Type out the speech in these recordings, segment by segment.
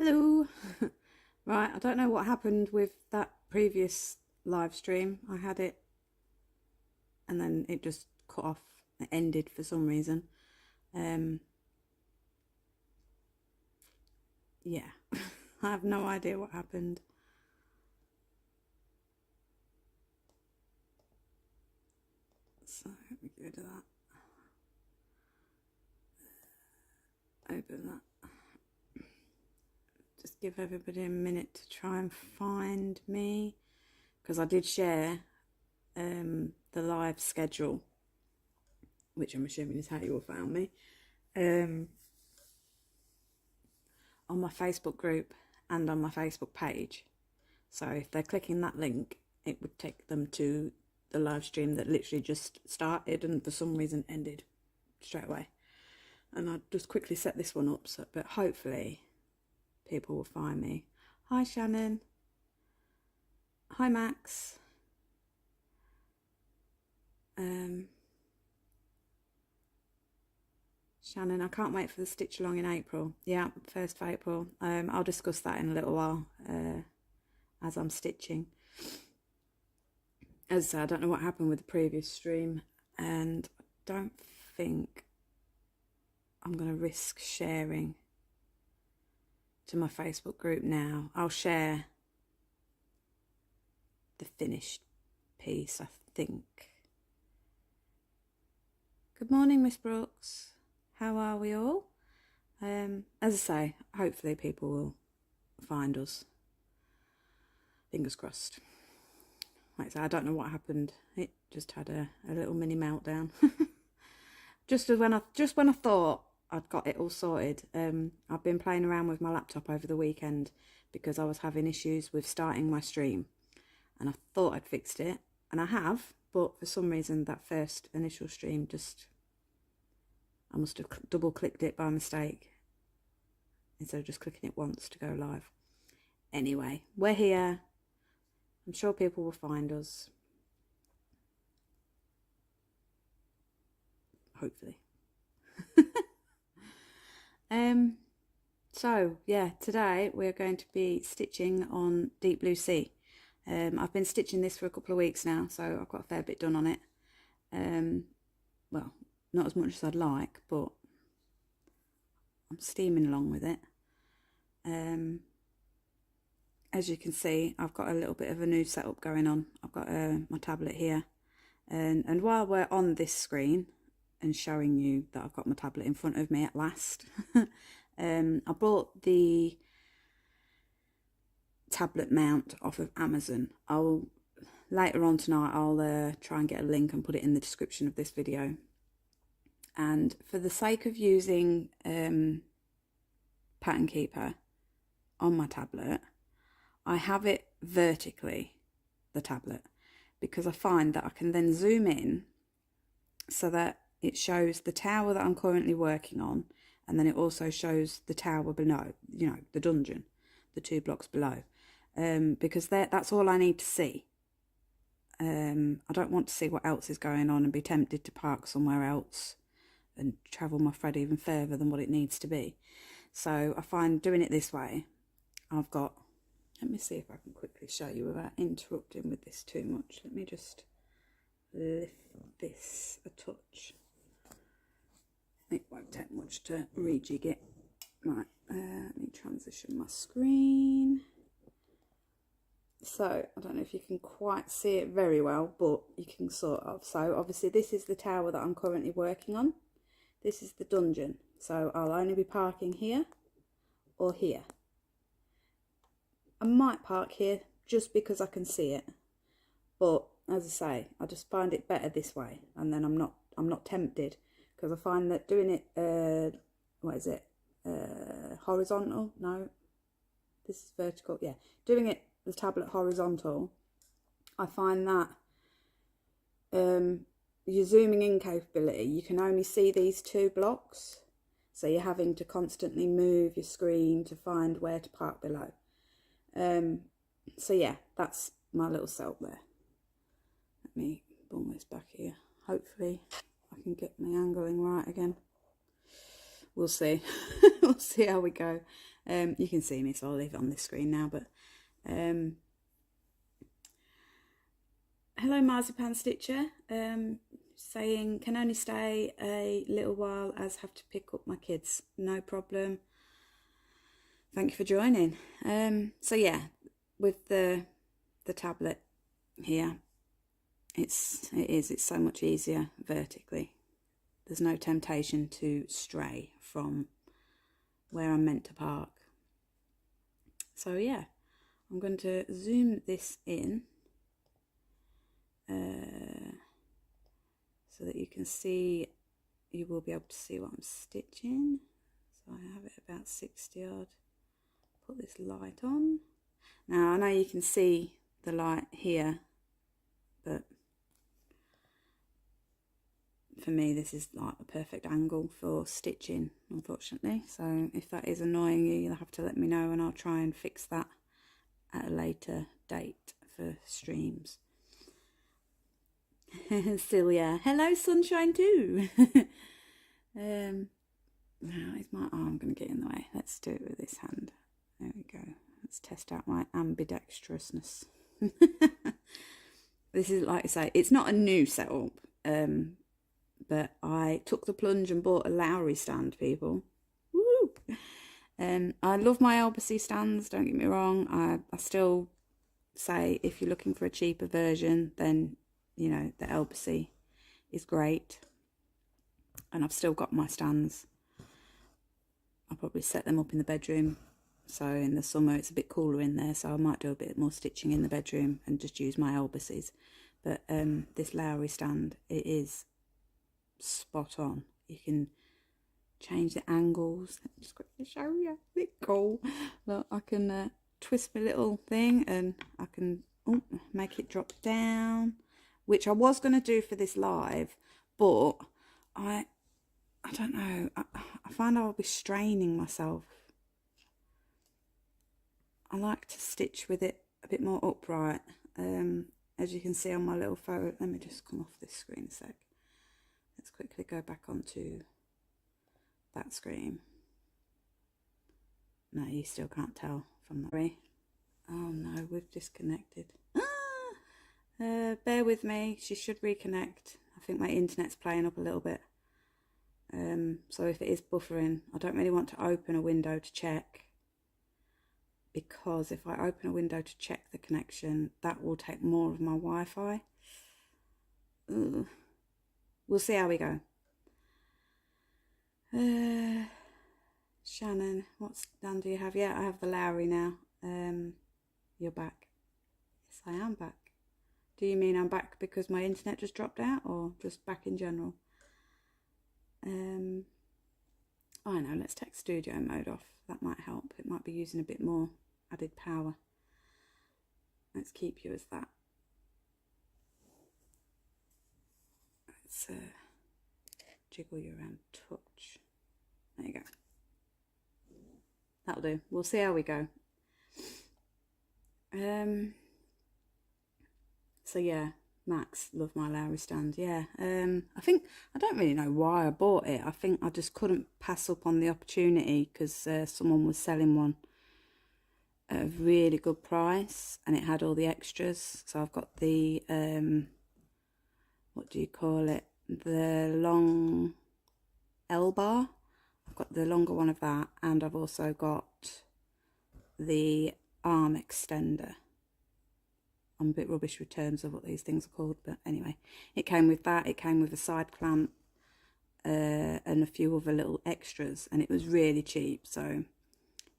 Hello. Right, I don't know what happened with that previous live stream. I had it and then it just cut off. It ended for some reason. Yeah, I have no idea what happened. So let me get rid of that. Open that. Just give everybody a minute to try and find me, because I did share the live schedule, which I'm assuming is how you all found me, on my Facebook group and on my Facebook page. So if they're clicking that link, it would take them to the live stream that literally just started and for some reason ended straight away. And I'd just quickly set this one up, so, but hopefully people will find me. Hi Shannon. Hi Max. Shannon, I can't wait for the stitch along in April. Yeah, 1st of April. I'll discuss that in a little while as I'm stitching. As I said, I don't know what happened with the previous stream, and I don't think I'm going to risk sharing to my Facebook group now. I'll share the finished piece, I think. Good morning, Miss Brooks. How are we all? As I say, hopefully people will find us. Fingers crossed. Like I say, I don't know what happened. It just had a little mini meltdown. just when I thought I'd got it all sorted. I've been playing around with my laptop over the weekend because I was having issues with starting my stream, and I thought I'd fixed it, and I have, but for some reason that first initial stream I must have double clicked it by mistake instead of just clicking it once to go live. Anyway, we're here. I'm sure people will find us. Hopefully. So yeah, today we're going to be stitching on Deep Blue Sea. I've been stitching this for a couple of weeks now, so I've got a fair bit done on it. Well, not as much as I'd like, but I'm steaming along with it. As you can see, I've got a little bit of a new setup going on. I've got my tablet here, and while we're on this screen and showing you that I've got my tablet in front of me at last, I bought the tablet mount off of Amazon. Later on tonight I'll try and get a link and put it in the description of this video. And for the sake of using Pattern Keeper on my tablet, I have it vertically, the tablet, because I find that I can then zoom in so that it shows the tower that I'm currently working on, and then it also shows the tower below, you know, the dungeon, the 2 blocks below, because that's all I need to see. I don't want to see what else is going on and be tempted to park somewhere else and travel my thread even further than what it needs to be. So I find doing it this way, I've got, let me see if I can quickly show you without interrupting with this too much. Let me just lift this a touch. It won't take much to rejig it. Right, let me transition my screen. So, I don't know if you can quite see it very well, but you can sort of. So, obviously this is the tower that I'm currently working on. This is the dungeon. So, I'll only be parking here or here. I might park here just because I can see it. But, as I say, I just find it better this way. And then I'm not tempted. Because I find that doing it, what is it? Horizontal? No. This is vertical. Yeah. Doing it, the tablet horizontal, I find that your zooming in capability, you can only see these 2 blocks, so you're having to constantly move your screen to find where to park below. So yeah, that's my little setup there. Let me bring this back here. Hopefully I can get my angling right again. We'll see. We'll see how we go. You can see me, so I'll leave it on this screen now. But hello, Marzipan Stitcher. Saying can only stay a little while as have to pick up my kids. No problem. Thank you for joining. So yeah, with the tablet here, it's so much easier vertically. There's no temptation to stray from where I'm meant to park. So yeah, I'm going to zoom this in so that you can see, you will be able to see what I'm stitching. So I have it about 60 odd. Put this light on. Now I know you can see the light here, but for me this is like a perfect angle for stitching, unfortunately. So if that is annoying you, you'll have to let me know and I'll try and fix that at a later date for streams. Celia, hello sunshine too. Now is my arm going to get in the way? Let's do it with this hand. There we go. Let's test out my ambidextrousness. This is, like I say, it's not a new setup, but I took the plunge and bought a Lowry stand, people. Woo! I love my Elbacy stands, don't get me wrong. I still say if you're looking for a cheaper version, then, you know, the Elbacy is great. And I've still got my stands. I'll probably set them up in the bedroom. So in the summer it's a bit cooler in there, so I might do a bit more stitching in the bedroom and just use my Elbacies. But this Lowry stand, it is spot on. You can change the angles. Let me just quickly show you. Isn't it cool? Look, I can twist my little thing and I can make it drop down, which I was going to do for this live, but I don't know. I find I'll be straining myself. I like to stitch with it a bit more upright. As you can see on my little photo, let me just come off this screen a sec. Let's quickly go back onto that screen. No, you still can't tell from that. Oh no, we've disconnected. Bear with me, she should reconnect. I think my internet's playing up a little bit. So if it is buffering, I don't really want to open a window to check, because if I open a window to check the connection, that will take more of my Wi-Fi. Ugh. We'll see how we go. Shannon, what stand do you have? Yeah, I have the Lowry now. You're back. Yes, I am back. Do you mean I'm back because my internet just dropped out, or just back in general? I know, let's take studio mode off. That might help. It might be using a bit more added power. Let's keep you as that. Let's jiggle you around touch. There you go. That'll do. We'll see how we go. So yeah, Max, love my Lowry stand. Yeah, I think, I don't really know why I bought it. I think I just couldn't pass up on the opportunity because someone was selling one at a really good price and it had all the extras. So I've got the what do you call it, the long L bar. I've got the longer one of that, and I've also got the arm extender. I'm a bit rubbish with terms of what these things are called, but anyway, it came with that. It came with a side clamp and a few other little extras, and it was really cheap. So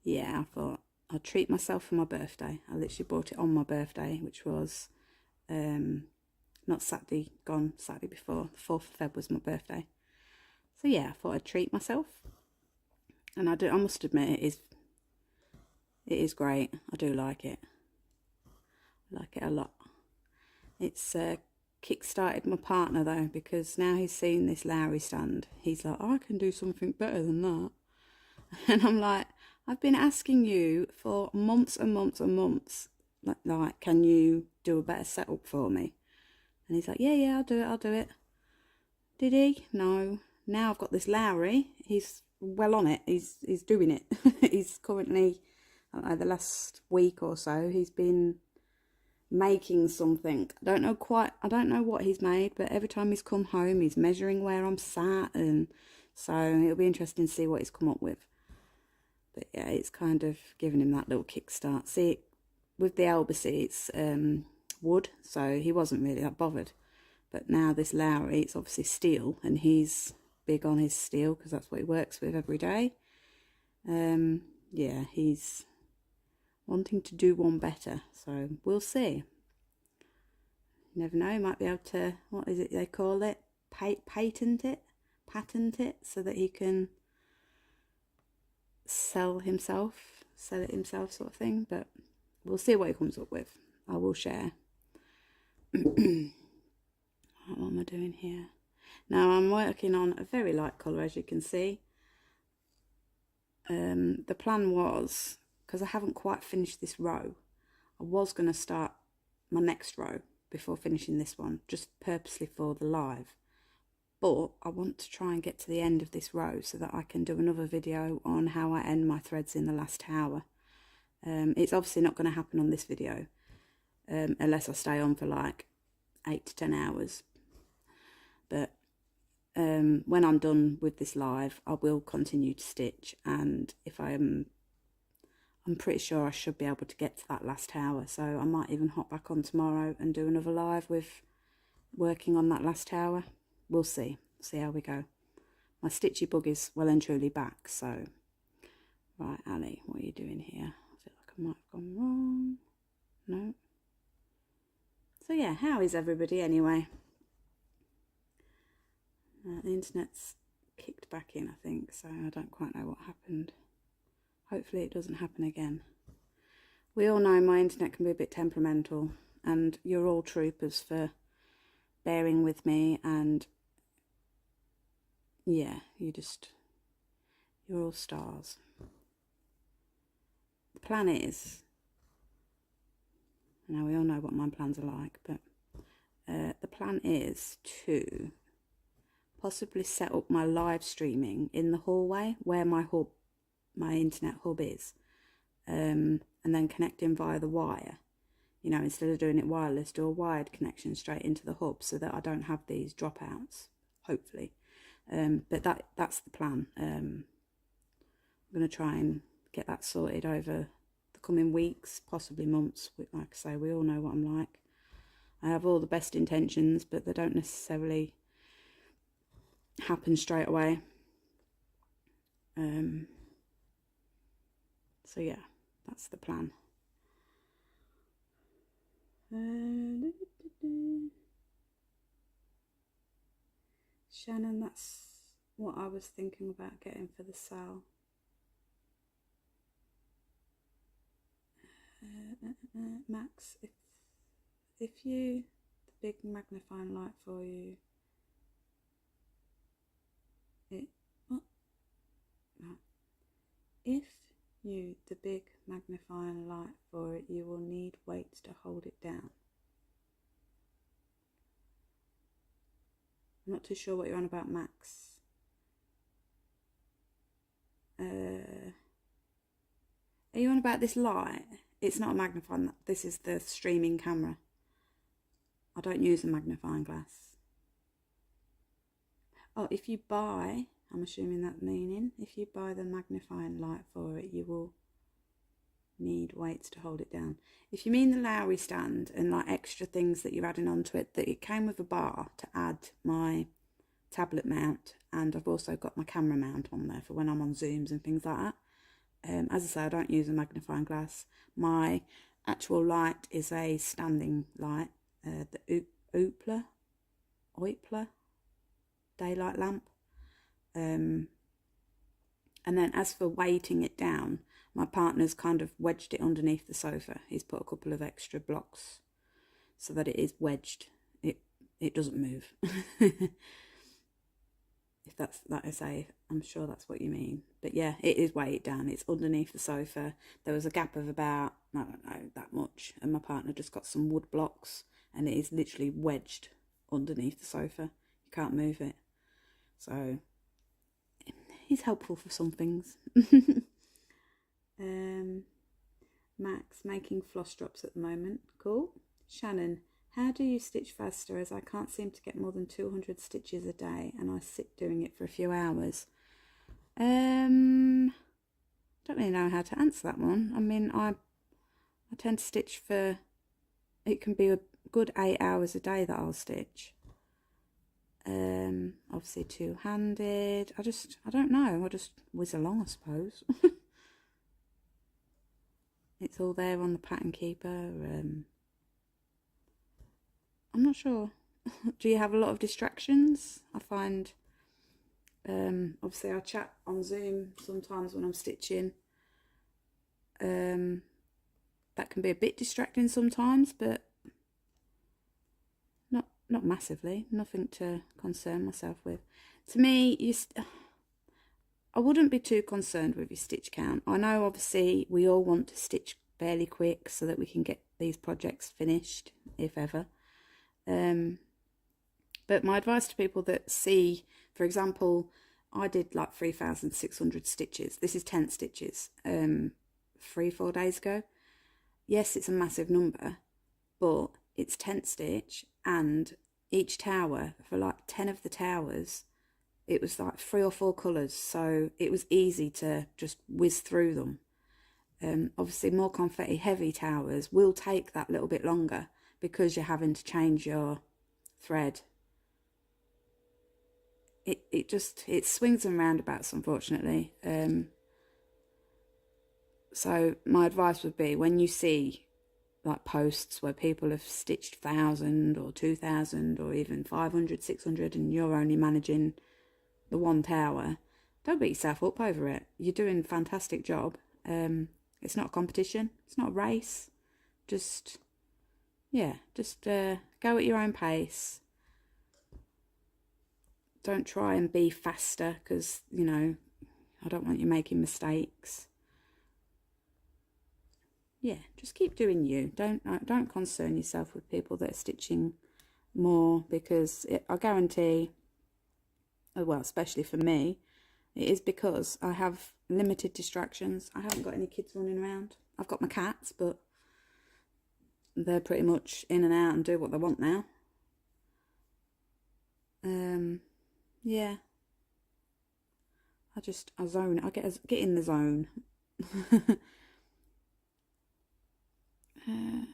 yeah, I thought I'd treat myself for my birthday. I literally bought it on my birthday, which was not Saturday gone, Saturday before. The 4th of Feb was my birthday. So yeah, I thought I'd treat myself, and I must admit it is great. I do like it. I like it a lot. It's kick-started my partner though, because now he's seen this Lowry stand, he's like, oh, I can do something better than that. And I'm like, I've been asking you for months and months and months, like, can you do a better setup for me? And he's like, yeah, I'll do it. Did he? No. Now I've got this Lowry. He's well on it. He's doing it. He's currently, I don't know, the last week or so, he's been making something. I don't know what he's made, but every time he's come home, he's measuring where I'm sat, and so it'll be interesting to see what he's come up with. But yeah, it's kind of giving him that little kickstart. See, with the Elbacy, it's wood, so he wasn't really that bothered. But now this Lowry, it's obviously steel, and he's big on his steel because that's what he works with every day. Yeah, he's wanting to do one better, so we'll see. You never know, he might be able to, what is it they call it? Patent it, so that he can sell it himself sort of thing. But we'll see what he comes up with. I will share. What am I doing here? Now I'm working on a very light colour, as you can see. The plan was, because I haven't quite finished this row, I was going to start my next row before finishing this one, just purposely for the live. But I want to try and get to the end of this row so that I can do another video on how I end my threads in the last tower. It's obviously not going to happen on this video, unless I stay on for like 8 to 10 hours. But when I'm done with this live, I will continue to stitch, and if I'm pretty sure I should be able to get to that last tower, so I might even hop back on tomorrow and do another live with working on that last tower. We'll see how we go. My stitchy bug is well and truly back, so right, Ali, what are you doing here? I feel like I might have gone wrong. No. So yeah, how is everybody anyway? The internet's kicked back in, I think, so I don't quite know what happened. Hopefully it doesn't happen again. We all know my internet can be a bit temperamental, and you're all troopers for bearing with me, and yeah, you're all stars. The plan is, now we all know what my plans are like, but the plan is to possibly set up my live streaming in the hallway where my internet hub is, and then connect in via the wire. You know, instead of doing it wireless, do a wired connection straight into the hub so that I don't have these dropouts, hopefully. But that's the plan. I'm going to try and get that sorted over the coming weeks, possibly months. Like I say, we all know what I'm like. I have all the best intentions, but they don't necessarily happen straight away. So yeah, that's the plan. Shannon, that's what I was thinking about getting for the sale. Max, if you, the big magnifying light for you, if you, the big magnifying light for it, you will need weights to hold it down. I'm not too sure what you're on about, Max. Are you on about this light? It's not a magnifying, this is the streaming camera. I don't use a magnifying glass. Oh, if you buy, I'm assuming that meaning, if you buy the magnifying light for it, you will need weights to hold it down. If you mean the Lowry stand and like extra things that you're adding onto it, that it came with a bar to add my tablet mount, and I've also got my camera mount on there for when I'm on Zooms and things like that. As I say, I don't use a magnifying glass. My actual light is a standing light, the Oipler daylight lamp. And then as for weighting it down, my partner's kind of wedged it underneath the sofa. He's put a couple of extra blocks so that it is wedged. It doesn't move. If that's, like I say, I'm sure that's what you mean. But yeah, it is weighted down. It's underneath the sofa. There was a gap of about, I don't know, that much. And my partner just got some wood blocks, and it is literally wedged underneath the sofa. You can't move it. So he's helpful for some things. Max making floss drops at the moment. Cool. Shannon, how do you stitch faster, as I can't seem to get more than 200 stitches a day and I sit doing it for a few hours? Don't really know how to answer that one. I mean, I tend to stitch for, it can be a good 8 hours a day that I'll stitch. Obviously two-handed. I don't know. I just whiz along, I suppose. It's all there on the pattern keeper. I'm not sure. Do you have a lot of distractions? I find, obviously I chat on Zoom sometimes when I'm stitching. That can be a bit distracting sometimes, but not massively. Nothing to concern myself with. To me, I wouldn't be too concerned with your stitch count. I know obviously we all want to stitch fairly quick so that we can get these projects finished, if ever. But my advice to people that see, for example, I did like 3,600 stitches. This is 10 stitches 3-4 days ago. Yes, it's a massive number, but it's 10 stitch, and each tower, for like 10 of the towers, it was like 3 or 4 colours, so it was easy to just whiz through them. Obviously more confetti heavy towers will take that little bit longer because you're having to change your thread. It swings and roundabouts, unfortunately. So my advice would be, when you see like posts where people have stitched 1,000 or 2,000 or even 500, 600 and you're only managing the one tower, don't beat yourself up over it. You're doing a fantastic job. It's not a competition. It's not a race. Just go at your own pace. Don't try and be faster, because, you know, I don't want you making mistakes. Yeah, just keep doing you. Don't concern yourself with people that are stitching more, because I guarantee, well, especially for me, it is because I have limited distractions. I haven't got any kids running around. I've got my cats, but they're pretty much in and out and do what they want now. Yeah. I zone. I get in the zone. I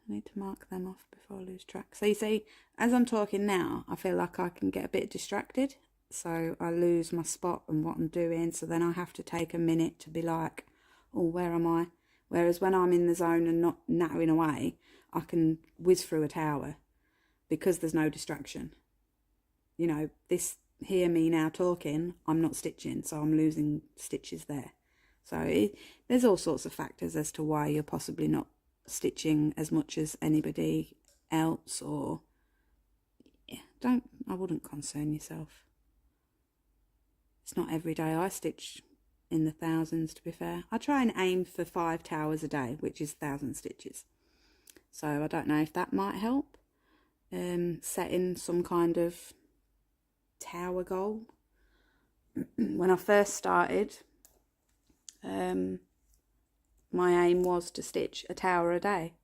need to mark them off before I lose track. So you see, as I'm talking now, I feel like I can get a bit distracted. So I lose my spot and what I'm doing. So then I have to take a minute to be like, oh, where am I? Whereas when I'm in the zone and not nattering away, I can whiz through a tower because there's no distraction. You know, hear me now talking, I'm not stitching, so I'm losing stitches there. So there's all sorts of factors as to why you're possibly not stitching as much as anybody else, or I wouldn't concern yourself. It's not every day I stitch in the thousands, to be fair. I try and aim for 5 towers a day, which is 1,000 stitches. So I don't know if that might help. Setting some kind of tower goal. When I first started, my aim was to stitch a tower a day.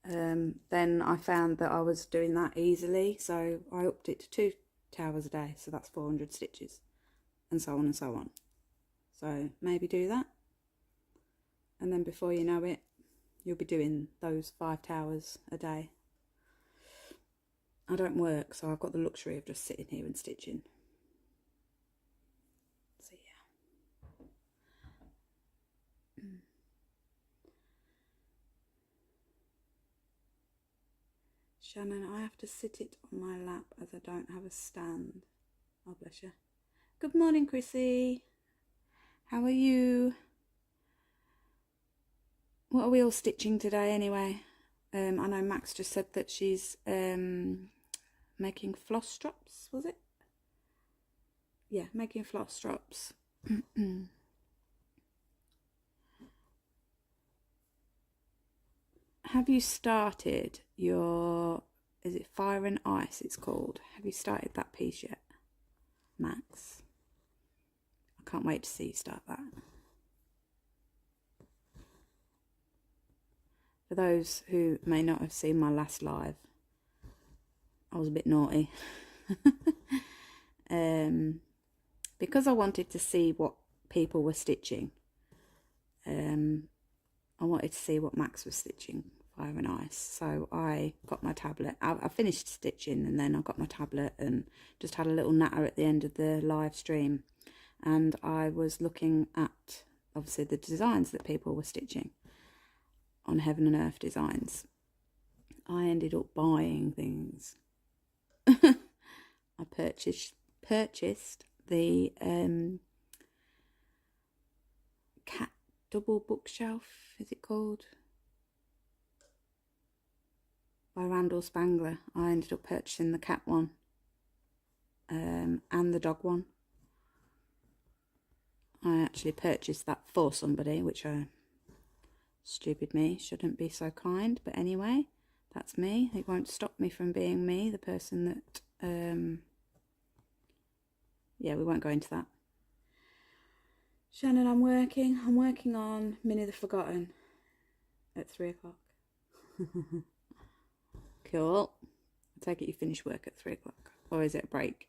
Then I found that I was doing that easily, so I upped it to 2 towers a day, so that's 400 stitches, and so on and so on. So maybe do that, and then before you know it, you'll be doing those 5 towers a day. I don't work, so I've got the luxury of just sitting here and stitching. So yeah. Shannon, I have to sit it on my lap as I don't have a stand. Oh, bless you. Good morning, Chrissy. How are you? What are we all stitching today anyway? I know Max just said that she's making floss drops, was it? Yeah, making floss drops. Have you started your, is it Fire and Ice it's called? Have you started that piece yet, Max? can't wait to see you start that. For those who may not have seen my last live, I was a bit naughty. Because I wanted to see what people were stitching. I wanted to see what Max was stitching, Fire and Ice. So I got my tablet. I finished stitching and then I got my tablet and just had a little natter at the end of the live stream. And I was looking at, obviously, the designs that people were stitching on Heaven and Earth Designs. I ended up buying things. I purchased the cat double bookshelf, is it called? By Randall Spangler. I ended up purchasing the cat one and the dog one. I actually purchased that for somebody, which stupid me, shouldn't be so kind, but anyway, that's me. It won't stop me from being me, the person that yeah, we won't go into that. Shannon, I'm working on Minnie the Forgotten at 3 o'clock. Cool. I take it you finish work at 3 o'clock, or is it a break?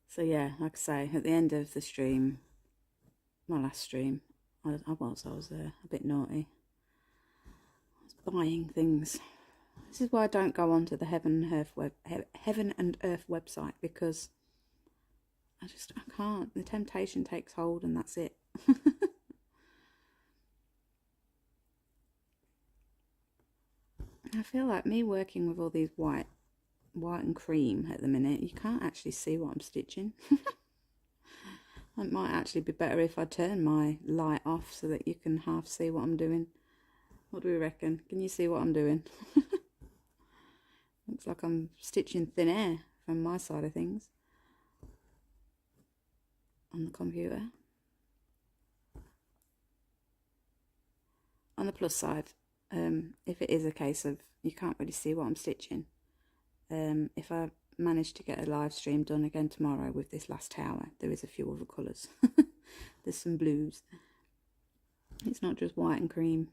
So yeah, like I say, at the end of the stream, my last stream, I was a bit naughty. I was buying things. This is why I don't go onto the Heaven and Earth website, because I can't. The temptation takes hold and that's it. I feel like me working with all these white and cream at the minute, you can't actually see what I'm stitching. It might actually be better if I turn my light off so that you can half see what I'm doing. What do we reckon? Can you see what I'm doing? Looks like I'm stitching thin air from my side of things on the computer. On the plus side, if it is a case of you can't really see what I'm stitching, if I manage to get a live stream done again tomorrow with this last tower, there is a few other colours. There's some blues. It's not just white and cream.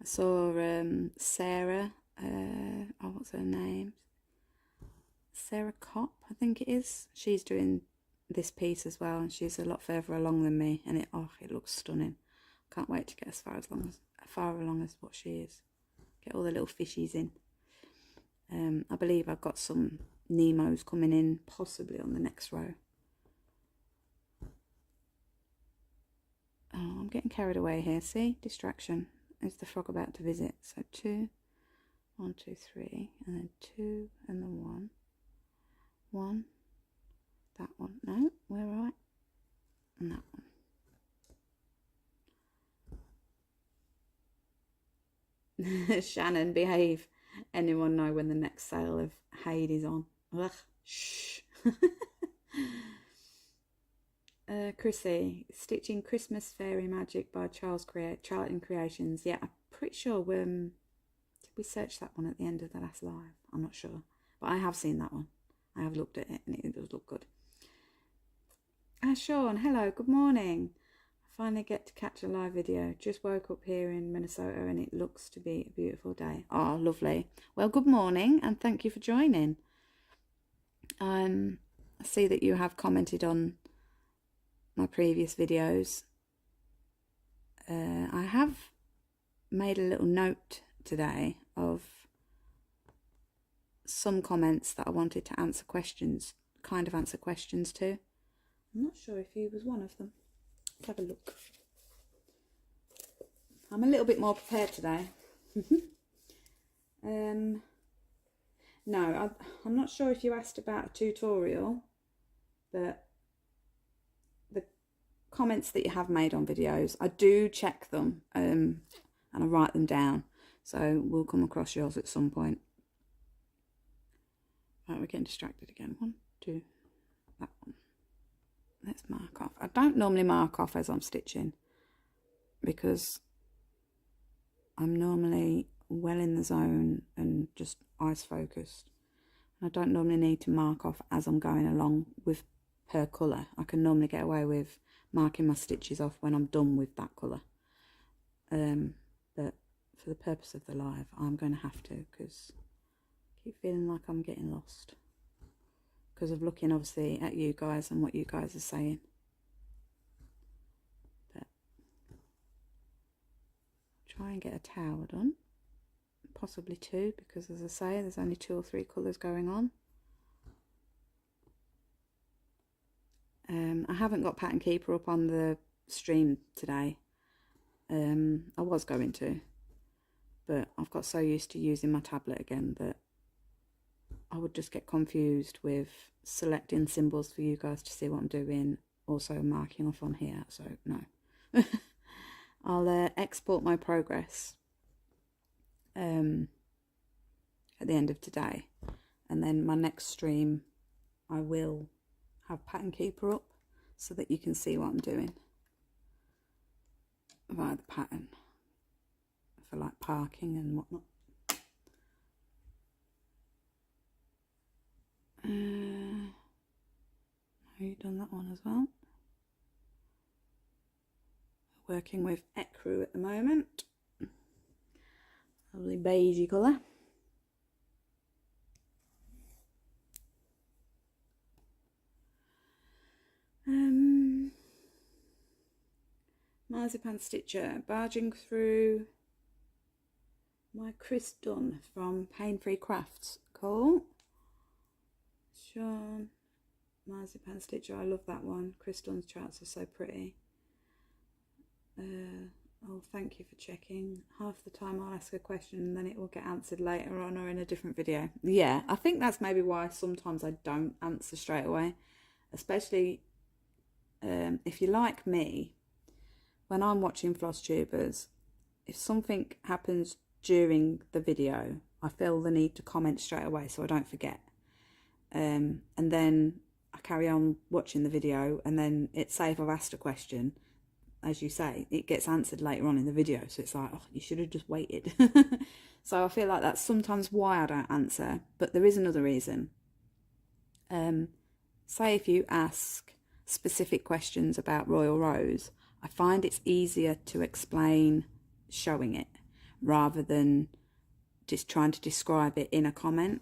I saw Sarah, oh, what's her name? Sarah Kopp, I think it is. She's doing this piece as well, and she's a lot further along than me, and it looks stunning. Can't wait to get as far along as what she is. Get all the little fishies in. I believe I've got some Nemos coming in, possibly on the next row. Oh, I'm getting carried away here. See? Distraction. Is the frog about to visit? So 2, 1, 2, 3, and then 2, and then 1. 1. That one. No, we're right. And that one. Shannon, behave. Anyone know when the next sale of Hades on? Ugh. Shh. Chrissy, stitching Christmas Fairy Magic by Charlton Creations. Yeah, I'm pretty sure did we search that one at the end of the last live? I'm not sure, but I have seen that one. I have looked at it and it does look good. Sean, hello, good morning. I finally get to catch a live video. Just woke up here in Minnesota and it looks to be a beautiful day. Oh, lovely. Well, good morning and thank you for joining. I see that you have commented on my previous videos. I have made a little note today of some comments that I wanted to answer questions to. I'm not sure if he was one of them. Let's have a look. I'm a little bit more prepared today. No, I'm not sure if you asked about a tutorial, but the comments that you have made on videos, I do check them and I write them down. So we'll come across yours at some point. Right, we're getting distracted again. 1, 2, that one. Let's mark off. I don't normally mark off as I'm stitching because I'm normally well in the zone and just eyes focused. I don't normally need to mark off as I'm going along with per colour. I can normally get away with marking my stitches off when I'm done with that colour. But for the purpose of the live, I'm going to have to, because I keep feeling like I'm getting lost. Because of looking obviously at you guys and what you guys are saying. But try and get a tower done. Possibly 2, because as I say, there's only 2 or 3 colours going on. I haven't got Pattern Keeper up on the stream today. I was going to, but I've got so used to using my tablet again that I would just get confused with selecting symbols for you guys to see what I'm doing, also marking off on here, so no. I'll export my progress at the end of today, and then my next stream I will have Pattern Keeper up so that you can see what I'm doing via the pattern for like parking and whatnot. Have you done that one as well? Working with ecru at the moment. Lovely beigey colour. Marzipan Stitcher, barging through my Chris Dunn from Pain Free Crafts. Cool. Sean, Marzipan Stitcher, I love that one. Chris Dunn's charts are so pretty. Oh, thank you for checking. Half the time I'll ask a question and then it will get answered later on or in a different video. Yeah, I think that's maybe why sometimes I don't answer straight away. Especially if you're like me, when I'm watching Flosstubers, if something happens during the video, I feel the need to comment straight away so I don't forget. And then I carry on watching the video, and then it's say if I've asked a question, as you say, it gets answered later on in the video. So it's like, oh, you should have just waited. So I feel like that's sometimes why I don't answer. But there is another reason. Say if you ask specific questions about Royal Rows, I find it's easier to explain showing it rather than just trying to describe it in a comment.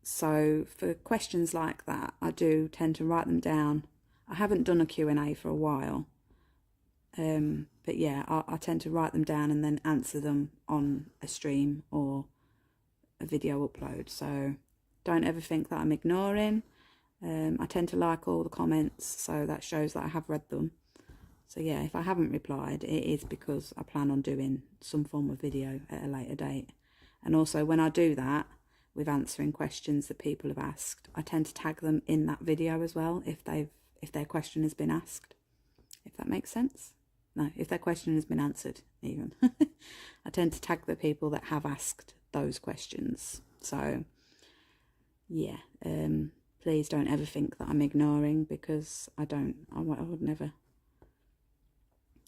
So for questions like that, I do tend to write them down. I haven't done a Q&A for a while. But yeah, I tend to write them down and then answer them on a stream or a video upload. So don't ever think that I'm ignoring. I tend to like all the comments, so that shows that I have read them. So yeah, if I haven't replied, it is because I plan on doing some form of video at a later date. And also when I do that, with answering questions that people have asked, I tend to tag them in that video as well if their question has been asked. If that makes sense? No, if their question has been answered, even. I tend to tag the people that have asked those questions. So, yeah, please don't ever think that I'm ignoring, because I don't. I would never.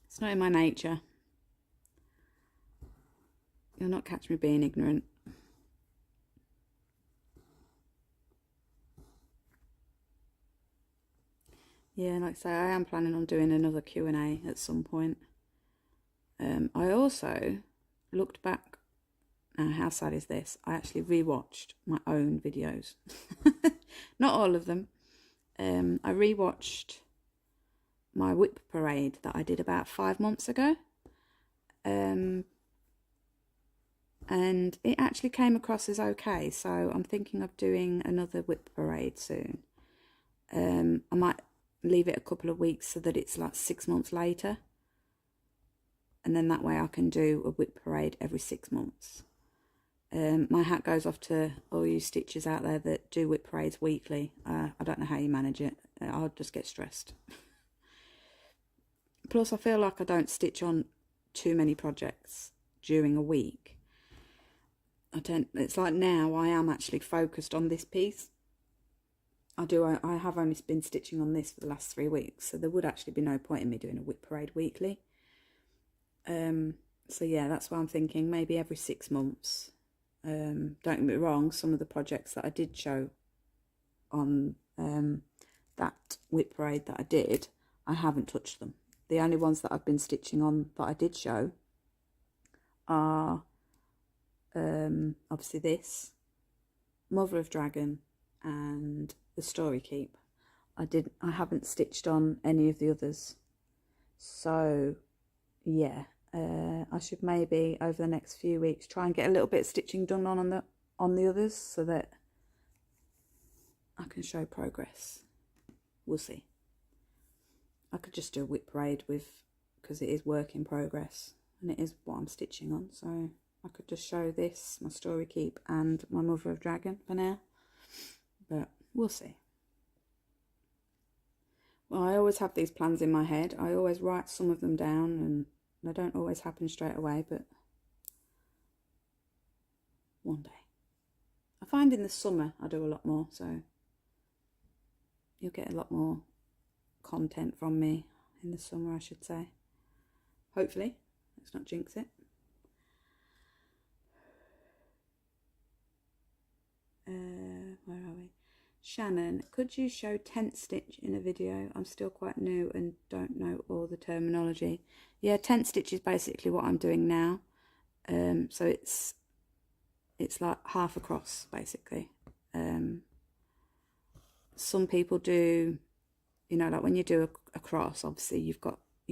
It's not in my nature. You'll not catch me being ignorant. Yeah, like I say, I am planning on doing another Q&A at some point. I also looked back. Now, how sad is this? I actually rewatched my own videos. Not all of them. I rewatched my whip parade that I did about 5 months ago. And it actually came across as okay. So I'm thinking of doing another whip parade soon. I might leave it a couple of weeks so that it's like 6 months later, and then that way I can do a whip parade every 6 months. My hat goes off to all you stitchers out there that do whip parades weekly. I don't know how you manage it. I'll just get stressed. Plus I feel like I don't stitch on too many projects during a week. It's like now I am actually focused on this piece. I have only been stitching on this for the last 3 weeks, so there would actually be no point in me doing a whip parade weekly. So yeah, that's why I'm thinking maybe every 6 months. Don't get me wrong, some of the projects that I did show on that whip braid that I did, I haven't touched them. The only ones that I've been stitching on that I did show are obviously this, Mother of Dragon, and the Story Keep. I haven't stitched on any of the others. So yeah, I should maybe over the next few weeks try and get a little bit of stitching done on the others, so that I can show progress. We'll see. I could just do a whip braid because it is work in progress and it is what I'm stitching on, so I could just show this, my Story Keep, and my Mother of Dragon for now, but we'll see. Well, I always have these plans in my head. I always write some of them down, and they don't always happen straight away, but one day. I find in the summer I do a lot more, so you'll get a lot more content from me in the summer, I should say. Hopefully. Let's not jinx it. Where are we? Shannon, could you show tent stitch in a video? I'm still quite new and don't know all the terminology. Yeah, tent stitch is basically what I'm doing now. So it's like half across, basically. Some people do, you know, like when you do a cross, obviously you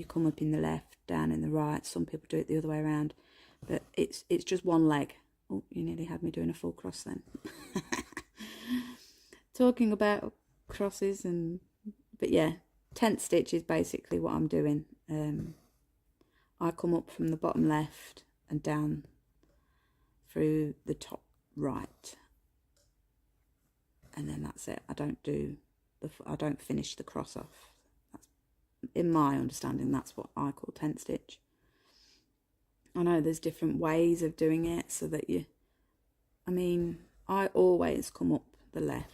come up in the left, down in the right. Some people do it the other way around, but it's just one leg. Oh, you nearly had me doing a full cross then. Talking about crosses, but yeah, tent stitch is basically what I'm doing. I come up from the bottom left and down through the top right, and then that's it. I don't finish the cross off. That's, in my understanding, that's what I call tent stitch. I know there's different ways of doing it, so that I always come up the left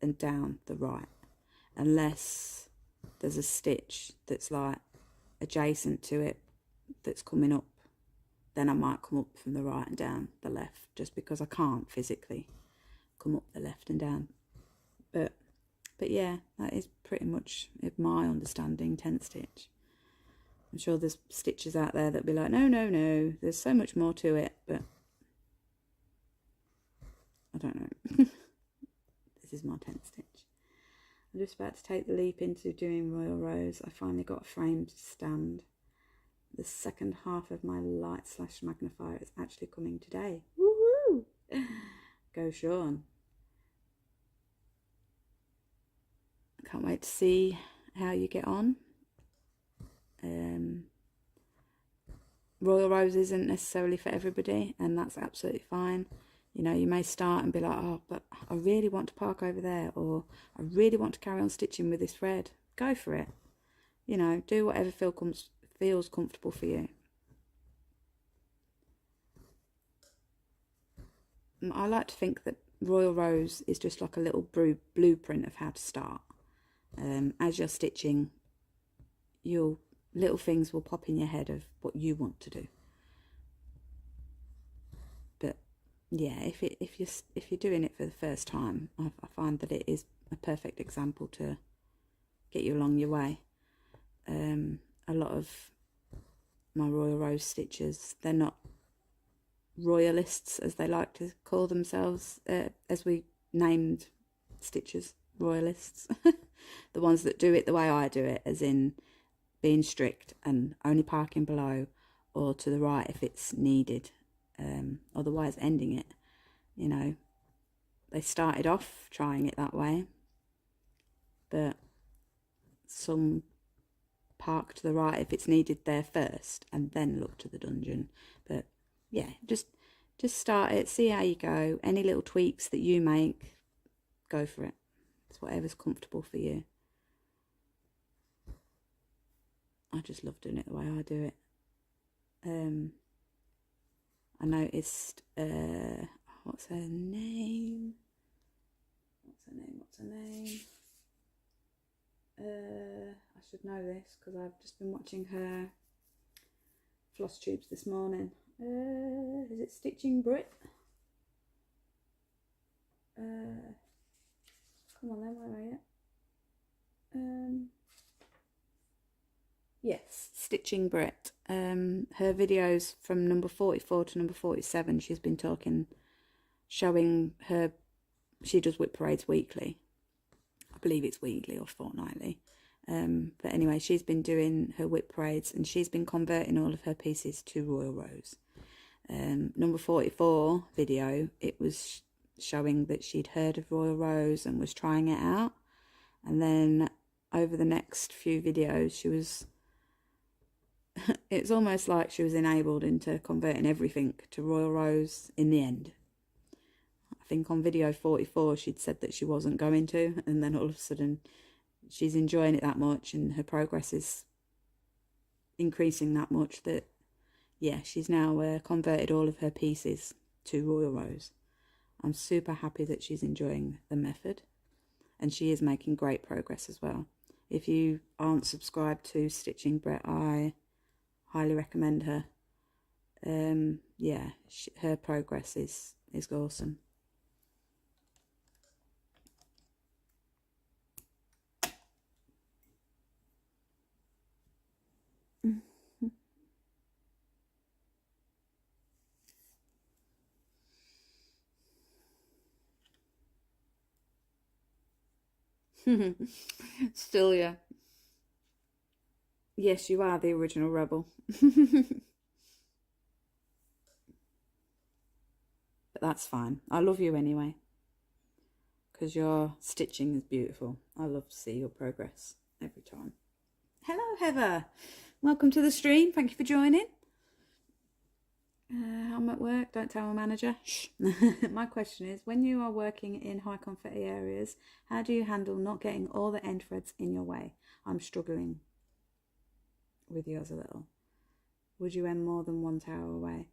and down the right, unless there's a stitch that's like adjacent to it that's coming up, then I might come up from the right and down the left, just because I can't physically come up the left and down. But yeah, that is pretty much my understanding tent stitch. I'm sure there's stitches out there that'll be like, no, there's so much more to it, but I don't know. This is my tent stitch. I'm just about to take the leap into doing Royal Rows. I finally got a framed stand. The second half of my light/magnifier is actually coming today. Woohoo! Go Sean. I can't wait to see how you get on. Royal Rows isn't necessarily for everybody, and that's absolutely fine. You know, you may start and be like, oh, but I really want to park over there, or I really want to carry on stitching with this thread. Go for it. You know, do whatever feels comfortable for you. I like to think that Royal Rows is just like a little blueprint of how to start. As you're stitching, little things will pop in your head of what you want to do. But yeah, if you're doing it for the first time, I find that it is a perfect example to get you along your way. A lot of my Royal Rose stitchers, they're not royalists, as they like to call themselves, as we named stitchers royalists. The ones that do it the way I do it, as in being strict and only parking below or to the right if it's needed, otherwise ending it. You know, they started off trying it that way, but some park to the right if it's needed there first and then look to the dungeon. But yeah, just start it, see how you go. Any little tweaks that you make, go for it. It's whatever's comfortable for you. I just love doing it the way I do it. I noticed, what's her name? I should know this because I've just been watching her Flosstubers this morning. Is it Stitching Brit? Come on then, where are you? Yes, Stitching Brit. Her videos from number 44 to number 47, she's been showing her, she does whip parades weekly. I believe it's weekly or fortnightly. But anyway, she's been doing her whip parades and she's been converting all of her pieces to royal rows. Number 44 video, it was showing that she'd heard of royal rows and was trying it out. And then over the next few videos, she was it's almost like she was enabled into converting everything to royal rows in the end. I think on video 44 she'd said that she wasn't going to, and then all of a sudden she's enjoying it that much and her progress is increasing that much that, yeah, she's now converted all of her pieces to royal rows. I'm super happy that she's enjoying the method and she is making great progress as well. If you aren't subscribed to Stitching Brit, I highly recommend her. Yeah, her progress is awesome. Still, yeah. Yes, you are the original rebel. But that's fine. I love you anyway. Because your stitching is beautiful. I love to see your progress every time. Hello, Heather. Welcome to the stream. Thank you for joining. I'm at work. Don't tell my manager. Shh. My question is, when you are working in high confetti areas, how do you handle not getting all the end threads in your way? I'm struggling with yours a little. Would you end more than 1 tower away?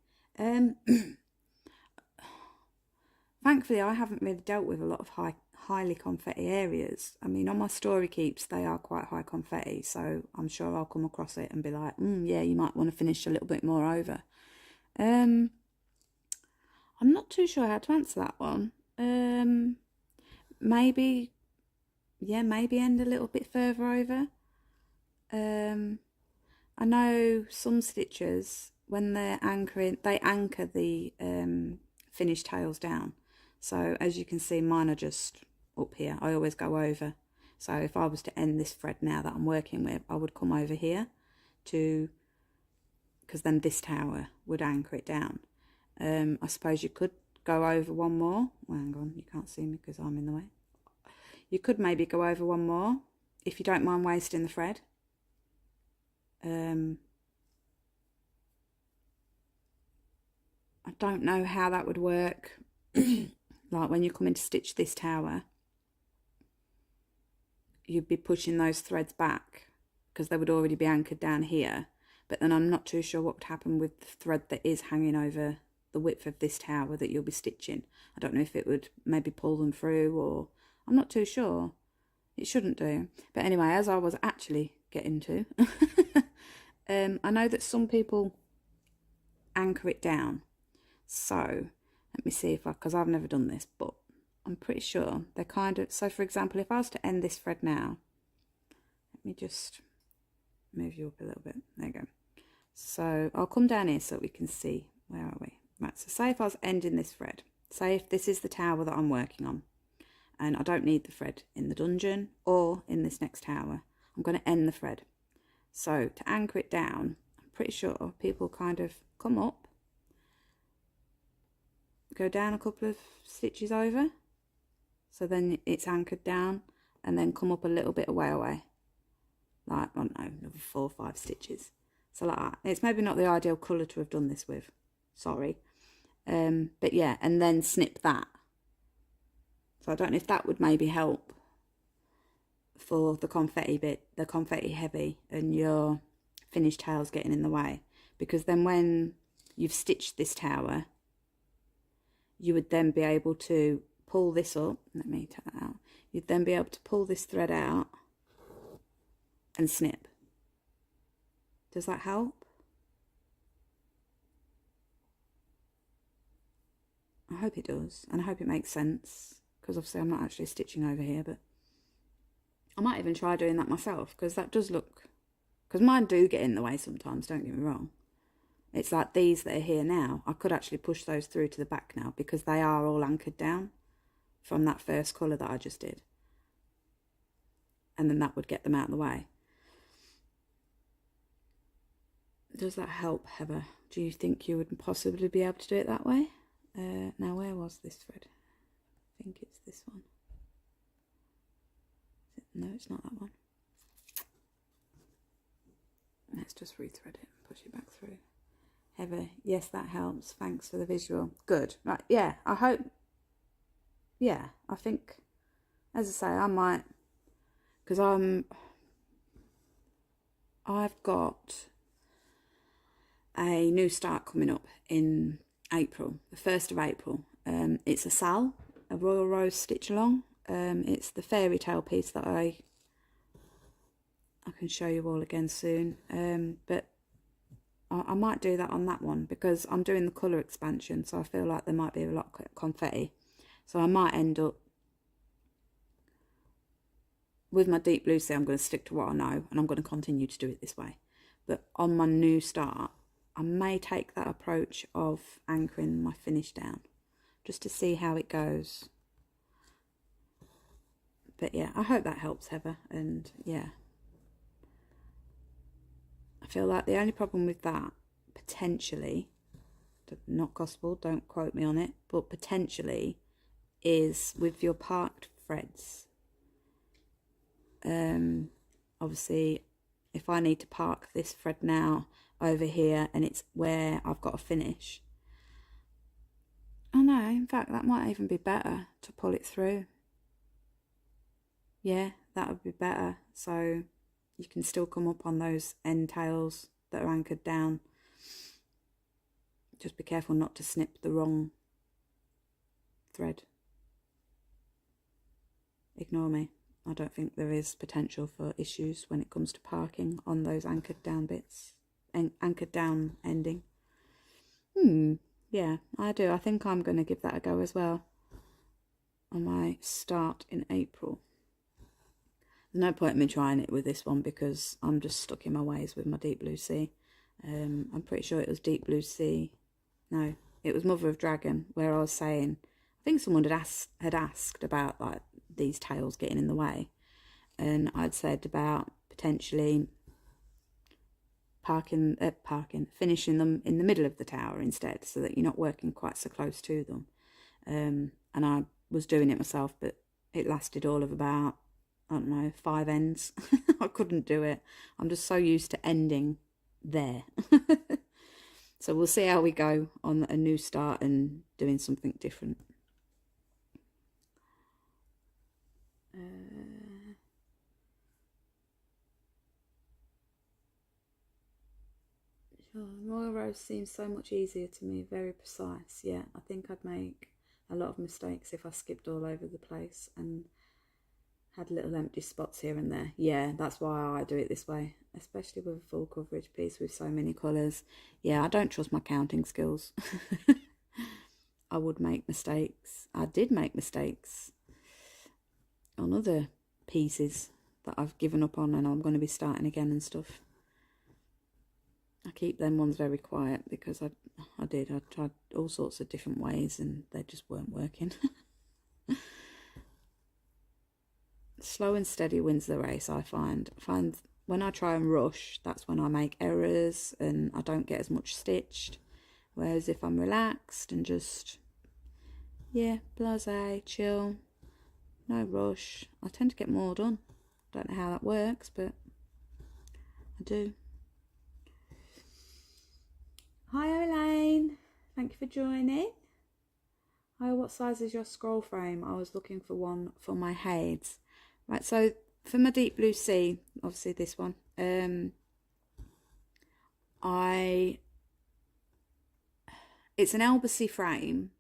Thankfully, I haven't really dealt with a lot of highly confetti areas. I mean, on my story keeps, they are quite high confetti, so I'm sure I'll come across it and be like, yeah, you might want to finish a little bit more over. I'm not too sure how to answer that one. Maybe end a little bit further over. I know some stitchers, when they're anchoring, they anchor the finished tails down. So as you can see, mine are just up here. I always go over. So if I was to end this thread now that I'm working with, I would come over here because then this tower would anchor it down. I suppose you could go over one more. Well, hang on, you can't see me because I'm in the way. You could maybe go over one more if you don't mind wasting the thread. I don't know how that would work. Like when you come in to stitch this tower, you'd be pushing those threads back because they would already be anchored down here. But then I'm not too sure what would happen with the thread that is hanging over the width of this tower that you'll be stitching. I don't know if it would maybe pull them through, or I'm not too sure. It shouldn't do. But anyway, as I was actually getting to, I know that some people anchor it down. So let me see if because I've never done this, but I'm pretty sure they're kind of, so for example, if I was to end this thread now, let me just move you up a little bit. There you go. So I'll come down here so we can see, where are we? Right, so say if I was ending this thread, say if this is the tower that I'm working on and I don't need the thread in the dungeon or in this next tower, I'm going to end the thread. So to anchor it down, I'm pretty sure people kind of come up, go down a couple of stitches over, so then it's anchored down, and then come up a little bit away, like, I don't know, another 4 or 5 stitches. So like that. It's maybe not the ideal colour to have done this with, sorry. But yeah, and then snip that. So I don't know if that would maybe help for the confetti bit, the confetti heavy, and your finished tails getting in the way. Because then when you've stitched this tower, you would then be able to pull this up. Let me take that out. You'd then be able to pull this thread out and snip. Does that help? I hope it does, and I hope it makes sense. because obviously I'm not actually stitching over here, but I might even try doing that myself, because that does look, because mine do get in the way sometimes, don't get me wrong. It's like these that are here now, I could actually push those through to the back now, because they are all anchored down from that first colour that I just did. And then that would get them out of the way. Does that help, Heather? Do you think you would possibly be able to do it that way? Now, where was this thread? I think it's this one. No, it's not that one. Let's just rethread it and push it back through. Heather, yes, that helps. Thanks for the visual. Good. Right, yeah, I hope. Yeah, I think, as I say, I might, because I've got a new start coming up in April, the 1st of April. It's a SAL, a Royal Rose stitch along. It's the fairy tale piece that I can show you all again soon. But I might do that on that one, because I'm doing the colour expansion, so I feel like there might be a lot of confetti. So I might end up, with my deep blue sea, I'm going to stick to what I know, and I'm going to continue to do it this way. But on my new start, I may take that approach of anchoring my finish down, just to see how it goes. But yeah, I hope that helps, Heather. And yeah, I feel like the only problem with that, potentially, not gospel, don't quote me on it, but potentially, is with your parked threads. Obviously, if I need to park this thread now over here and it's where I've got to finish, oh no, in fact that might even be better to pull it through. Yeah, that would be better, so you can still come up on those end tails that are anchored down. Just be careful not to snip the wrong thread. Ignore me. I don't think there is potential for issues when it comes to parking on those anchored down bits, anchored down ending. Yeah, I do. I think I'm going to give that a go as well on my start in April. There's no point in me trying it with this one, because I'm just stuck in my ways with my deep blue sea. I'm pretty sure it was deep blue sea. No, it was Mother of Dragon, where I was saying, I think someone had asked about like these tails getting in the way, and I'd said about potentially finishing them in the middle of the tower instead, so that you're not working quite so close to them. And I was doing it myself, but it lasted all of about, I don't know, 5 ends. I couldn't do it. I'm just so used to ending there. So we'll see how we go on a new start and doing something different. Royal Rose seems so much easier to me, very precise. Yeah, I think I'd make a lot of mistakes if I skipped all over the place and had little empty spots here and there. Yeah, that's why I do it this way, especially with a full coverage piece with so many colours. Yeah, I don't trust my counting skills. I would make mistakes. I did make mistakes on other pieces that I've given up on, and I'm going to be starting again and stuff. I keep them ones very quiet, because I tried all sorts of different ways and they just weren't working. Slow and steady wins the race, I find. When I try and rush, that's when I make errors and I don't get as much stitched. Whereas if I'm relaxed and just, yeah, blasé, chill, no rush, I tend to get more done. Don't know how that works, but I do. Hi Elaine, thank you for joining. Hi, what size is your scroll frame? I was looking for one for my Hades. Right, so for my deep blue sea, obviously this one, it's an embassy frame,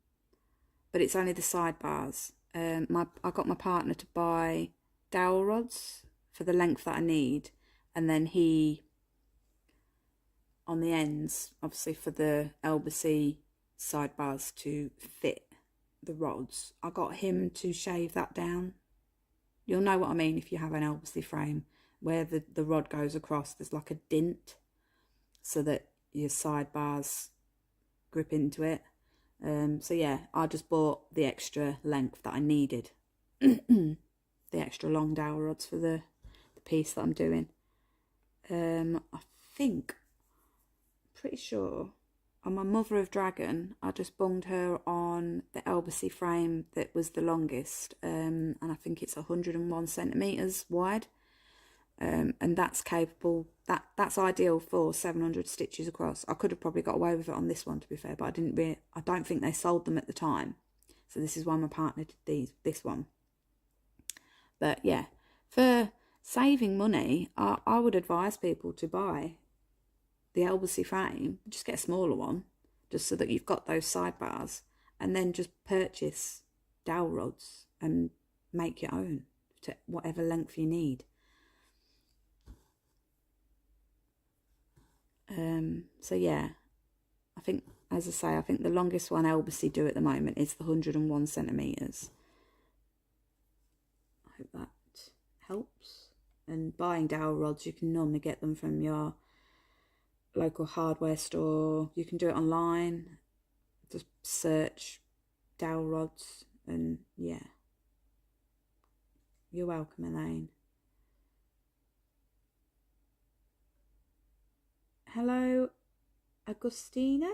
but it's only the sidebars. I got my partner to buy dowel rods for the length that I need, and then he, on the ends, obviously for the embassy sidebars to fit the rods, I got him to shave that down. You'll know what I mean if you have an Elbacy frame where the rod goes across, there's like a dint so that your sidebars grip into it. So yeah, I just bought the extra length that I needed. The extra long dowel rods for the piece that I'm doing. I think, pretty sure, on my Mother of Dragon, I just bunged her on the Elbacy frame that was the longest, and I think it's 101 centimetres wide, and that's capable, that's ideal for 700 stitches across. I could have probably got away with it on this one, to be fair, but I don't think they sold them at the time, so this is why my partner did this one. But yeah, for saving money, I would advise people to buy the Elbacy frame, just get a smaller one, just so that you've got those sidebars, and then just purchase dowel rods and make your own to whatever length you need. So yeah, I think, as I say, I think the longest one Elbacy do at the moment is the 101 centimetres. I hope that helps. And buying dowel rods, you can normally get them from your local hardware store. You can do it online, just search dowel rods, and yeah, you're welcome, Elaine. Hello, Agustina.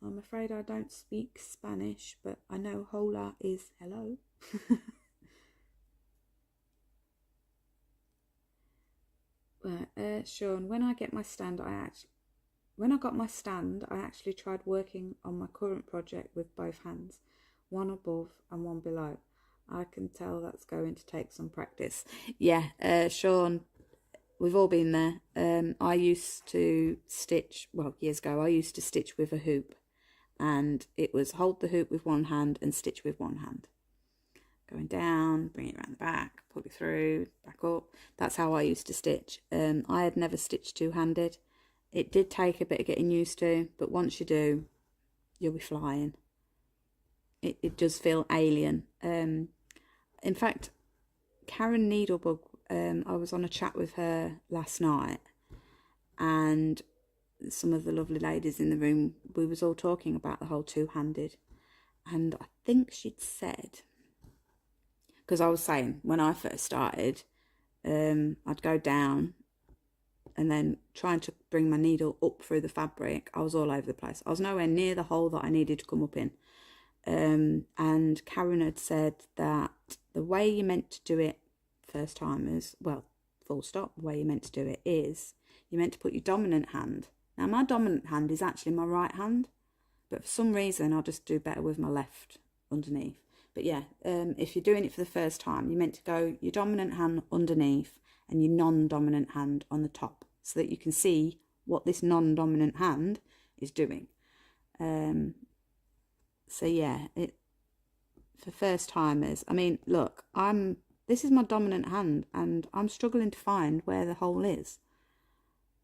I'm afraid I don't speak Spanish, but I know hola is hello. Sean, when I got my stand, I actually tried working on my current project with both hands, one above and one below. I can tell that's going to take some practice. Yeah, Sean, we've all been there. I used to stitch, well, years ago, I used to stitch with a hoop, and it was hold the hoop with one hand and stitch with one hand. Going down, bring it around the back, pull it through, back up. That's how I used to stitch. I had never stitched two-handed. It did take a bit of getting used to, but once you do, you'll be flying. It does feel alien. In fact, Karen Needlebug, I was on a chat with her last night, and some of the lovely ladies in the room, we was all talking about the whole two-handed, and I think she'd said, because I was saying when I first started, I'd go down and then trying to bring my needle up through the fabric, I was all over the place. I was nowhere near the hole that I needed to come up in. And Karen had said that the way you're meant to do it, first timers, well, full stop, the way you're meant to do it is you're meant to put your dominant hand. Now my dominant hand is actually my right hand, but for some reason I just do better with my left underneath. But yeah, if you're doing it for the first time, you're meant to go your dominant hand underneath and your non-dominant hand on the top, so that you can see what this non-dominant hand is doing. So yeah, for first timers, I mean, look, this is my dominant hand and I'm struggling to find where the hole is.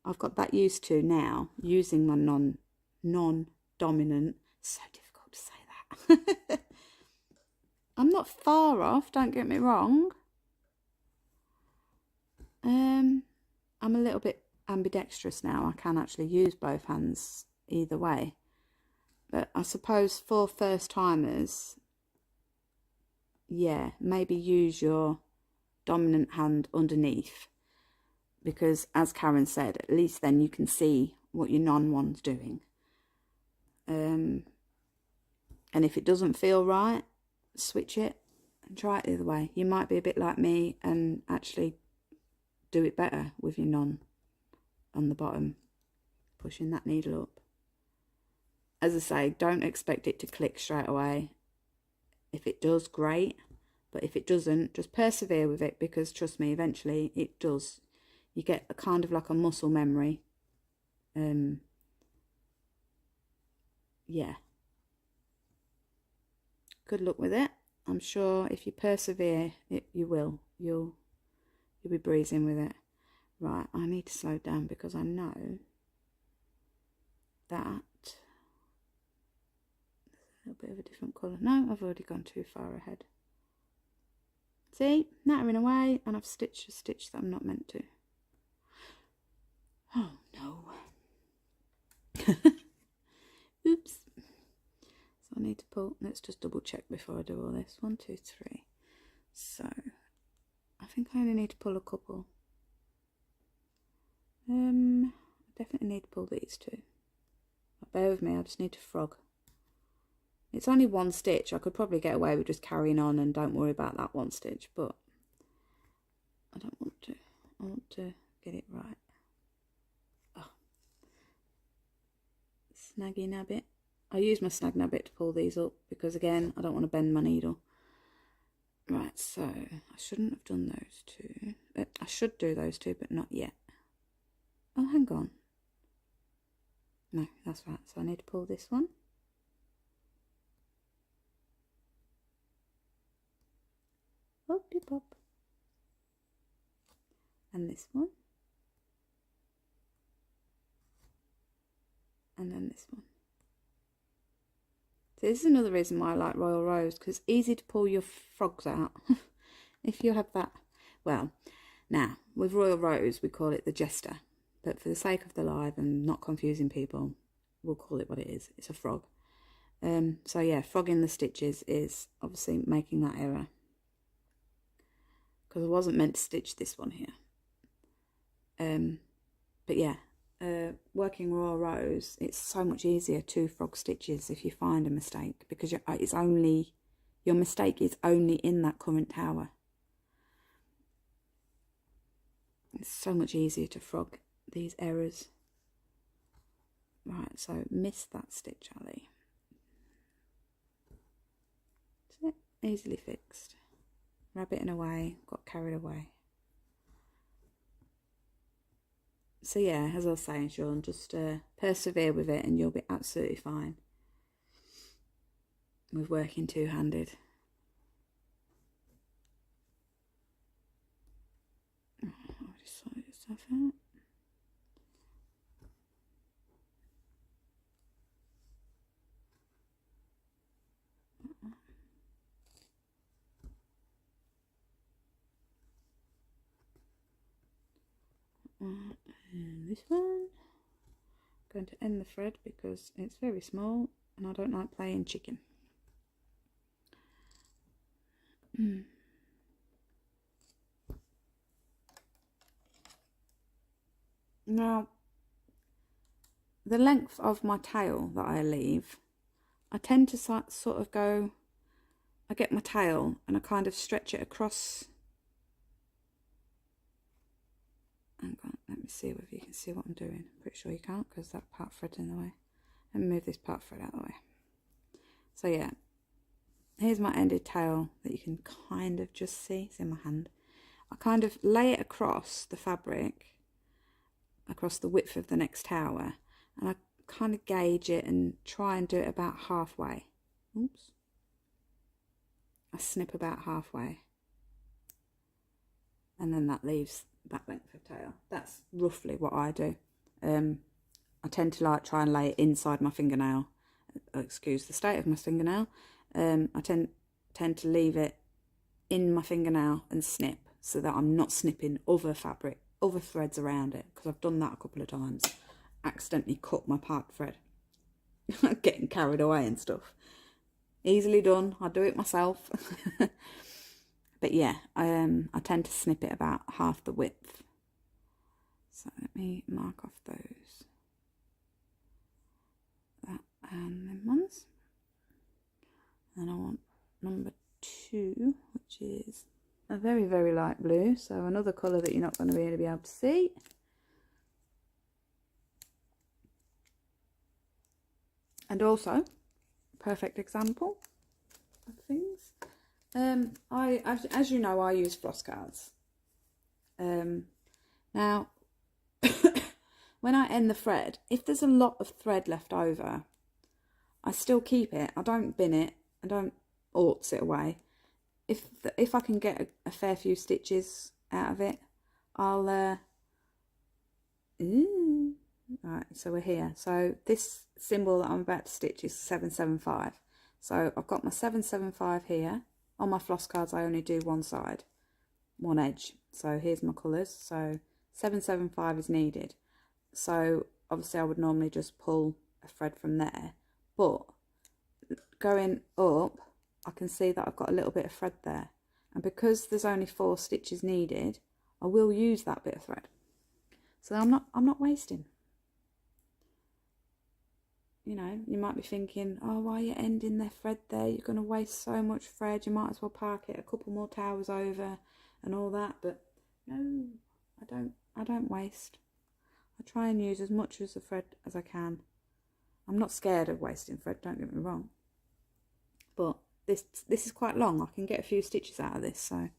I've got that used to now, using my non-dominant. So difficult to say that. I'm not far off, don't get me wrong. I'm a little bit ambidextrous now. I can actually use both hands either way. But I suppose for first timers, yeah, maybe use your dominant hand underneath, because as Karen said, at least then you can see what your non-one's doing. And if it doesn't feel right, switch it and try it the other way. You might be a bit like me and actually do it better with your non on the bottom, pushing that needle up. As I say, don't expect it to click straight away. If it does, great. But if it doesn't, just persevere with it, because trust me, eventually it does. You get a kind of like a muscle memory. Yeah. Good luck with it. I'm sure if you persevere, you will. You'll be breezing with it. Right, I need to slow down because I know that. A little bit of a different colour. No, I've already gone too far ahead. See, nattering away, and I've stitched a stitch that I'm not meant to. Oh no. Oops. So I need to pull, let's just double check before I do all this. 1, 2, 3. So I think I only need to pull a couple. I definitely need to pull these two. Bear with me, I just need to frog. It's only one stitch. I could probably get away with just carrying on and don't worry about that one stitch, but I don't want to. I want to get it right. Oh. Snag-nabbit. I use my Snag-nabbit to pull these up because, again, I don't want to bend my needle. Right, so I shouldn't have done those two. I should do those two, but not yet. Oh, hang on. No, that's right. So I need to pull this one. Poppy pop. And this one. And then this one. So this is another reason why I like Royal Rows, because it's easy to pull your frogs out. If you have that. Well, now, with Royal Rows, we call it the jester. But for the sake of the live and not confusing people, we'll call it what it is. It's a frog. So yeah, frogging the stitches is obviously making that error. Because I wasn't meant to stitch this one here. But yeah, working Royal Rows, it's so much easier to frog stitches if you find a mistake, because your mistake is only in that current tower. It's so much easier to frog these errors. Right, so missed that stitch, Ali. That's it, easily fixed. Rabbiting away, got carried away. So yeah, as I was saying, Sean, just persevere with it and you'll be absolutely fine with working two-handed. Oh, I'll just sort this stuff out. And this one, I'm going to end the thread because it's very small and I don't like playing chicken. Now, the length of my tail that I leave, I tend to sort of go, I get my tail and I kind of stretch it across. Hang on, let me see whether you can see what I'm doing. Pretty sure you can't because that part thread's in the way. Let me move this part thread out of the way. So yeah, here's my ended tail that you can kind of just see. It's in my hand. I kind of lay it across the fabric, across the width of the next tower, and I kind of gauge it and try and do it about halfway. Oops. I snip about halfway. And then that leaves that length of tail. That's roughly what I do. I tend to try and lay it inside my fingernail. Excuse the state of my fingernail. I tend to leave it in my fingernail and snip so that I'm not snipping other fabric, other threads around it, because I've done that a couple of times. Accidentally cut my part thread. Getting carried away and stuff. Easily done. I do it myself. But yeah, I tend to snip it about half the width. So let me mark off those. That and them ones. And I want number 2, which is a very, very light blue. So another colour that you're not going to really be able to see. And also, perfect example of things. As you know, I use floss cards. Now, when I end the thread, if there's a lot of thread left over, I still keep it. I don't bin it. I don't orts it away. If I can get a fair few stitches out of it, I'll Right, so we're here. So this symbol that I'm about to stitch is 775. So I've got my 775 here. On my floss cards I only do one side, one edge. So here's my colours. So 775 is needed. So obviously I would normally just pull a thread from there, but going up I can see that I've got a little bit of thread there, and because there's only 4 stitches needed, I will use that bit of thread. So I'm not wasting. You know, you might be thinking, oh, why are you ending their thread there? You're going to waste so much thread. You might as well park it a couple more towers over and all that. But no, I don't waste. I try and use as much of the thread as I can. I'm not scared of wasting thread, don't get me wrong. But this is quite long. I can get a few stitches out of this, so.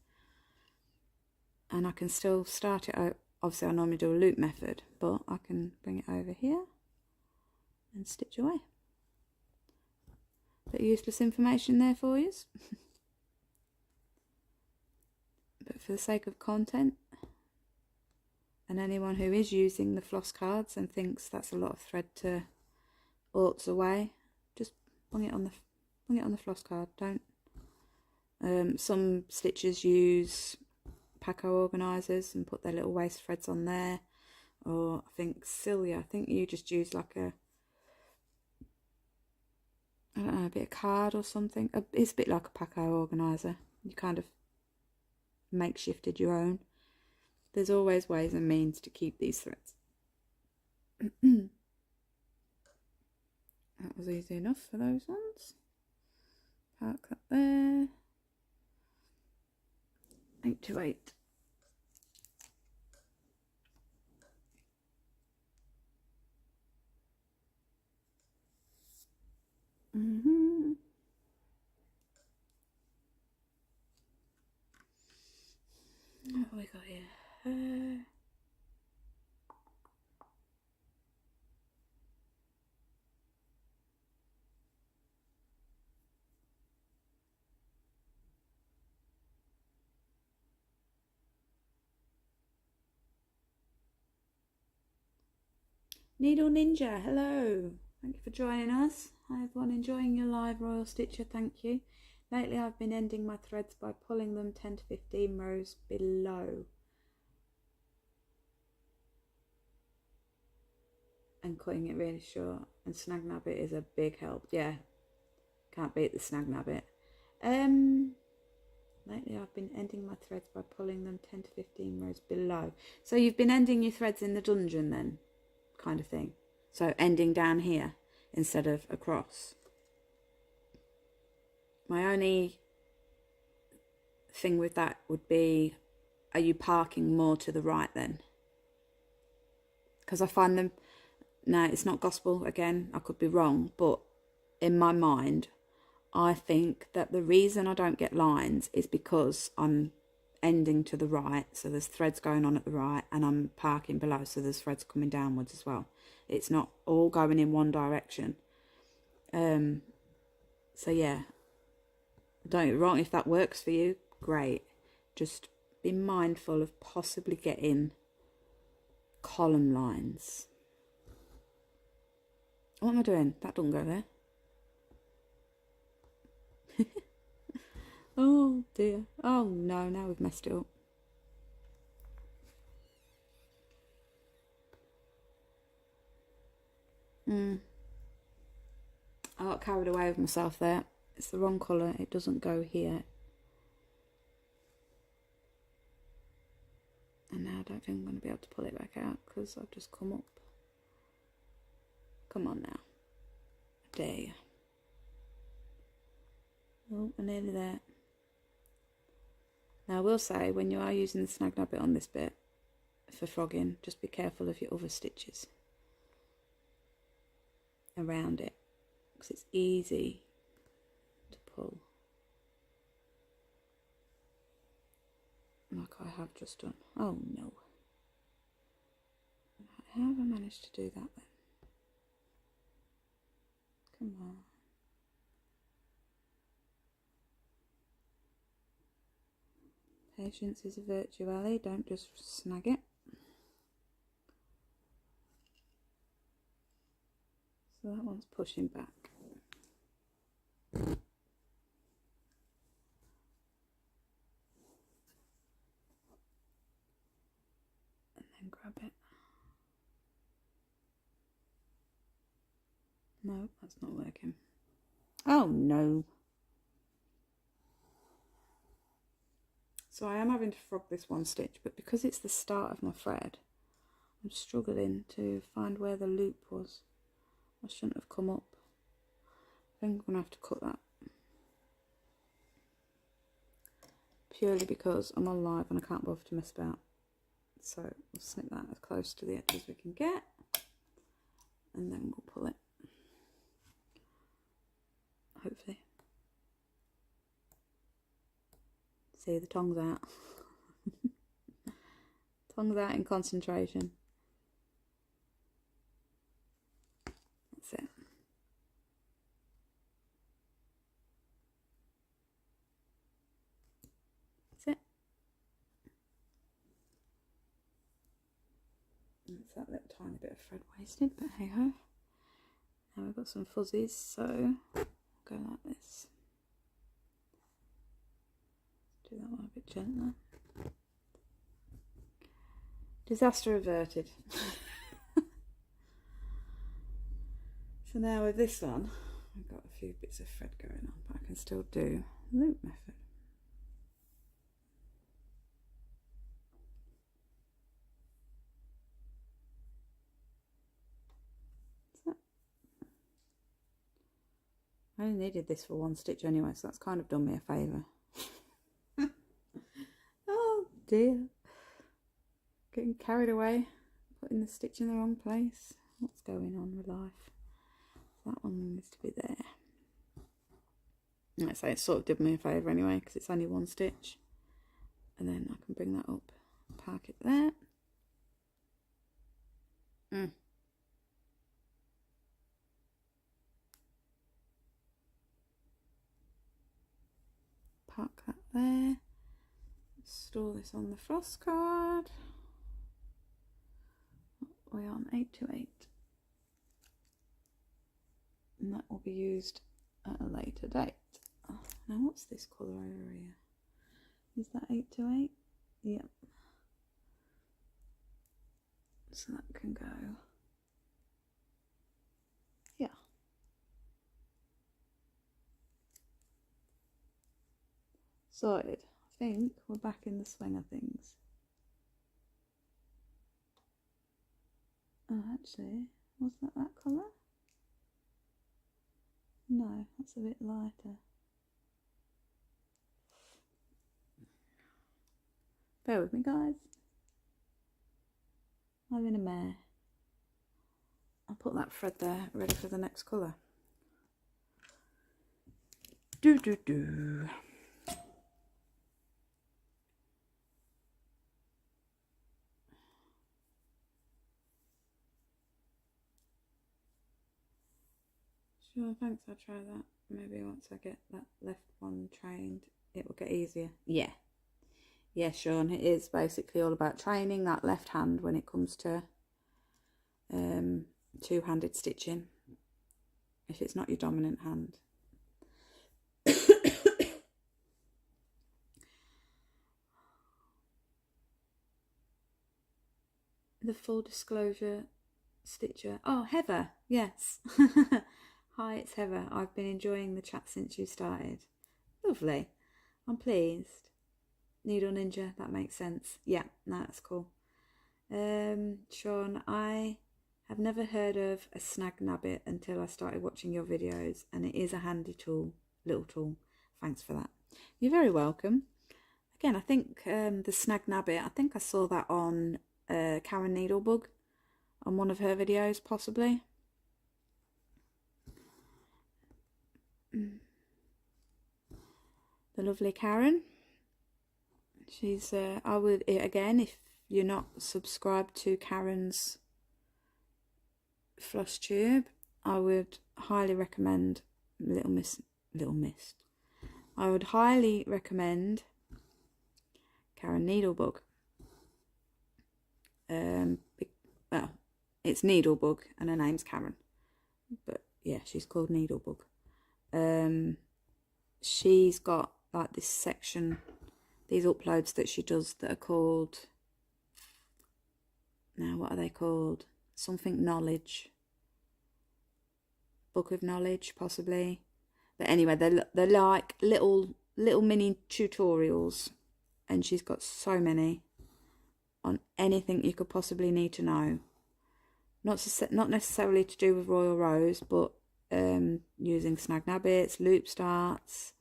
And I can still start it out. Obviously, I normally do a loop method, but I can bring it over here and stitch away. Bit of useless information there for you. But for the sake of content, and anyone who is using the floss cards and thinks that's a lot of thread to orts away, just bung it on the floss card. Don't. Some stitchers use Paco organisers and put their little waste threads on there. Or I think Celia, I think you just use like a, I don't know, a bit of card or something. It's a bit like a Paco organiser. You kind of makeshifted your own. There's always ways and means to keep these threads. That was easy enough for those ones. Park that there. 8 to 8. What have we got here? Needle Ninja, hello. Thank you for joining us. Hi everyone, enjoying your live Royal Stitcher, thank you. Lately I've been ending my threads by pulling them 10 to 15 rows below and cutting it really short, and Snag-nabbit is a big help. Yeah, can't beat the Snag-nabbit. Lately I've been ending my threads by pulling them 10 to 15 rows below. So you've been ending your threads in the dungeon then, kind of thing. So ending down here instead of across. My only thing with that would be, are you parking more to the right then? Because I find them, now it's not gospel, again, I could be wrong, but in my mind, I think that the reason I don't get lines is because I'm ending to the right, so there's threads going on at the right, and I'm parking below, so there's threads coming downwards as well. It's not all going in one direction. So yeah, don't get me wrong, if that works for you, great. Just be mindful of possibly getting column lines. What am I doing? That doesn't go there. Oh dear. Oh no, now we've messed it up. I got carried away with myself there. It's the wrong colour. It doesn't go here. And now I don't think I'm going to be able to pull it back out because I've just come up. Come on now. I dare you. Oh, I'm nearly there. Now I will say, when you are using the Snag-nabbit on this bit for frogging, just be careful of your other stitches around it, because it's easy to pull, like I have just done. Oh no. How have I managed to do that then? Come on. Patience is a virtue, Ali. Don't just snag it. So that one's pushing back. And then grab it. No, that's not working. Oh no. So I am having to frog this one stitch, but because it's the start of my thread, I'm struggling to find where the loop was. I shouldn't have come up. I think I'm going to have to cut that. Purely because I'm on live and I can't bother to mess about. So we'll snip that as close to the edge as we can get. And then we'll pull it. Hopefully. See, the tongue's out. Tongue's out in concentration. That's it. That's it. That's that little tiny bit of thread wasted, but hey ho. Now we've got some fuzzies, so we'll go like this. Do that one a bit gentler. Disaster averted. So now with this one, I've got a few bits of thread going on, but I can still do loop method. So I only needed this for one stitch anyway, so that's kind of done me a favour. Oh dear. Getting carried away, putting the stitch in the wrong place. What's going on with life? That one needs to be there. Like I say, it sort of did me a favour anyway, because it's only one stitch. And then I can bring that up, park it there. Park that there. Store this on the frost card. We're on 828. And that will be used at a later date. Oh, now what's this colour over here? Is that 828? Yep. So that can go. Yeah. Sorted. I think we're back in the swing of things. Oh, actually, was that colour? No, that's a bit lighter. Bear with me, guys. I'm in a mare. I'll put that thread there, ready for the next colour. Do. Sure, thanks, I'll try that. Maybe once I get that left one trained, it will get easier. Yeah. Yeah, Sean, it is basically all about training that left hand when it comes to two-handed stitching, if it's not your dominant hand. The full disclosure stitcher. Oh, Heather, yes. Hi, it's Heather. I've been enjoying the chat since you started. Lovely. I'm pleased. Needle Ninja, that makes sense. Yeah, no, that's cool. Sean, I have never heard of a Snag-nabbit until I started watching your videos, and it is a handy tool, little tool. Thanks for that. You're very welcome. Again, I think the Snag-nabbit, I think I saw that on Karen Needlebug, on one of her videos, possibly. The lovely Karen. She's, I would, again, if you're not subscribed to Karen's Flosstube, I would highly recommend Little Mist. I would highly recommend Karen Needlebug. Well, it's Needlebug and her name's Karen. but yeah, she's called Needlebug. She's got like this section, these uploads that she does that are called, now what are they called? Something knowledge, book of knowledge possibly. But anyway, they're like little mini tutorials, and she's got so many on anything you could possibly need to know. Not necessarily to do with royal rows, but using snag-nabbits, loop starts,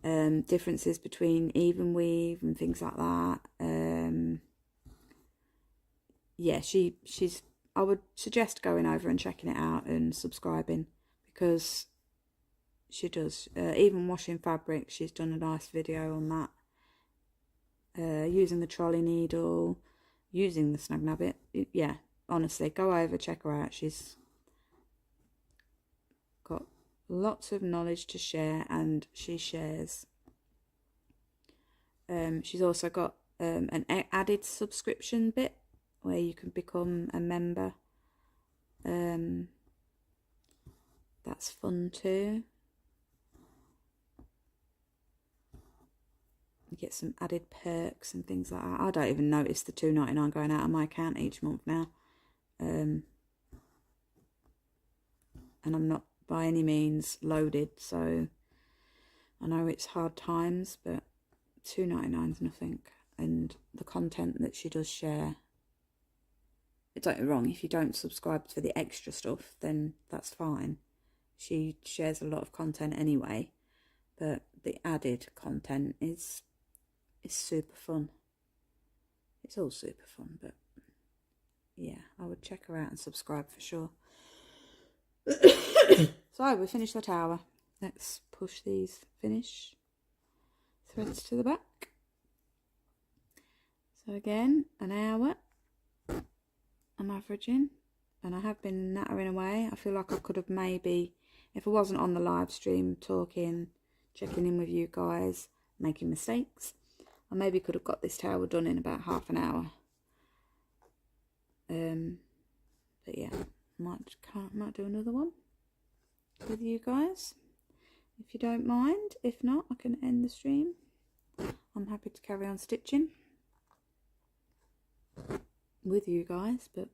differences between even weave and things like that. Yeah, she's. I would suggest going over and checking it out and subscribing, because she does. Even washing fabric, she's done a nice video on that. Using the trolley needle, using the Snag-nabbit. Yeah, honestly, go over, check her out. She's got lots of knowledge to share, and she shares. She's also got an added subscription bit where you can become a member. That's fun too. You get some added perks and things like that. I don't even notice the $2.99 going out of my account each month now. And I'm not by any means loaded, so I know it's hard times, but $2.99 is nothing. And the content that she does share, don't get me wrong, if you don't subscribe to the extra stuff, then that's fine. She shares a lot of content anyway, but the added content is super fun. It's all super fun, but yeah, I would check her out and subscribe for sure. So we finished the tower. Let's push these finish threads to the back. So again, an hour I'm averaging, and I have been nattering away. I feel like I could have maybe, if I wasn't on the live stream talking, checking in with you guys, making mistakes, I maybe could have got this tower done in about half an hour. But yeah, might do another one with you guys, if you don't mind. If not, I can end the stream. I'm happy to carry on stitching with you guys, but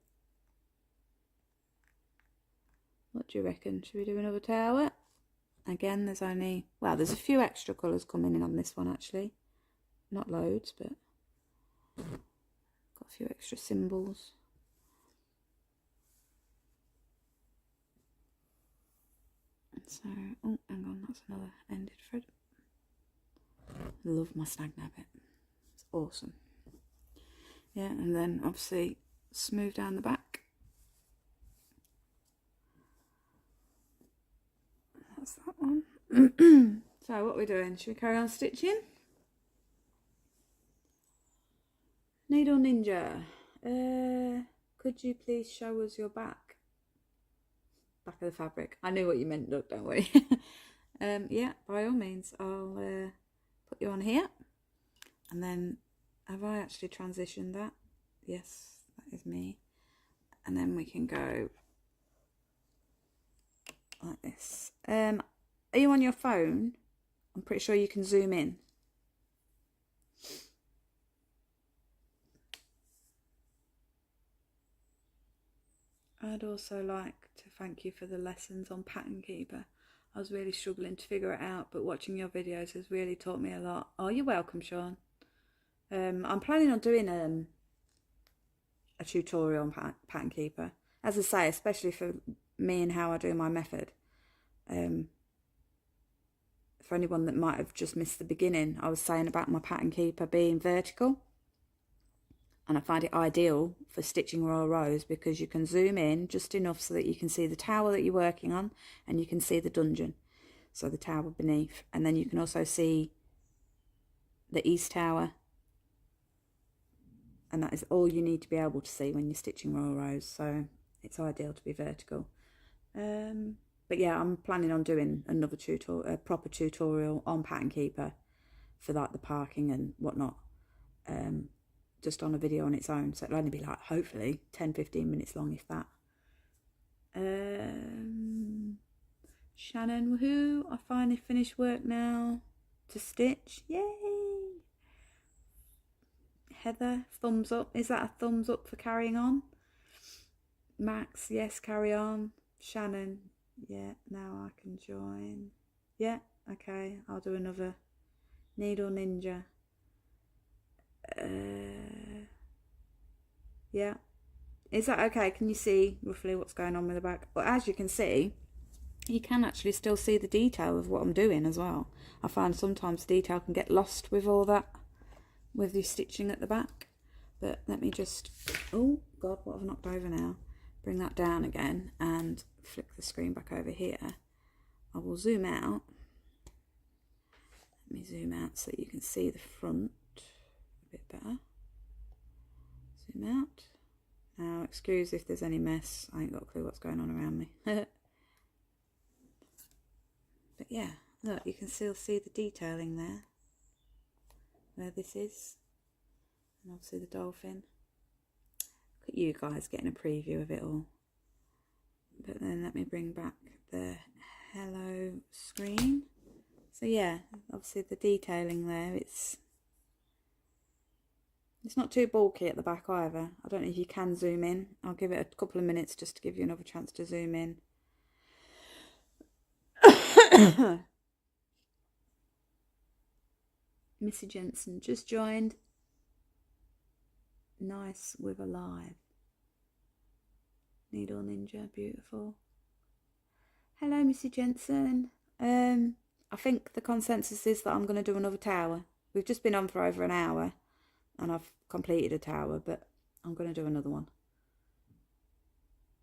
what do you reckon? Should we do another tower? Again, there's only, well, there's a few extra colours coming in on this one actually. Not loads, but got a few extra symbols. So, oh, hang on, that's another ended thread. Love my Snag-nabbit. It's awesome. Yeah, and then obviously smooth down the back. That's that one. So what are we doing? Should we carry on stitching? Needle Ninja, could you please show us your back of the fabric? I knew what you meant, look, don't worry. Yeah, by all means, I'll put you on here. And then, have I actually transitioned that? Yes, that is me. And then we can go like this. Are you on your phone? I'm pretty sure you can zoom in. I'd also like to thank you for the lessons on Pattern Keeper. I was really struggling to figure it out, but watching your videos has really taught me a lot. Oh, you're welcome, Sean. I'm planning on doing a tutorial on Pattern Keeper. As I say, especially for me and how I do my method. For anyone that might have just missed the beginning, I was saying about my Pattern Keeper being vertical. And I find it ideal for stitching royal rows because you can zoom in just enough so that you can see the tower that you're working on, and you can see the dungeon, so the tower beneath, and then you can also see the east tower, and that is all you need to be able to see when you're stitching royal rows, so it's ideal to be vertical. But yeah, I'm planning on doing another tutorial, a proper tutorial on Pattern Keeper for like the parking and whatnot. Just on a video on its own, so it'll only be like hopefully 10-15 minutes long, if that. Shannon, woohoo! I finally finished work now to stitch. Yay! Heather, thumbs up. Is that a thumbs up for carrying on? Max, yes, carry on. Shannon, yeah, now I can join. Yeah, okay, I'll do another. Needle Ninja. Yeah. Is that okay? Can you see roughly what's going on with the back? Well, as you can see, you can actually still see the detail of what I'm doing as well. I find sometimes detail can get lost with all that, with the stitching at the back. But let me just, oh God, what have I knocked over now? Bring that down again and flick the screen back over here. I will zoom out. Let me zoom out so you can see the front a bit better. Zoom out. Now, excuse if there's any mess. I ain't got a clue what's going on around me. But yeah, look, you can still see the detailing there, where this is. And obviously the dolphin. Look at you guys getting a preview of it all. But then let me bring back the hello screen. So yeah, obviously the detailing there, it's not too bulky at the back either. I don't know if you can zoom in. I'll give it a couple of minutes just to give you another chance to zoom in. Missy Jensen just joined. Nice with a live. Needle Ninja, beautiful. Hello, Missy Jensen. I think the consensus is that I'm going to do another tower. We've just been on for over an hour and I've completed a tower, but I'm going to do another one.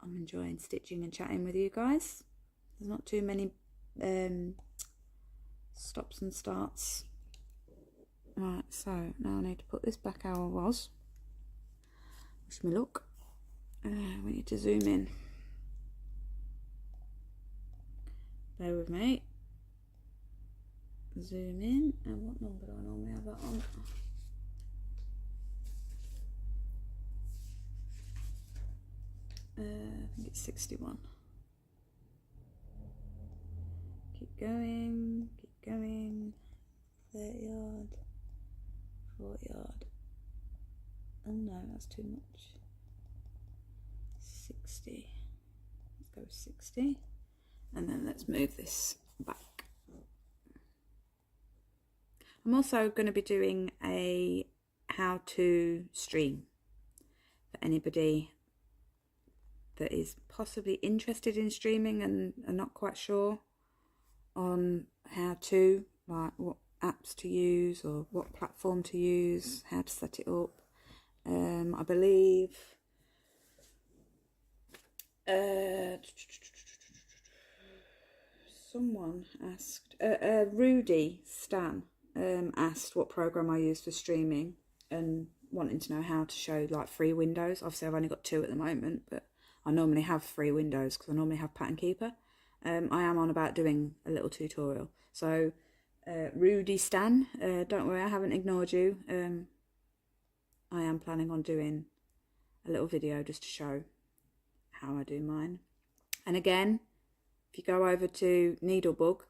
I'm enjoying stitching and chatting with you guys. There's not too many stops and starts. Right, so now I need to put this back how I was. Wish me luck. We need to zoom in. Bear with me. Zoom in. And what number do I normally have that on? I think it's 61. Keep going, keep going. 30 yard, 40 yard. Oh no, that's too much. 60. Let's go with 60. And then let's move this back. I'm also going to be doing a how to stream for anybody that is possibly interested in streaming and are not quite sure on how to, like what apps to use or what platform to use, how to set it up. I believe someone asked, Rudy Stan asked what program I use for streaming and wanting to know how to show like 3 windows. Obviously I've only got 2 at the moment, but I normally have 3 windows because I normally have Pattern Keeper. I am on about doing a little tutorial. So Rudy Stan, don't worry, I haven't ignored you. I am planning on doing a little video just to show how I do mine. And again, if you go over to Needlebug,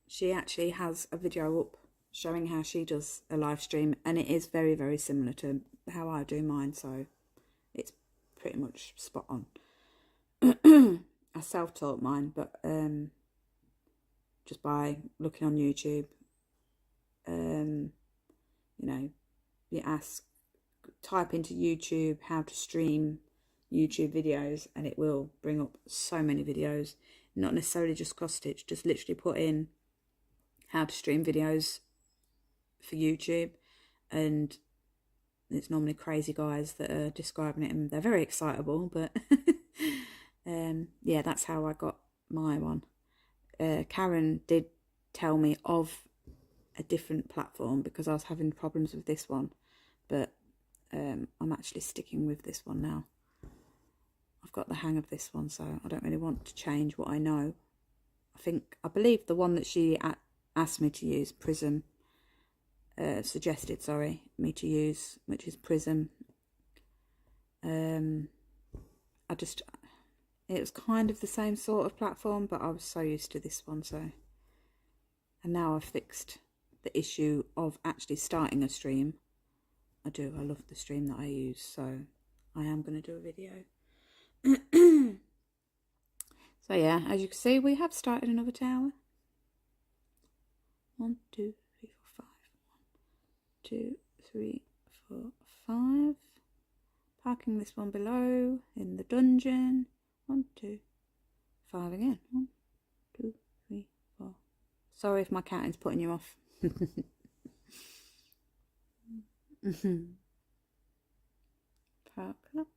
she actually has a video up showing how she does a live stream, and it is very, very similar to how I do mine, so it's pretty much spot on. I self-taught mine, but just by looking on YouTube, you know, you type into YouTube how to stream YouTube videos and it will bring up so many videos, not necessarily just cross stitch, just literally put in how to stream videos for YouTube, and it's normally crazy guys that are describing it and they're very excitable, but yeah, that's how I got my one. Karen did tell me of a different platform because I was having problems with this one, but I'm actually sticking with this one now. I've got the hang of this one, so I don't really want to change what I know. I believe the one that she asked me to use, Prism, suggested, sorry, me to use, which is Prism. It was kind of the same sort of platform, but I was so used to this one, so. And now I've fixed the issue of actually starting a stream. I love the stream that I use, so I am going to do a video. So yeah, as you can see, we have started another tower. 1, 2, 3, 4, 5. 1, 2, 3, 4, 5. Parking this one below in the dungeon. 1, 2, 5 again. 1, 2, 3, 4. Sorry if my counting's putting you off. Park up.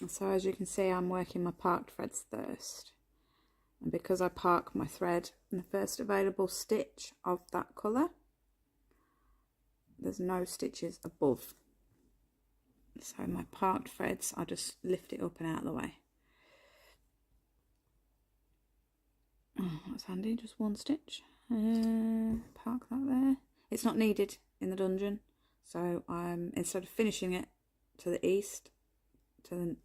So as you can see, I'm working my parked threads first. And because I park my thread in the first available stitch of that colour, there's no stitches above. So my parked threads, I just lift it up and out of the way. Oh, that's handy, just one stitch. Park that there. It's not needed in the dungeon, so I'm, instead of finishing it to the east, to the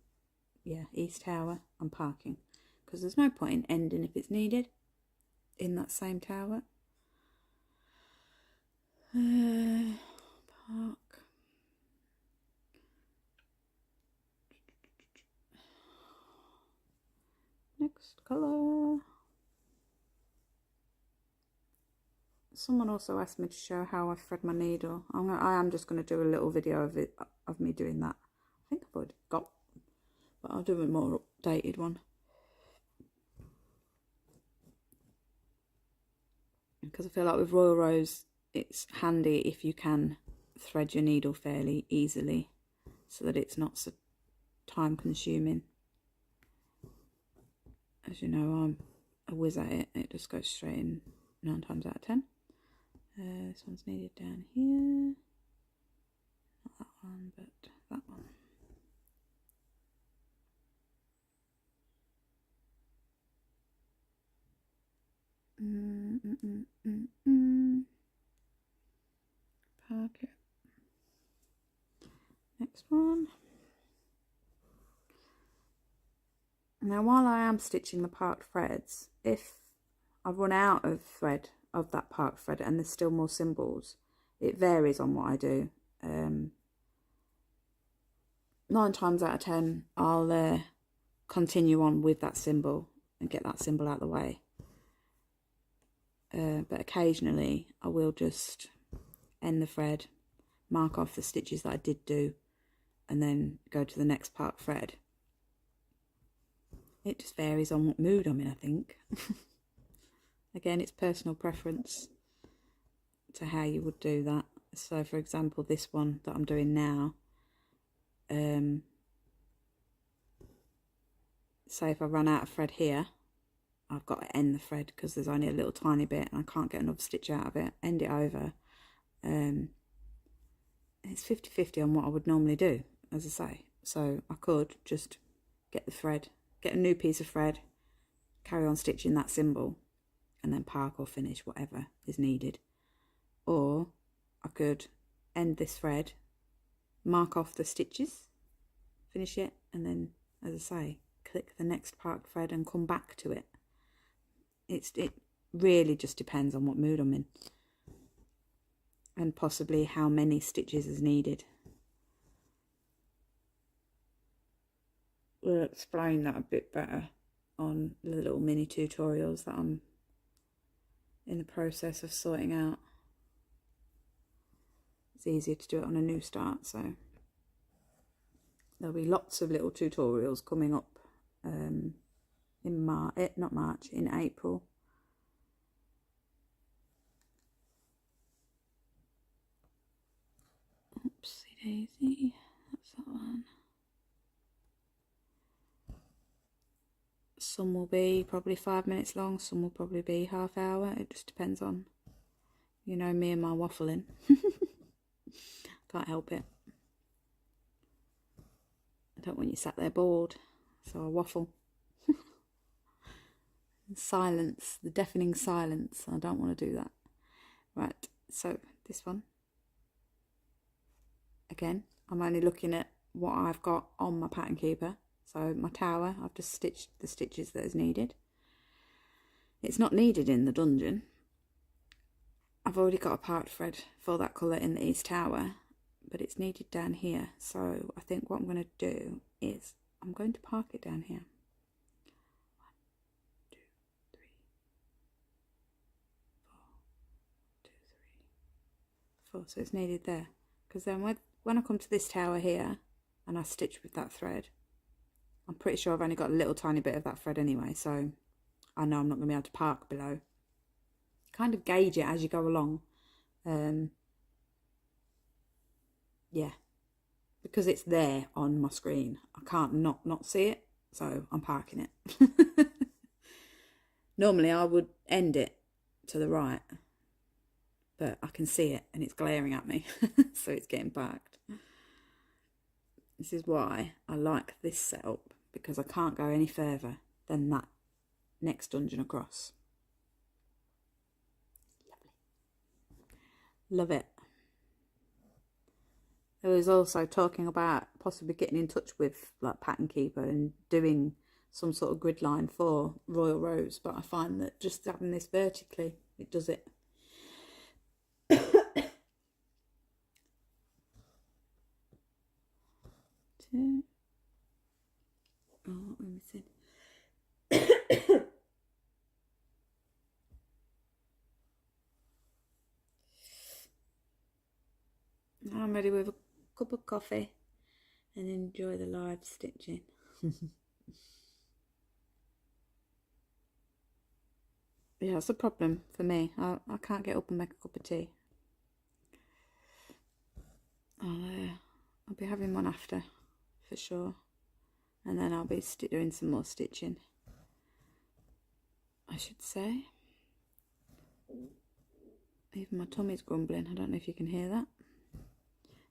east tower, I'm parking, because there's no point in ending if it's needed in that same tower. Park. Next colour. Someone also asked me to show how I thread my needle. I am just going to do a little video of it, of me doing that. I think I've already got, but I'll do a more updated one. Because I feel like with Royal Rows, it's handy if you can thread your needle fairly easily, so that it's not so time consuming. As you know, I'm a whiz at it. It just goes straight in 9 times out of 10. This one's needed down here. Not that one, but that one. Park it. Next one. Now, while I am stitching the parked threads, if I run out of thread of that parked thread and there's still more symbols, it varies on what I do. 9 times out of 10, I'll continue on with that symbol and get that symbol out of the way. But occasionally I will just end the thread, mark off the stitches that I did do, and then go to the next parked thread. It just varies on what mood I'm in, I think. Again, it's personal preference to how you would do that. So for example, this one that I'm doing now, say if I run out of thread here, I've got to end the thread because there's only a little tiny bit and I can't get another stitch out of it. End it over. It's 50-50 on what I would normally do, as I say. So I could just get the thread, get a new piece of thread, carry on stitching that symbol, and then park or finish whatever is needed. Or I could end this thread, mark off the stitches, finish it, and then, as I say, click the next parked thread and come back to it. It really just depends on what mood I'm in, and possibly how many stitches is needed. We'll explain that a bit better on the little mini tutorials that I'm in the process of sorting out. It's easier to do it on a new start, so there'll be lots of little tutorials coming up in in April. Oopsie daisy, that's that one. Some will be probably 5 minutes long, some will probably be half hour. It just depends on, you know, me and my waffling. Can't help it. I don't want you sat there bored, so I waffle. Silence, the deafening silence. I don't want to do that. Right, so this one. again, I'm only looking at what I've got on my pattern keeper. So my tower, I've just stitched the stitches that is needed. It's not needed in the dungeon. I've already got a part thread for that colour in the east tower, but it's needed down here. So I think what I'm going to do is I'm going to park it down here. 1, 2, 3, 4, 2, 3, 4. So it's needed there. Because then when I come to this tower here and I stitch with that thread, I'm pretty sure I've only got a little tiny bit of that thread anyway, so I know I'm not going to be able to park below. Kind of gauge it as you go along. Yeah, because it's there on my screen. I can't not see it, so I'm parking it. Normally I would end it to the right, but I can see it and it's glaring at me, so it's getting parked. This is why I like this setup, because I can't go any further than that next dungeon across. Love it. There was also talking about possibly getting in touch with like Pattern Keeper and doing some sort of grid line for Royal Rows, but I find that just having this vertically, it does it. Two. Oh, let me see. I'm ready with a cup of coffee and enjoy the live stitching. Yeah, it's a problem for me. I can't get up and make a cup of tea. I'll be having one after, for sure. And then I'll be doing some more stitching, I should say. Even my tummy's grumbling. I don't know if you can hear that.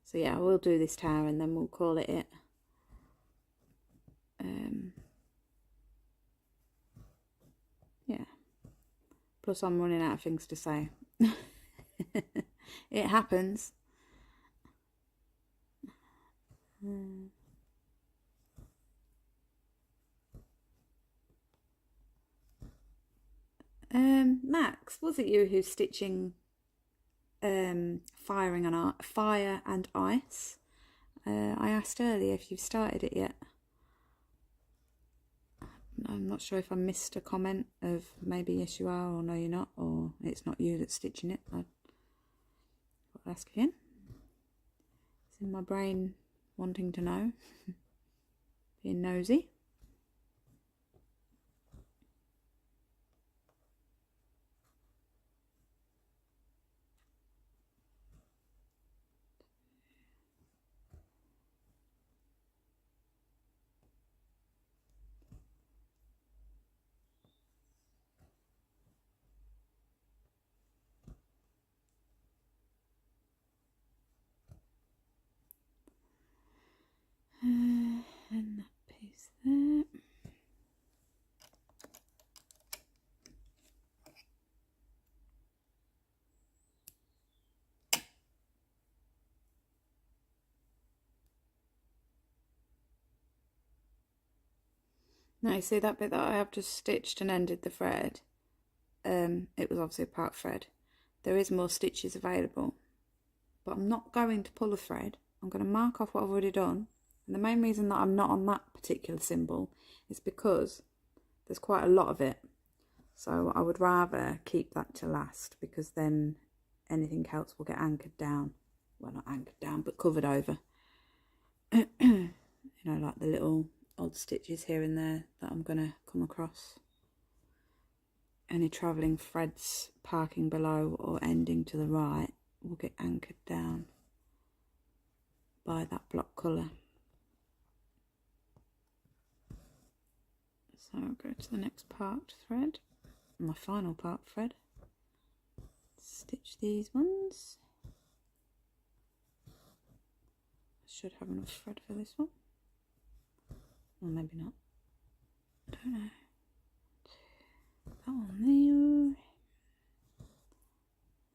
So yeah, I will do this tower and then we'll call it it. Yeah. Plus I'm running out of things to say. It happens. Max, was it you who's stitching fire and ice? I asked earlier if you've started it yet. I'm not sure if I missed a comment of maybe yes you are, or no you're not, or it's not you that's stitching it. I'll ask again. It's in my brain wanting to know, being nosy. And that piece there. Now you see that bit that I have just stitched and ended the thread? It was obviously a part thread. There is more stitches available, but I'm not going to pull a thread. I'm going to mark off what I've already done. And the main reason that I'm not on that particular symbol is because there's quite a lot of it. So I would rather keep that to last, because then anything else will get anchored down. Well, not anchored down, but covered over. You know, like the little odd stitches here and there that I'm going to come across. Any travelling threads parking below or ending to the right will get anchored down by that block colour. So I'll go to the next part thread, my final part thread. Stitch these ones. I should have enough thread for this one. Or maybe not. I don't know. That one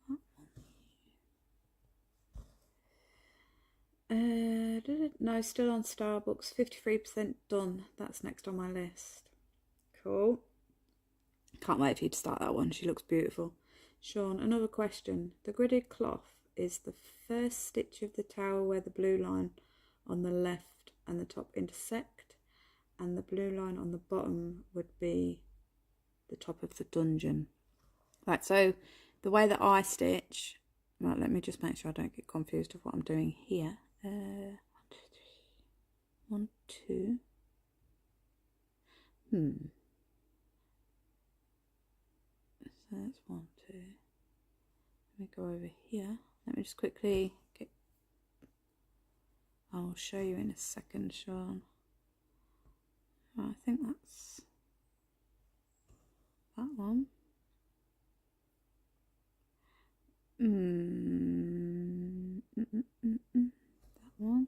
there. That No, still on Starbucks, 53% done. That's next on my list. Cool. Can't wait for you to start that one. She looks beautiful. Sean, another question. The gridded cloth is the first stitch of the tower where the blue line on the left and the top intersect, and the blue line on the bottom would be the top of the dungeon. Right, so the way that I stitch, right, let me just make sure I don't get confused with what I'm doing here. 1, 2, 3. 1, 2. So that's 1, 2. Let me go over here. Let me just quickly get. I'll show you in a second, Sean. Right, I think that's that one. That one.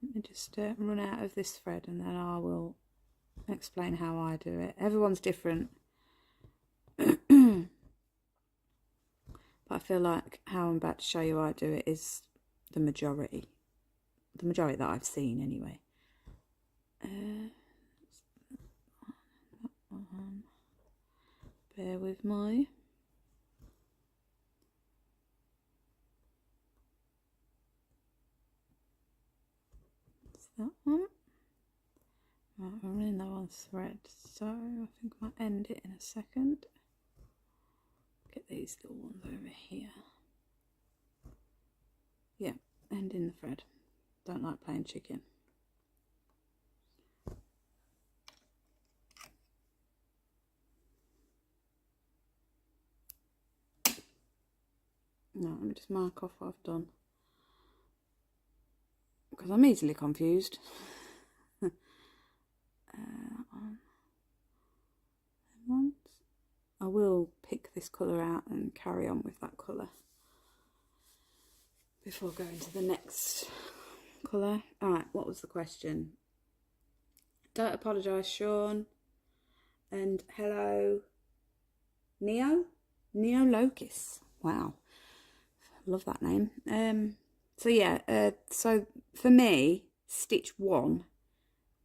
Let me just run out of this thread and then I will explain how I do it. Everyone's different. But I feel like how I'm about to show you I do it is the majority that I've seen anyway. Bear with me. That's that one. Right, I'm running that on thread, so I think I might end it in a second. Get these little ones over here. Yeah, end in the thread. Don't like playing chicken. No, let me just mark off what I've done, because I'm easily confused. I will pick this colour out and carry on with that colour before going to the next colour. Alright, what was the question? Don't apologise, Sean. And hello, Neo Locus. Wow, love that name. So yeah, so for me, stitch 1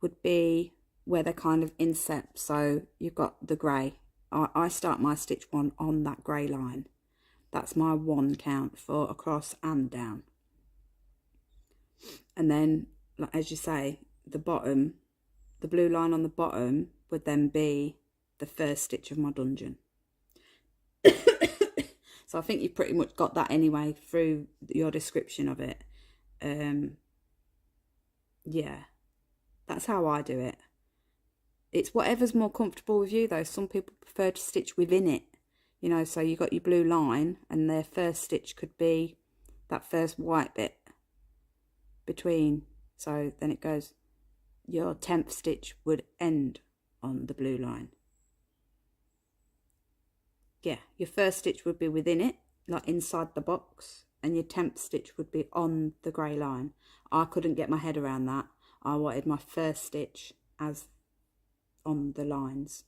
would be where they're kind of inset. So you've got the grey. I start my stitch 1 on that grey line. That's my 1 count for across and down. And then, like, as you say, the bottom, the blue line on the bottom would then be the first stitch of my dungeon. So I think you've pretty much got that anyway through your description of it. Yeah, that's how I do it. It's whatever's more comfortable with you though. Some people prefer to stitch within it, you know, so you got your blue line and their first stitch could be that first white bit between. So then it goes, your 10th stitch would end on the blue line. Yeah, your first stitch would be within it, like inside the box, and your 10th stitch would be on the grey line. I couldn't get my head around that. I wanted my first stitch as on the lines,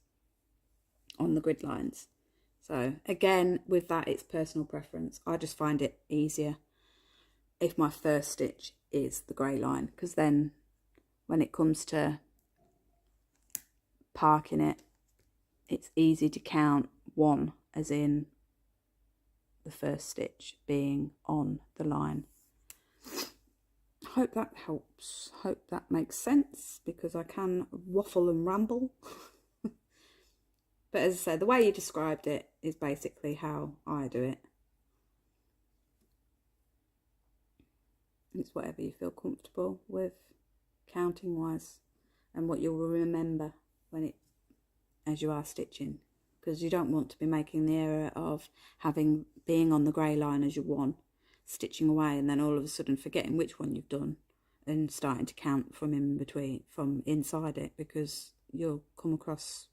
on the grid lines. So again, with that, it's personal preference. I just find it easier if my first stitch is the grey line, because then when it comes to parking it, it's easy to count 1 as in the first stitch being on the line. Hope that helps. Hope that makes sense, because I can waffle and ramble. But as I said, the way you described it is basically how I do it. It's whatever you feel comfortable with counting wise, and what you'll remember when it, as you are stitching, because you don't want to be making the error of being on the grey line as your 1, stitching away, and then all of a sudden forgetting which one you've done and starting to count from in between, from inside it, because you'll come across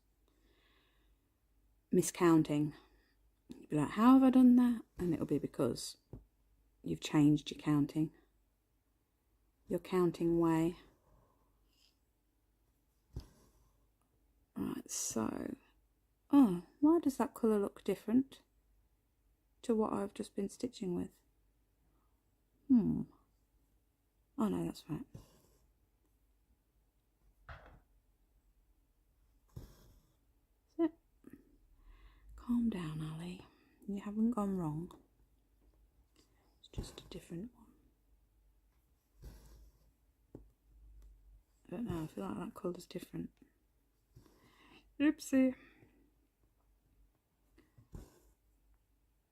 miscounting. You'll be like, how have I done that? And it'll be because you've changed your counting way. Right, so, oh, why does that colour look different to what I've just been stitching with? Oh no, that's right. That's it. Calm down, Ali. You haven't gone wrong. It's just a different one. I don't know, I feel like that colour's different. Oopsie.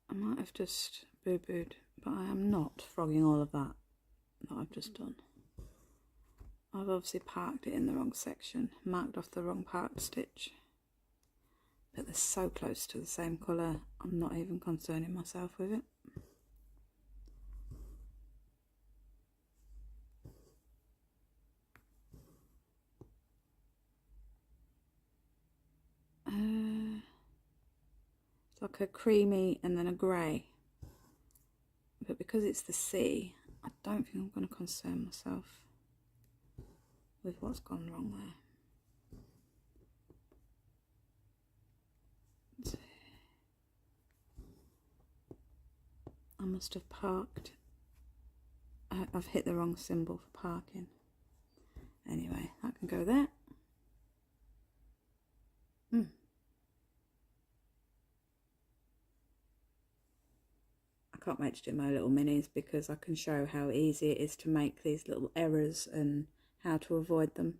I might have just boo-booed, but I am not frogging all of that I've just done. I've obviously parked it in the wrong section, marked off the wrong parked stitch. But they're so close to the same colour, I'm not even concerning myself with it. It's like a creamy and then a grey. But because it's the sea, I don't think I'm going to concern myself with what's gone wrong there. I must have parked. I've hit the wrong symbol for parking. Anyway, that can go there. I can't wait to do my little minis because I can show how easy it is to make these little errors and how to avoid them.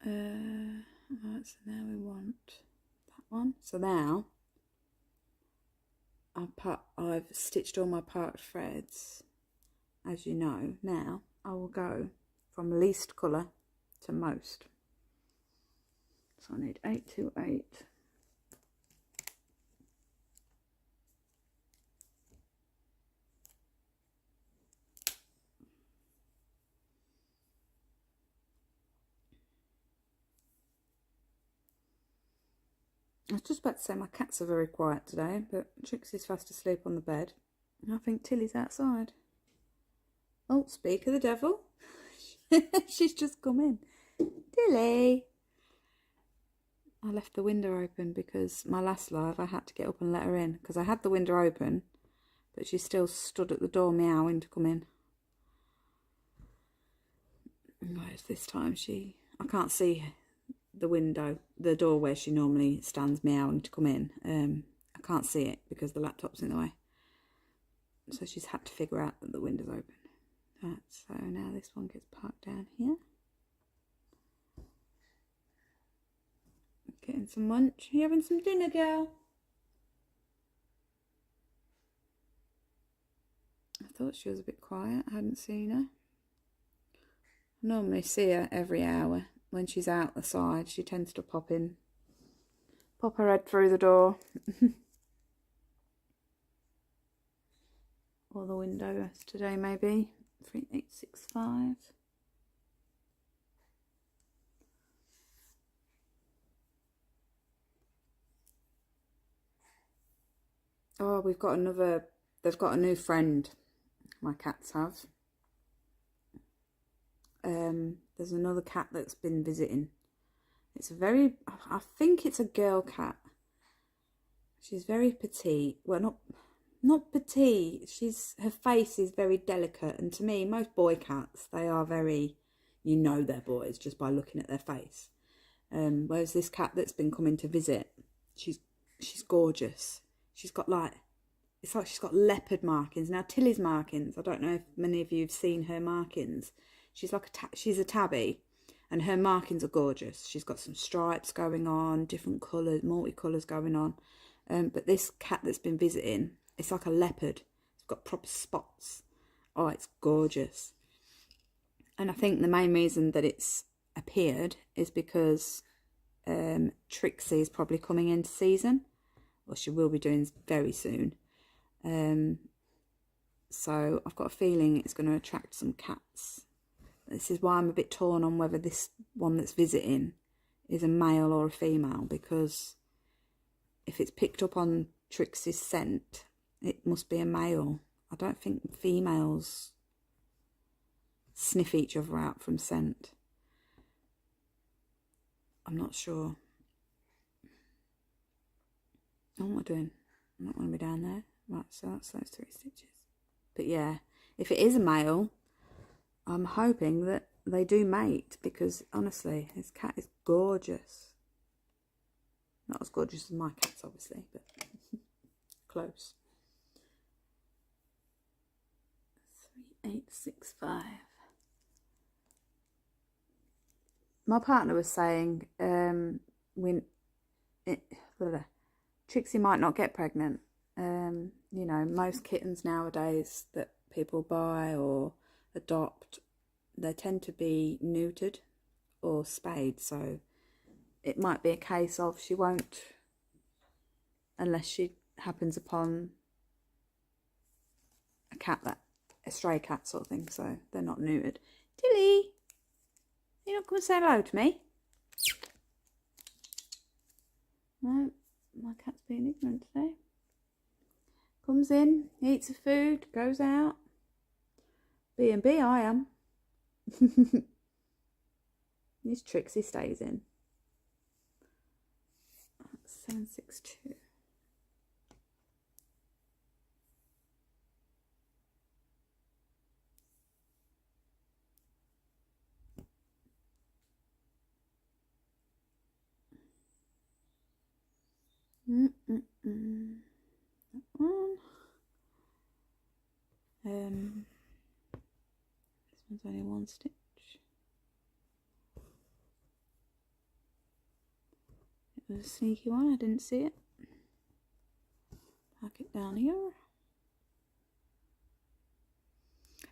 Right, so now we want that one. So now I've stitched all my parked threads, as you know. Now I will go from least colour to most. So I need 828. I was just about to say my cats are very quiet today, but Trixie's fast asleep on the bed. And I think Tilly's outside. Oh, speak of the devil. She's just come in. Tilly! I left the window open because my last live I had to get up and let her in. Because I had the window open, but she still stood at the door meowing to come in. Whereas this time I can't see the window, the door where she normally stands meowing to come in. I can't see it because the laptop's in the way. So she's had to figure out that the window's open. Right, so now this one gets parked down here. Getting some lunch. Are you having some dinner, girl? I thought she was a bit quiet. I hadn't seen her. I normally see her every hour. When she's out the side, she tends to pop her head through the door. Or the window as today maybe. 3865. Oh, they've got a new friend, my cats have. There's another cat that's been visiting. It's I think it's a girl cat. She's very petite. Well, not petite. Her face is very delicate. And to me, most boy cats, they are very, you know they're boys just by looking at their face. Whereas this cat that's been coming to visit, she's gorgeous. She's got it's like she's got leopard markings. Now Tilly's markings, I don't know if many of you have seen her markings. She's she's a tabby, and her markings are gorgeous. She's got some stripes going on, different colours, multicolours going on. But this cat that's been visiting, it's like a leopard. It's got proper spots. Oh, it's gorgeous. And I think the main reason that it's appeared is because Trixie is probably coming into season. Well, she will be doing very soon. So I've got a feeling it's going to attract some cats. This is why I'm a bit torn on whether this one that's visiting is a male or a female, because if it's picked up on Trixie's scent, it must be a male. I don't think females sniff each other out from scent. I'm not sure. Oh, what am I doing? I don't want to be down there. Right, so that's those 3 stitches. But yeah, If it is a male, I'm hoping that they do mate, because honestly, this cat is gorgeous. Not as gorgeous as my cats, obviously, but close. 3865. My partner was saying Trixie might not get pregnant. You know, most kittens nowadays that people buy or adopt, they tend to be neutered or spayed, so it might be a case of she won't, unless she happens upon a stray cat sort of thing, so they're not neutered. Tilly, you not come and say hello to me? No, my cat's being ignorant today. Comes in, eats the food, goes out. B&B I am. This Trixie stays in. 762. That one. This one's only one stitch. It was a sneaky one, I didn't see it. Pack it down here.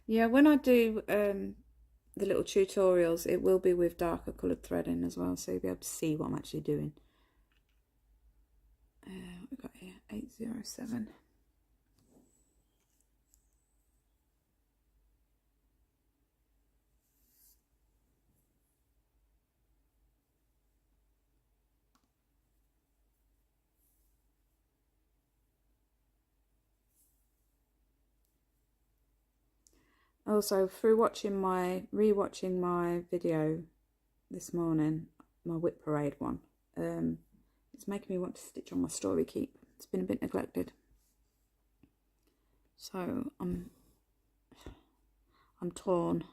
Yeah, when I do the little tutorials, it will be with darker coloured threading as well, so you'll be able to see what I'm actually doing. What we got here? 807. Also, through rewatching my video this morning, my whip parade one, it's making me want to stitch on my story keep. It's been a bit neglected, so I'm torn.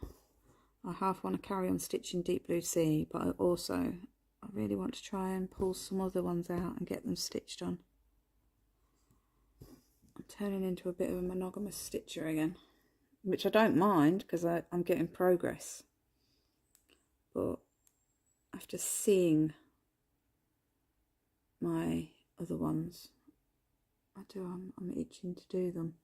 I half want to carry on stitching Deep Blue Sea, but I really want to try and pull some other ones out and get them stitched on. I'm turning into a bit of a monogamous stitcher again, which I don't mind because I'm getting progress. But after seeing my other ones, I'm itching to do them.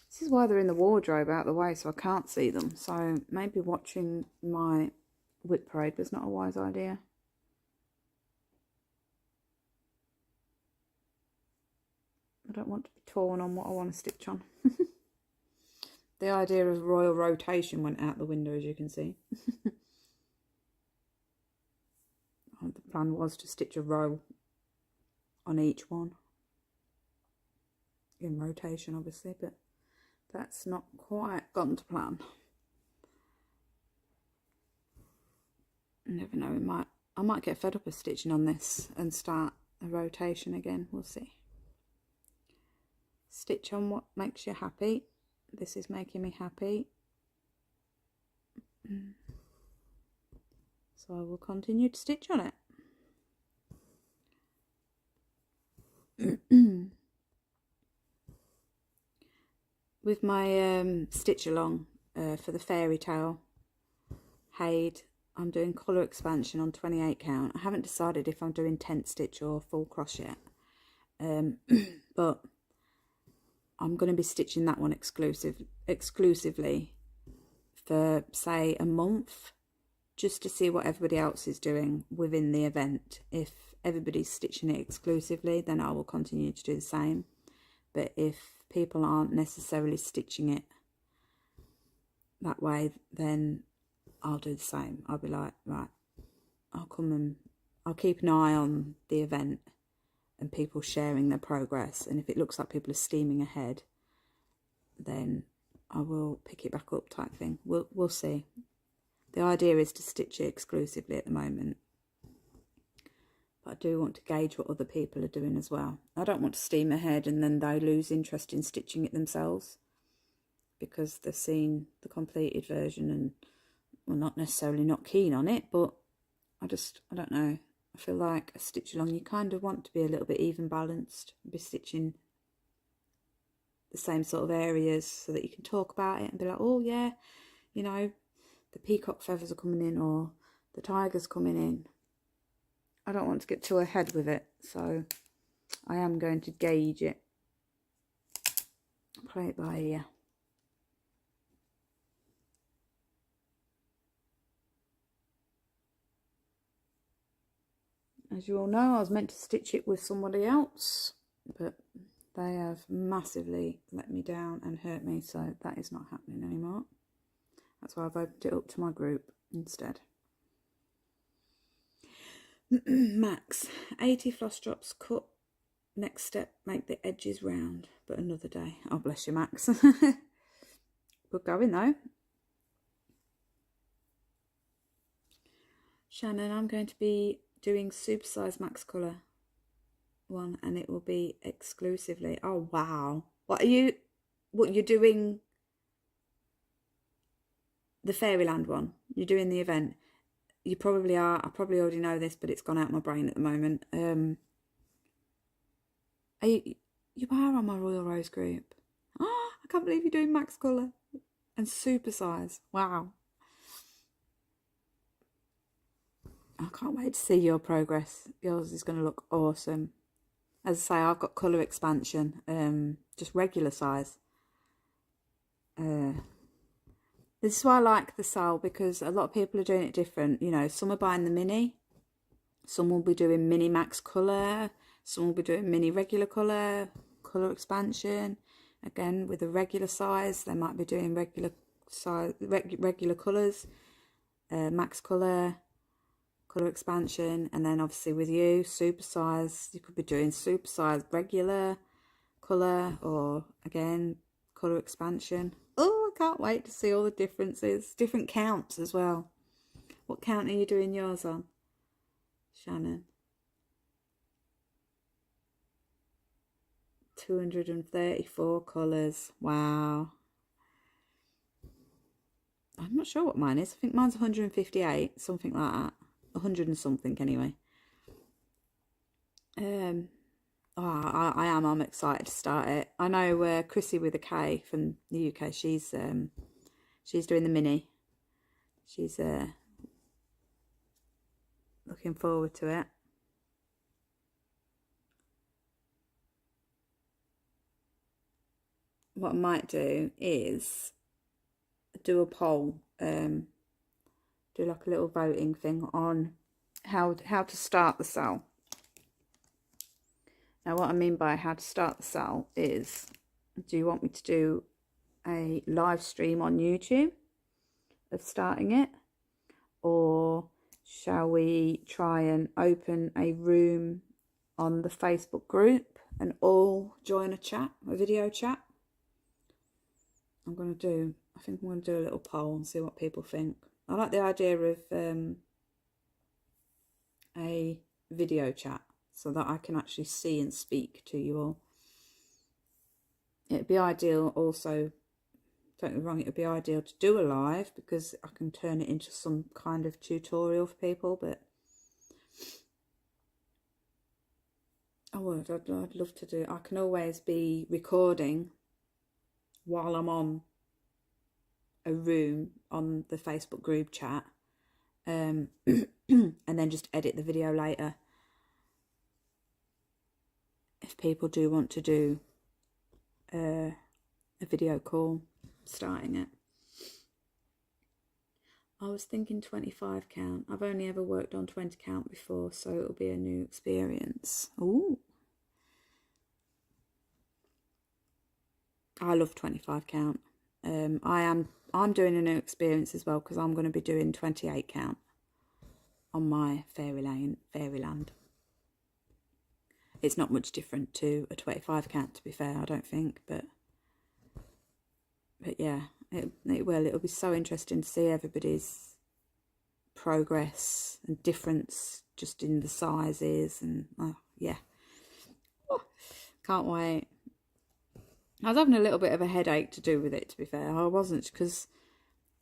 This is why they're in the wardrobe out of the way, so I can't see them. So maybe watching my whip parade was not a wise idea. I don't want to be torn on what I want to stitch on. The idea of royal rotation went out the window, as you can see. The plan was to stitch a row on each one. In rotation, obviously, but that's not quite gone to plan. You never know, I might get fed up of stitching on this and start a rotation again. We'll see. Stitch on what makes you happy. This is making me happy, so I will continue to stitch on it. With my stitch along for the fairy tale Haid, I'm doing colour expansion on 28 count. I haven't decided if I'm doing tent stitch or full cross yet, but I'm going to be stitching that one exclusively for, say, a month, just to see what everybody else is doing within the event. If everybody's stitching it exclusively, then I will continue to do the same. But if people aren't necessarily stitching it that way, then I'll do the same. I'll be like, right, I'll keep an eye on the event and people sharing their progress, and if it looks like people are steaming ahead, then I will pick it back up, type thing. We'll see. The idea is to stitch it exclusively at the moment, but I do want to gauge what other people are doing as well. I don't want to steam ahead and then they lose interest in stitching it themselves. because they've seen the completed version and, well, not necessarily not keen on it, but I don't know. I feel like a stitch along, you kind of want to be a little bit even balanced, be stitching the same sort of areas so that you can talk about it and be like, oh yeah, you know, the peacock feathers are coming in or the tiger's coming in. I don't want to get too ahead with it, so I am going to gauge it. Play it by ear. As you all know, I was meant to stitch it with somebody else, but they have massively let me down and hurt me, so that is not happening anymore. That's why I've opened it up to my group instead. Max, 80 floss drops cut. Next step, make the edges round, but another day. Oh, bless you, Max. Good going though. Shannon, I'm going to be doing supersize max colour one, and it will be exclusively. Oh wow, what you're doing? The Fairyland one, you're doing the event. You probably are. I probably already know this, but it's gone out of my brain at the moment. You are on my Royal Rose group. Oh, I can't believe you're doing max colour and supersize. Wow. I can't wait to see your progress. Yours is going to look awesome. As I say, I've got colour expansion, just regular size. This is why I like the sale, because a lot of people are doing it different. You know, some are buying the mini. Some will be doing mini max colour. Some will be doing mini regular colour, colour expansion. Again, with a regular size, they might be doing regular size, regular colours, max colour, colour expansion, and then obviously with you, super size, you could be doing super size regular colour, or again, colour expansion. Oh, I can't wait to see all the differences, different counts as well. What count are you doing yours on, Shannon? 234 colours. Wow. I'm not sure what mine is. I think mine's 158, something like that. 100 and something anyway. I'm excited to start it. I know Chrissy with a K from the UK, she's doing the mini. She's looking forward to it. What I might do is do a poll, do like a little voting thing on how to start the sale. Now, what I mean by how to start the sale is, do you want me to do a live stream on YouTube of starting it, or shall we try and open a room on the Facebook group and all join a video chat? I think I'm going to do a little poll and see what people think. I like the idea of a video chat so that I can actually see and speak to you all. It'd be ideal also, don't get me wrong, it would be ideal to do a live because I can turn it into some kind of tutorial for people, but I'd love to do. I can always be recording while I'm on a room on the Facebook group chat, and then just edit the video later if people do want to do a video call starting it. I was thinking 25 count. I've only ever worked on 20 count before, so it'll be a new experience. Ooh. I love 25 count. I'm doing a new experience as well because I'm going to be doing 28 count on my Fairyland. It's not much different to a 25 count, to be fair, I don't think, but yeah, it'll be so interesting to see everybody's progress and difference just in the sizes, and yeah, can't wait. I was having a little bit of a headache to do with it, to be fair. I wasn't, because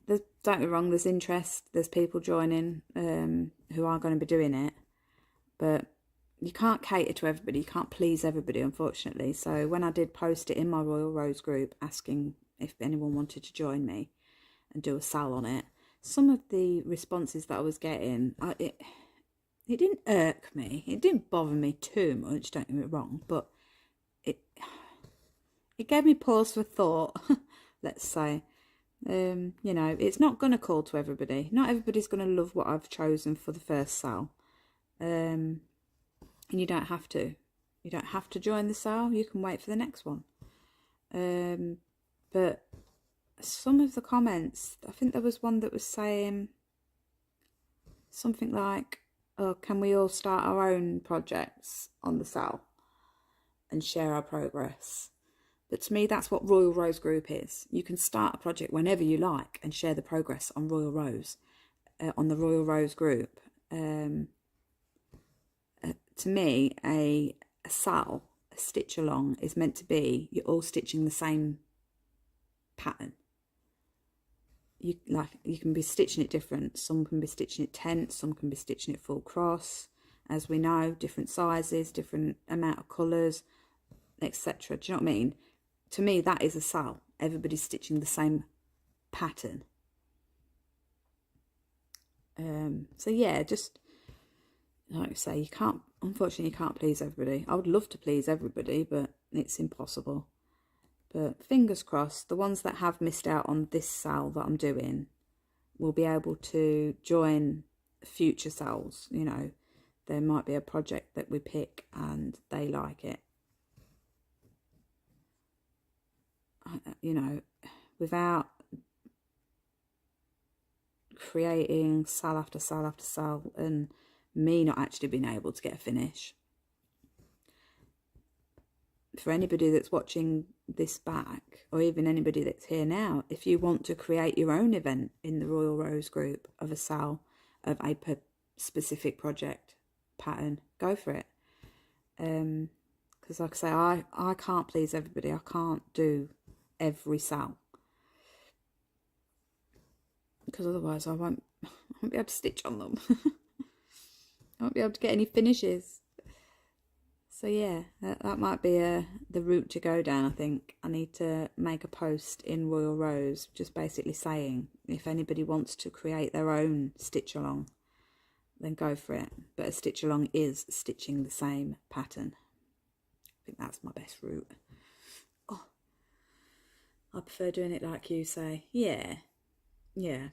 don't get me wrong, there's interest, there's people joining who are going to be doing it, but you can't cater to everybody, you can't please everybody, unfortunately. So when I did post it in my Royal Rose group asking if anyone wanted to join me and do a sal on it, some of the responses that I was getting, it didn't irk me, it didn't bother me too much, don't get me wrong, but it gave me pause for thought, let's say. You know, it's not going to call to everybody. Not everybody's going to love what I've chosen for the first sale. And you don't have to. You don't have to join the sale. You can wait for the next one. But some of the comments, I think there was one that was saying something like, oh, can we all start our own projects on the sale and share our progress? But to me, that's what Royal Rose Group is. You can start a project whenever you like and share the progress on Royal Rose, on the Royal Rose Group. To me, a sal, a stitch along, is meant to be you're all stitching the same pattern. You can be stitching it different. Some can be stitching it tent, some can be stitching it full cross. As we know, different sizes, different amount of colours, etc. Do you know what I mean? To me, that is a sal. Everybody's stitching the same pattern. So yeah, just like I say, unfortunately, you can't please everybody. I would love to please everybody, but it's impossible. But fingers crossed, the ones that have missed out on this sal that I'm doing will be able to join future sals. You know, there might be a project that we pick and they like it. You know, without creating sal after sal after sal and me not actually being able to get a finish. For anybody that's watching this back, or even anybody that's here now, if you want to create your own event in the Royal Rose group of a sal of a specific project pattern, go for it. Because like I say, I can't please everybody. I can't do every sal, because otherwise I won't be able to stitch on them. I won't be able to get any finishes. So yeah, that might be the route to go down. I think I need to make a post in Royal Rose just basically saying if anybody wants to create their own stitch along, then go for it. But a stitch along is stitching the same pattern. I think that's my best route. Oh, I prefer doing it like you say. Yeah,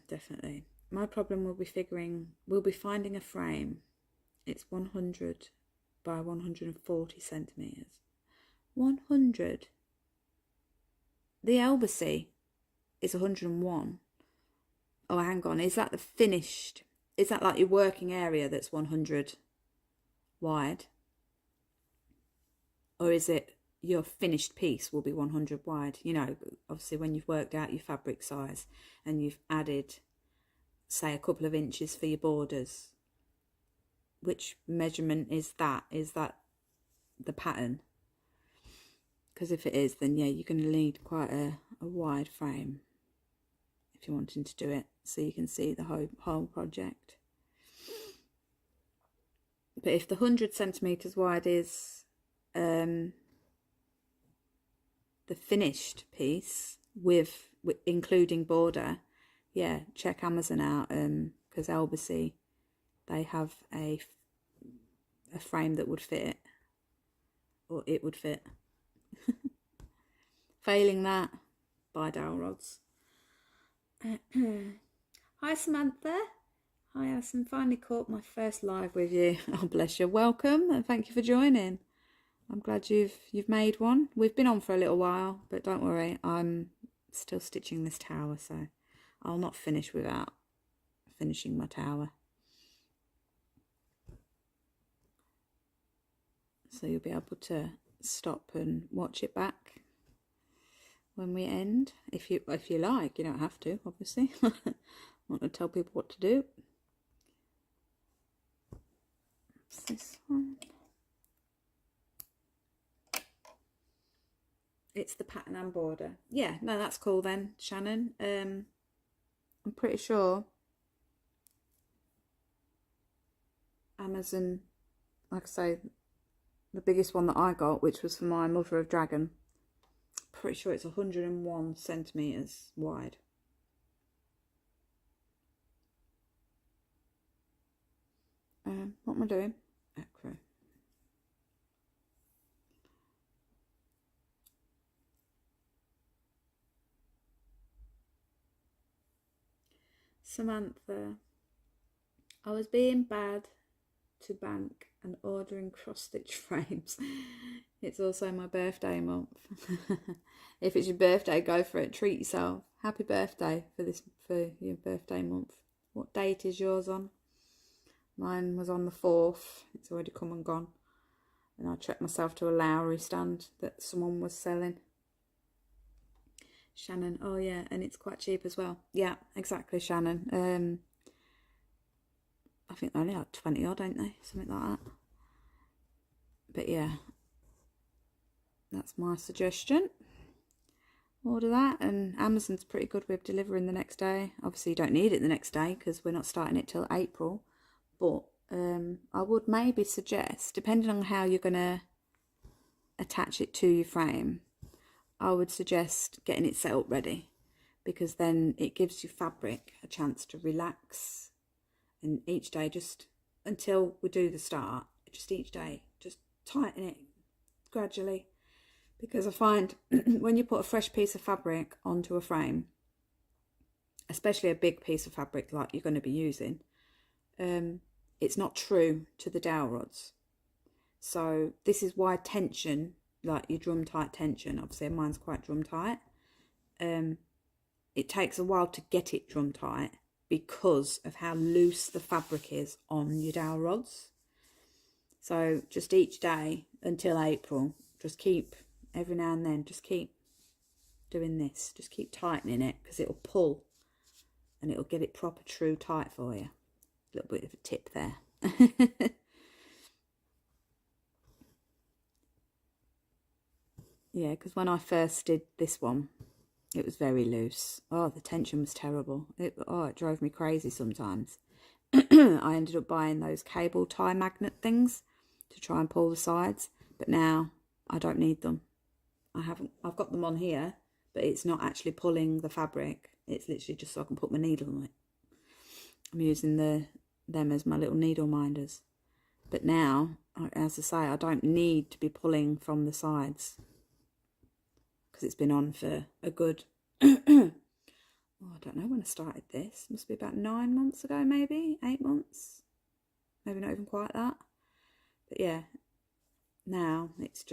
definitely. My problem will be finding a frame. It's 100 by 140 centimetres. 100. The Elbacy is 101. Oh, hang on. Is that the finished? Is that like your working area that's 100 wide? Or is it your finished piece will be 100 wide? You know, obviously when you've worked out your fabric size and you've added, say, a couple of inches for your borders. Which measurement is that? Is that the pattern? Because if it is, then yeah, you're going to need quite a wide frame if you're wanting to do it, so you can see the whole project. But if the 100 centimetres wide is the finished piece with including border, yeah, check Amazon out, because Elbacy, they have a frame that would fit it, or it would fit. Failing that, buy dowel rods. Hi Samantha. Hi Alison, finally caught my first live with you. Oh bless you, welcome and thank you for joining. I'm glad you've made one. We've been on for a little while, but don't worry, I'm still stitching this tower, so I'll not finish without finishing my tower. So you'll be able to stop and watch it back when we end, if you like. You don't have to, obviously. I want to tell people what to do. What's this one? It's the pattern and border. Yeah, no, that's cool then, Shannon. I'm pretty sure Amazon, like I say, the biggest one that I got, which was for my Mother of Dragon, pretty sure it's 101 centimetres wide. What am I doing? Acro. Samantha, I was being bad to bank and ordering cross-stitch frames. It's also my birthday month. If it's your birthday, go for it. Treat yourself. Happy birthday for your birthday month. What date is yours on? Mine was on the 4th. It's already come and gone. And I treated myself to a Lowry stand that someone was selling. Shannon, oh yeah, and it's quite cheap as well. Yeah, exactly, Shannon. I think they're only like 20 odd, ain't they? Something like that. But yeah, that's my suggestion. Order that, and Amazon's pretty good with delivering the next day. Obviously you don't need it the next day because we're not starting it till April, but I would maybe suggest, depending on how you're going to attach it to your frame, I would suggest getting it set up ready, because then it gives your fabric a chance to relax, and each day, just until we do the start, just each day just tighten it gradually. Because I find when you put a fresh piece of fabric onto a frame, especially a big piece of fabric like you're going to be using, it's not true to the dowel rods. So this is why tension, like your drum tight tension, obviously mine's quite drum tight, it takes a while to get it drum tight because of how loose the fabric is on your dowel rods. So just each day until April, just keep, every now and then, just keep doing this. Just keep tightening it, because it'll pull and it'll get it proper true tight for you. A little bit of a tip there. Yeah, because when I first did this one, it was very loose. Oh, the tension was terrible. It drove me crazy sometimes. I ended up buying those cable tie magnet things to try and pull the sides, but now I don't need them. I've got them on here, but it's not actually pulling the fabric. It's literally just so I can put my needle on it. I'm using them as my little needle minders. But now, as I say, I don't need to be pulling from the sides, because it's been on for a good, I don't know when I started this. Must be about 9 months ago, maybe 8 months, maybe not even quite that. But yeah, now it's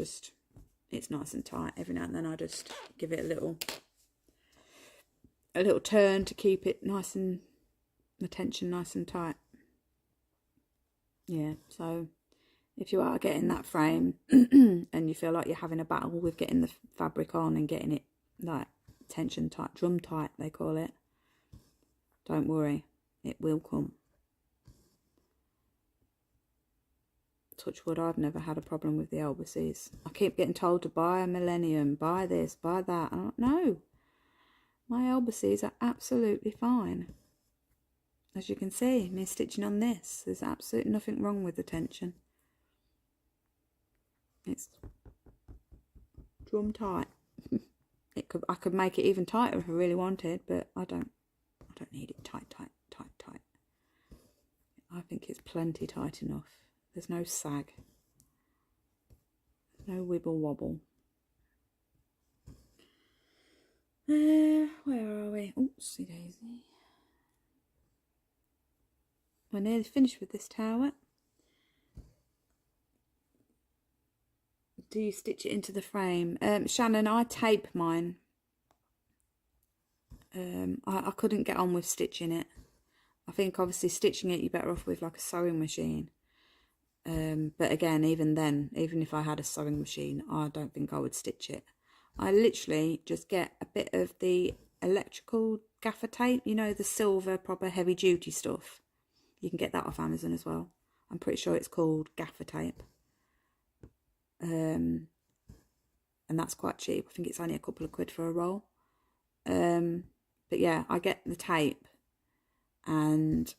nice and tight. Every now and then I just give it a little turn to keep it nice and, the tension nice and tight. Yeah, so if you are getting that frame and you feel like you're having a battle with getting the fabric on and getting it like tension tight, drum tight they call it, don't worry, it will come. Touch wood, I've never had a problem with the Elbacies. I keep getting told to buy a Millennium, buy this, buy that. I don't know. My Elbacies are absolutely fine. As you can see, me stitching on this, there's absolutely nothing wrong with the tension. It's drum tight. I could make it even tighter if I really wanted, but I don't need it tight. I think it's plenty tight enough. There's no sag. No wibble wobble. Where are we? Oopsie daisy. We're nearly finished with this tower. Do you stitch it into the frame? Shannon, I tape mine. I couldn't get on with stitching it. I think obviously stitching it, you're better off with like a sewing machine. But again, even then, even if I had a sewing machine, I don't think I would stitch it. I literally just get a bit of the electrical gaffer tape, you know, the silver proper heavy duty stuff. You can get that off Amazon as well. I'm pretty sure it's called gaffer tape. and that's quite cheap. I think it's only a couple of quid for a roll. But yeah, I get the tape and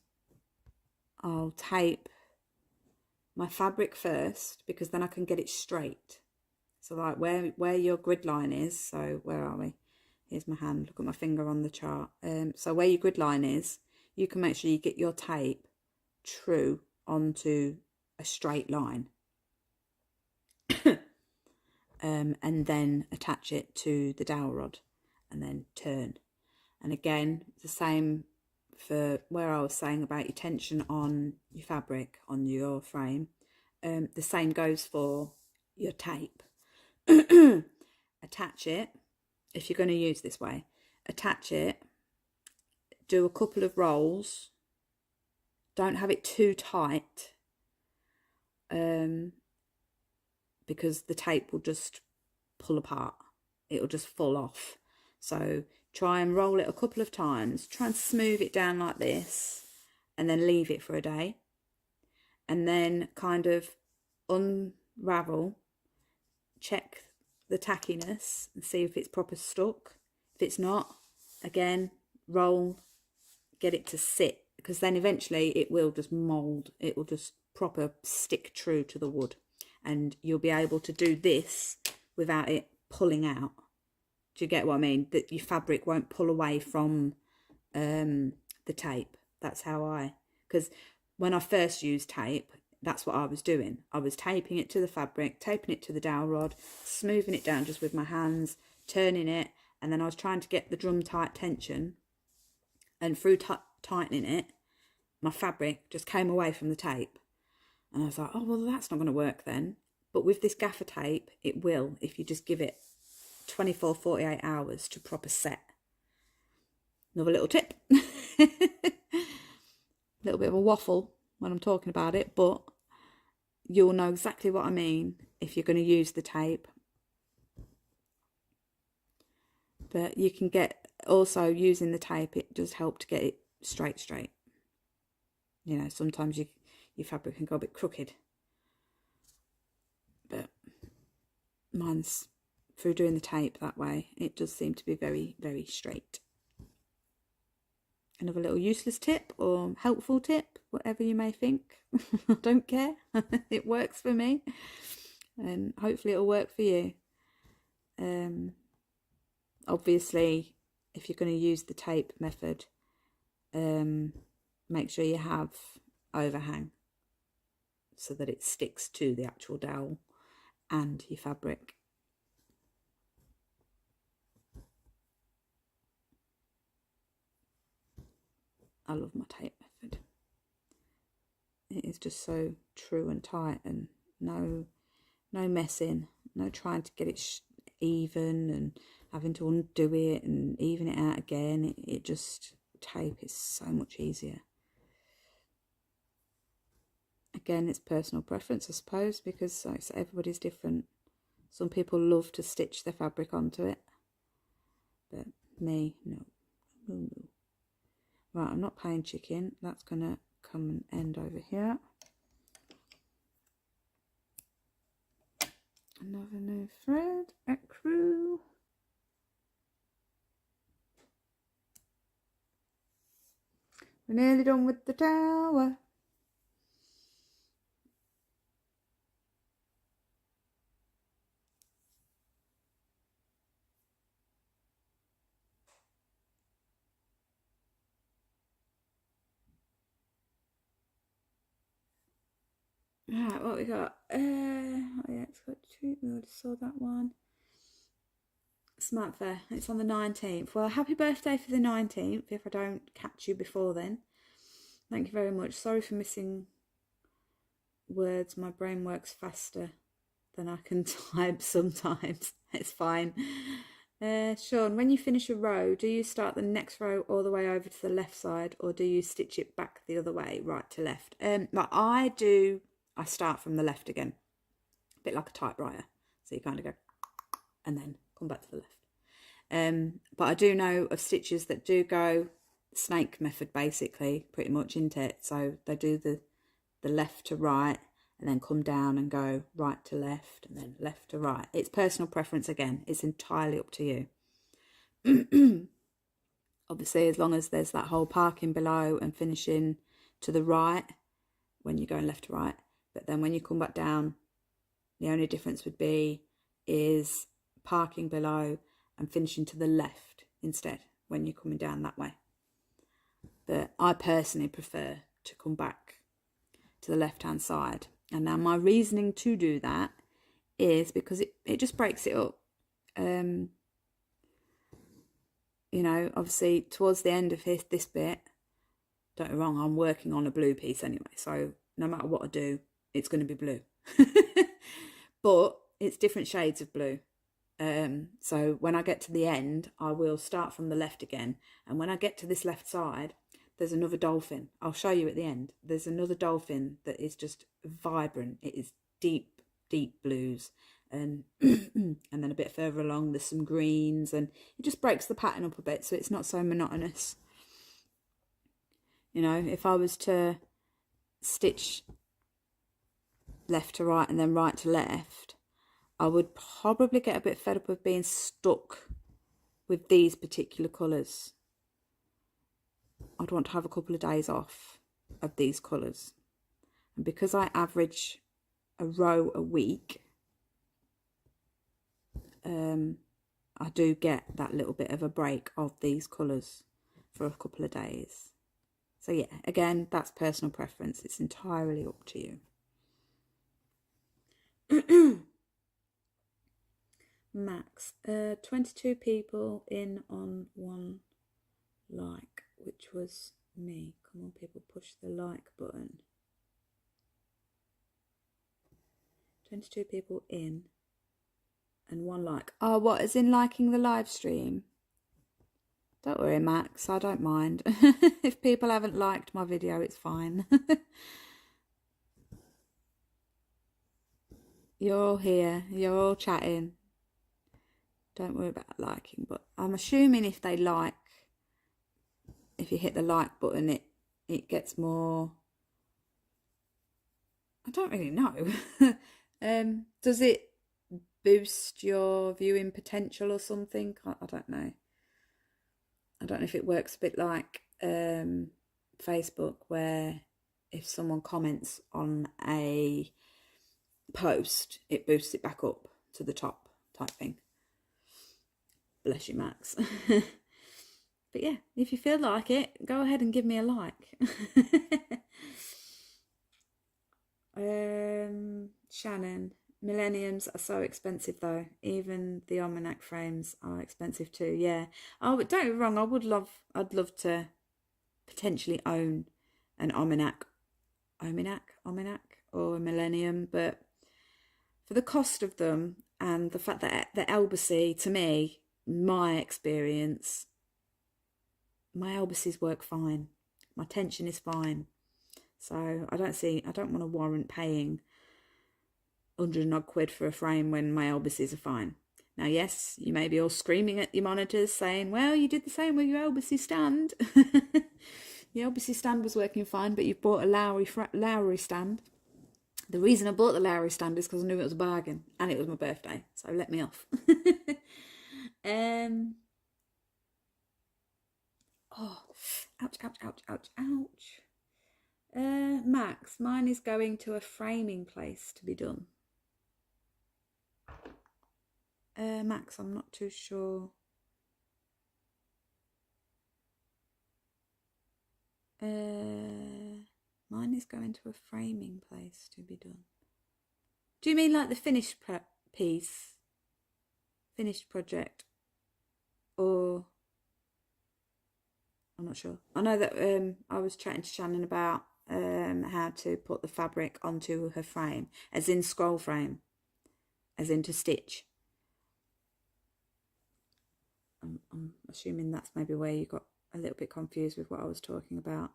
I'll tape my fabric first, because then I can get it straight. So like where your grid line is, so where are we? Here's my hand, look at my finger on the chart. So where your grid line is, you can make sure you get your tape true onto a straight line. And then attach it to the dowel rod and then turn. And again, the same for where I was saying about your tension on your fabric, on your frame. The same goes for your tape. Attach it, if you're going to use this way, attach it, do a couple of rolls, don't have it too tight, because the tape will just pull apart, it'll just fall off. So try and roll it a couple of times, try and smooth it down like this, and then leave it for a day, and then kind of unravel, check the tackiness and see if it's proper stuck. If it's not, again, roll, get it to sit, because then eventually it will just mould, it will just proper stick true to the wood, and you'll be able to do this without it pulling out. Do you get what I mean? That your fabric won't pull away from the tape. That's how because when I first used tape, that's what I was doing. I was taping it to the fabric, taping it to the dowel rod, smoothing it down just with my hands, turning it, and then I was trying to get the drum tight tension, and through tightening it, my fabric just came away from the tape. And I was like, oh, well, that's not going to work then. But with this gaffer tape, it will, if you just give it 24, 48 hours to proper set. Another little tip. A little bit of a waffle when I'm talking about it, but you'll know exactly what I mean if you're going to use the tape. But you can get, also using the tape, it does help to get it straight. You know, sometimes your fabric can go a bit crooked, but mine's, through doing the tape that way, it does seem to be very, very straight. Another little useless tip or helpful tip, whatever you may think. I don't care. It works for me, and hopefully it'll work for you. Obviously, if you're going to use the tape method, make sure you have overhang so that it sticks to the actual dowel and your fabric. I love my tape method. It is just so true and tight, and no messing, no trying to get it even and having to undo it and even it out again. It just, tape is so much easier. Again, it's personal preference, I suppose, because everybody's different. Some people love to stitch their fabric onto it, but me, no. Right, I'm not playing chicken. That's going to come and end over here. Another new thread, ecru. We're nearly done with the tower. Right, what we got? Oh yeah, it's got two. We already saw that one. Smart Fair. It's on the 19th. Well, happy birthday for the 19th, if I don't catch you before then. Thank you very much. Sorry for missing words. My brain works faster than I can type sometimes. It's fine. Sean, when you finish a row, do you start the next row all the way over to the left side, or do you stitch it back the other way, right to left? Like I do, I start from the left again, a bit like a typewriter. So you kind of go and then come back to the left. But I do know of stitches that do go snake method, basically, pretty much, isn't it? So they do the left to right, and then come down and go right to left and then left to right. It's personal preference again. It's entirely up to you. Obviously, as long as there's that whole parking below and finishing to the right when you're going left to right. But then when you come back down, the only difference would be is parking below and finishing to the left instead when you're coming down that way. But I personally prefer to come back to the left-hand side. And now my reasoning to do that is because it just breaks it up. You know, obviously towards the end of this bit, don't get me wrong, I'm working on a blue piece anyway. So no matter what I do, it's going to be blue. But it's different shades of blue. So when I get to the end, I will start from the left again. And when I get to this left side, there's another dolphin. I'll show you at the end. There's another dolphin that is just vibrant. It is deep, deep blues. And and then a bit further along, there's some greens. And it just breaks the pattern up a bit, so it's not so monotonous. You know, if I was to stitch left to right and then right to left, I would probably get a bit fed up of being stuck with these particular colours. I'd want to have a couple of days off of these colours. And because I average a row a week, I do get that little bit of a break of these colours for a couple of days. So yeah, again, that's personal preference. It's entirely up to you. Max, 22 people in on one like, which was me. Come on, people, push the like button. 22 people in and one like. Oh, what, as in liking the live stream? Don't worry, Max, I don't mind. If people haven't liked my video, it's fine. You're all here, you're all chatting. Don't worry about liking, but I'm assuming if they like, if you hit the like button, it gets more. I don't really know. Does it boost your viewing potential or something? I don't know. I don't know if it works a bit like Facebook, where if someone comments on a post, it boosts it back up to the top type thing. Bless you, Max. But yeah, if you feel like it, go ahead and give me a like. Shannon, millenniums are so expensive though. Even the almanac frames are expensive too. Yeah. Oh, but don't get me wrong, I'd love to potentially own an almanac or a millennium, but for the cost of them and the fact that the Elbacy, to me, my experience, my Elbacies work fine. My tension is fine. So I don't want to warrant paying 100 and odd quid for a frame when my Elbacies are fine. Now, yes, you may be all screaming at your monitors saying, well, you did the same with your Elbacy stand. The Elbacy stand was working fine, but you've bought a Lowry stand. The reason I bought the Lowry stand is because I knew it was a bargain and it was my birthday. So let me off. Oh, ouch, ouch, ouch, ouch, ouch. Max, mine is going to a framing place to be done. Max, I'm not too sure. Mine is going to a framing place to be done. Do you mean like the finished piece? Finished project? Or... I'm not sure. I know that I was chatting to Shannon about how to put the fabric onto her frame, as in scroll frame, as in to stitch. I'm assuming that's maybe where you got a little bit confused with what I was talking about.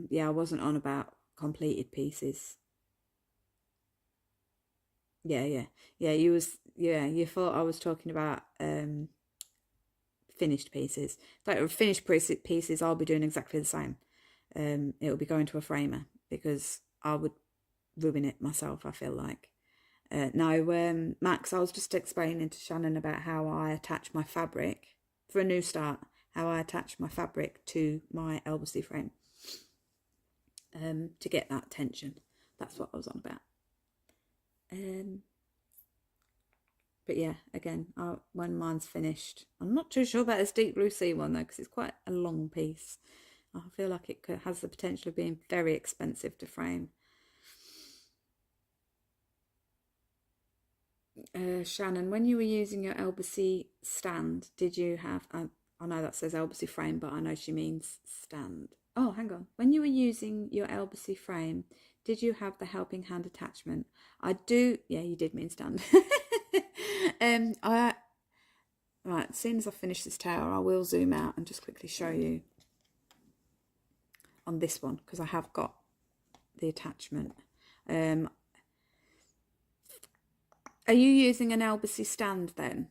Yeah, I wasn't on about completed pieces. Yeah. You thought I was talking about finished pieces. Like finished pieces, I'll be doing exactly the same. It'll be going to a framer because I would ruin it myself, I feel like. No, Max, I was just explaining to Shannon about how I attach my fabric, for a new start, how I attach my fabric to my elbow frame to get that tension. That's what I was on about. But yeah, again, when mine's finished, I'm not too sure about this deep blue sea one though, because it's quite a long piece. I feel like it has the potential of being very expensive to frame. Shannon, when you were using your elbow stand, did you have, I know that says elbow frame, but I know she means stand. Oh, hang on. When you were using your elbow frame, did you have the helping hand attachment? I do, yeah, you did mean stand. Right, as soon as I finish this tower, I will zoom out and just quickly show you on this one, because I have got the attachment. Are you using an elbow stand then?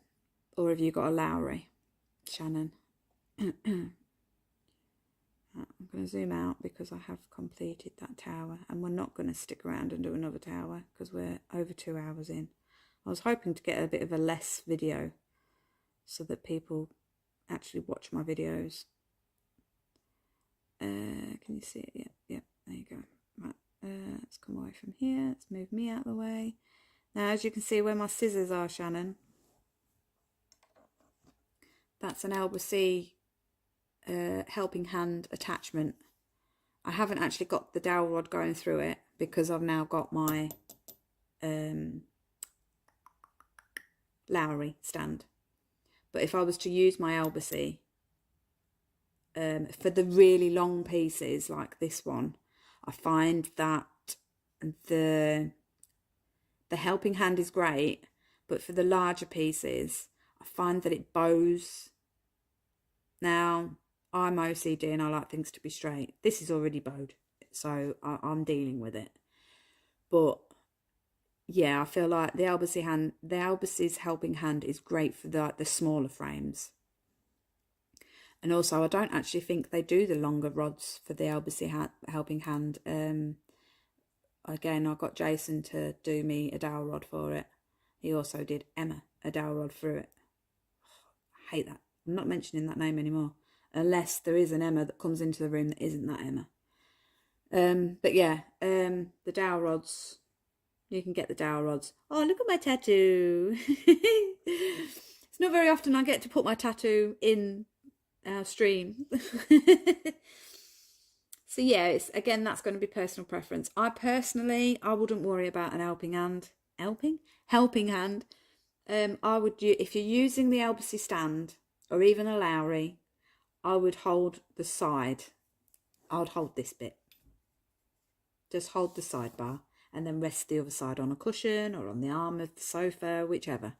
Or have you got a Lowry, Shannon? I'm going to zoom out because I have completed that tower, and we're not going to stick around and do another tower because we're over 2 hours in. I was hoping to get a bit of a less video so that people actually watch my videos. Can you see it? Yeah, there you go. Right, let's come away from here. Let's move me out of the way. Now, as you can see where my scissors are, Shannon, that's an elbow helping hand attachment. I haven't actually got the dowel rod going through it because I've now got my Lowry stand. But if I was to use my elbow for the really long pieces like this one, I find that the helping hand is great, but for the larger pieces, I find that it bows. Now, I'm OCD and I like things to be straight. This is already bowed, so I'm dealing with it. But yeah, I feel like the Albus's helping hand is great for the smaller frames. And also, I don't actually think they do the longer rods for the Albus helping hand. Again, I got Jason to do me a dowel rod for it. He also did Emma a dowel rod through it. I hate that. I'm not mentioning that name anymore, unless there is an Emma that comes into the room that isn't that Emma. But yeah, the dowel rods, you can get the dowel rods. Oh, look at my tattoo. It's not very often I get to put my tattoo in our stream. So yeah, it's, again, that's going to be personal preference. I wouldn't worry about an helping hand. Helping hand. I would, if you're using the elbow stand or even a Lowry, I would hold the side. I would hold this bit. Just hold the sidebar and then rest the other side on a cushion or on the arm of the sofa, whichever.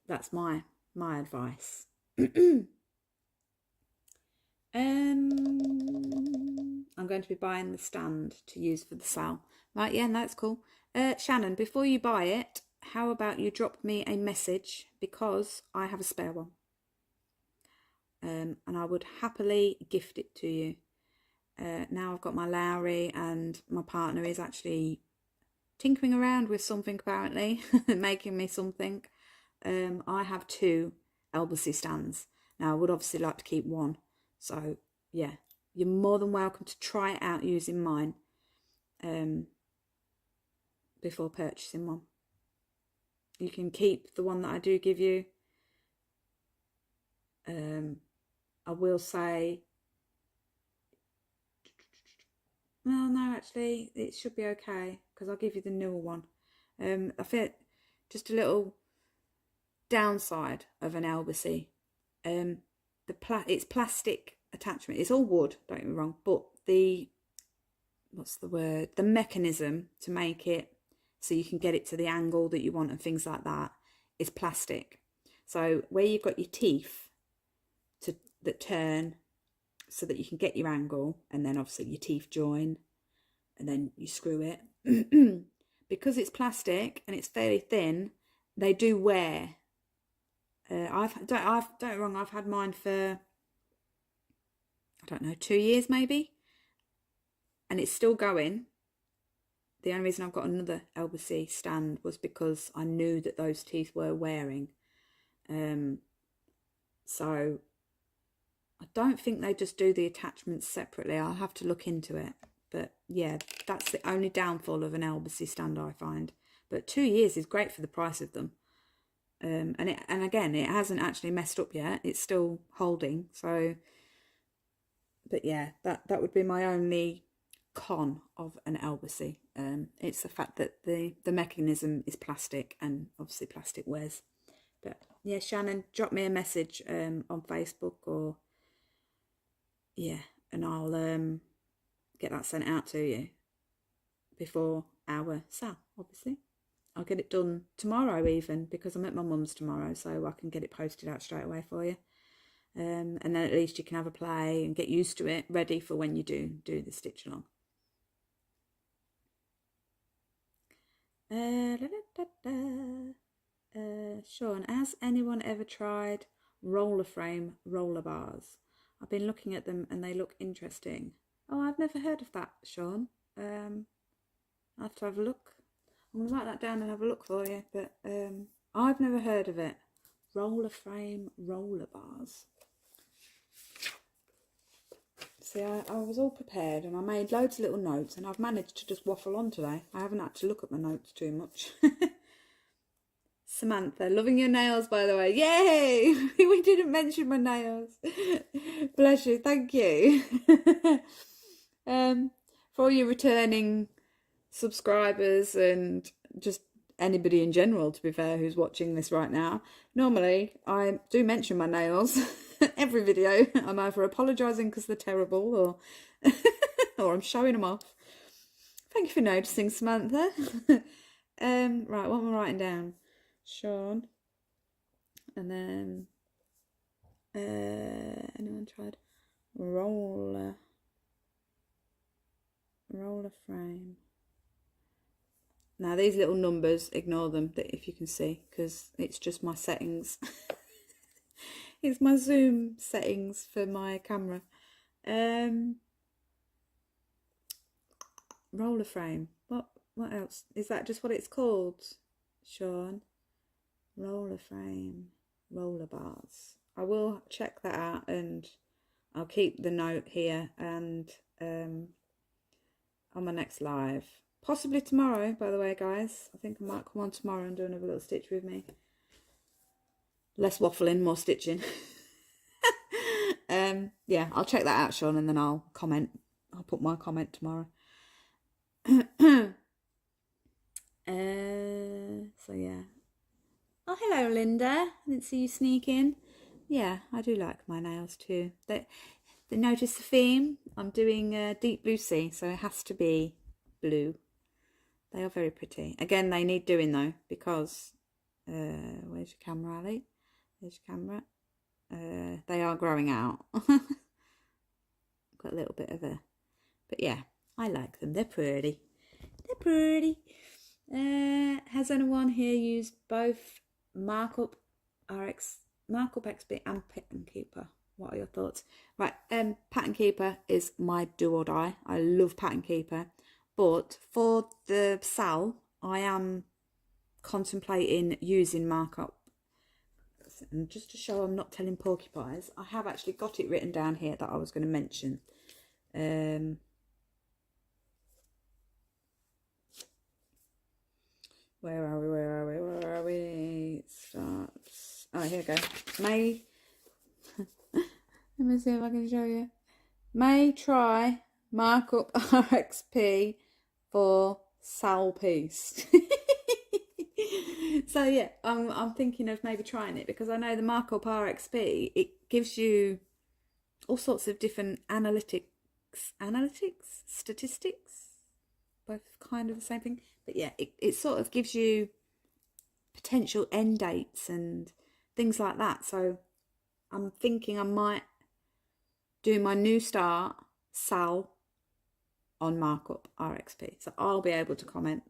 That's my advice. I'm going to be buying the stand to use for the sale. Right, yeah, that's cool. Shannon, before you buy it, how about you drop me a message, because I have a spare one. And I would happily gift it to you. Now I've got my Lowry and my partner is actually tinkering around with something apparently, making me something. I have 2 Elbacy stands. Now I would obviously like to keep one. So yeah, you're more than welcome to try it out using mine before purchasing one. You can keep the one that I do give you. I will say, well, no, actually, it should be okay because I'll give you the newer one. I feel just a little downside of an Elbacy. It's plastic attachment. It's all wood, don't get me wrong, but the mechanism to make it so you can get it to the angle that you want and things like that is plastic. So where you've got your teeth that turn so that you can get your angle, and then obviously your teeth join and then you screw it. Because it's plastic and it's fairly thin, they do wear. Don't get me wrong, I've had mine for, I don't know, 2 years maybe, and it's still going. the only reason I've got another Elbacy stand was because I knew that those teeth were wearing. So I don't think they just do the attachments separately. I'll have to look into it. But yeah, that's the only downfall of an Elbacy stand I find. But 2 years is great for the price of them. And again, it hasn't actually messed up yet. It's still holding. So, but yeah, that would be my only con of an Elbacy. It's the fact that the mechanism is plastic, and obviously plastic wears. But yeah, Shannon, drop me a message on Facebook, or yeah, and I'll get that sent out to you before our sale, obviously. I'll get it done tomorrow even, because I'm at my mum's tomorrow, so I can get it posted out straight away for you. And then at least you can have a play and get used to it, ready for when you do the stitch along. Sean, has anyone ever tried roller frame roller bars? I've been looking at them and they look interesting. Oh, I've never heard of that, Sean. I'll have to have a look. I'm going to write that down and have a look for you, but I've never heard of it. Roller frame roller bars. See, I was all prepared and I made loads of little notes, and I've managed to just waffle on today. I haven't had to look at my notes too much. Samantha, loving your nails, by the way. Yay! We didn't mention my nails. Bless you, thank you. For all your returning subscribers and just anybody in general, to be fair, who's watching this right now, normally I do mention my nails every video. I'm either apologising because they're terrible, or or I'm showing them off. Thank you for noticing, Samantha. Right, what am I writing down? Sean, and then anyone tried roller frame? Now these little numbers, ignore them, if you can see, because it's just my settings. It's my zoom settings for my camera. Roller frame. What else? Is that just what it's called, Sean? Roller frame, roller bars. I will check that out, and I'll keep the note here, and on my next live. Possibly tomorrow, by the way, guys. I think I might come on tomorrow and do another little stitch with me. Less waffling, more stitching. Yeah, I'll check that out, Sean, and then I'll comment. I'll put my comment tomorrow. So yeah. Oh, hello, Linda. I didn't see you sneak in. Yeah, I do like my nails too. They notice the theme. I'm doing deep blue sea, so it has to be blue. They are very pretty. Again, they need doing though, because where's your camera, Ali? There's your camera. They are growing out. Got a little bit of a, but yeah, I like them. They're pretty. They're pretty. Has anyone here used both Markup XP and Pattern Keeper? What are your thoughts? Right, Pattern Keeper is my do or die. I love Pattern Keeper, but for the sal, I am contemplating using Markup. And just to show I'm not telling porcupines, I have actually got it written down here that I was going to mention. Where are we? It starts. Oh, here we go. May. Let me see if I can show you. May try Markup RXP for sal piece. So yeah, I'm thinking of maybe trying it, because I know the Markup RXP, it gives you all sorts of different statistics, both kind of the same thing. But yeah, it sort of gives you potential end dates and things like that. So I'm thinking I might do my new start sal on Markup RXP. So I'll be able to comment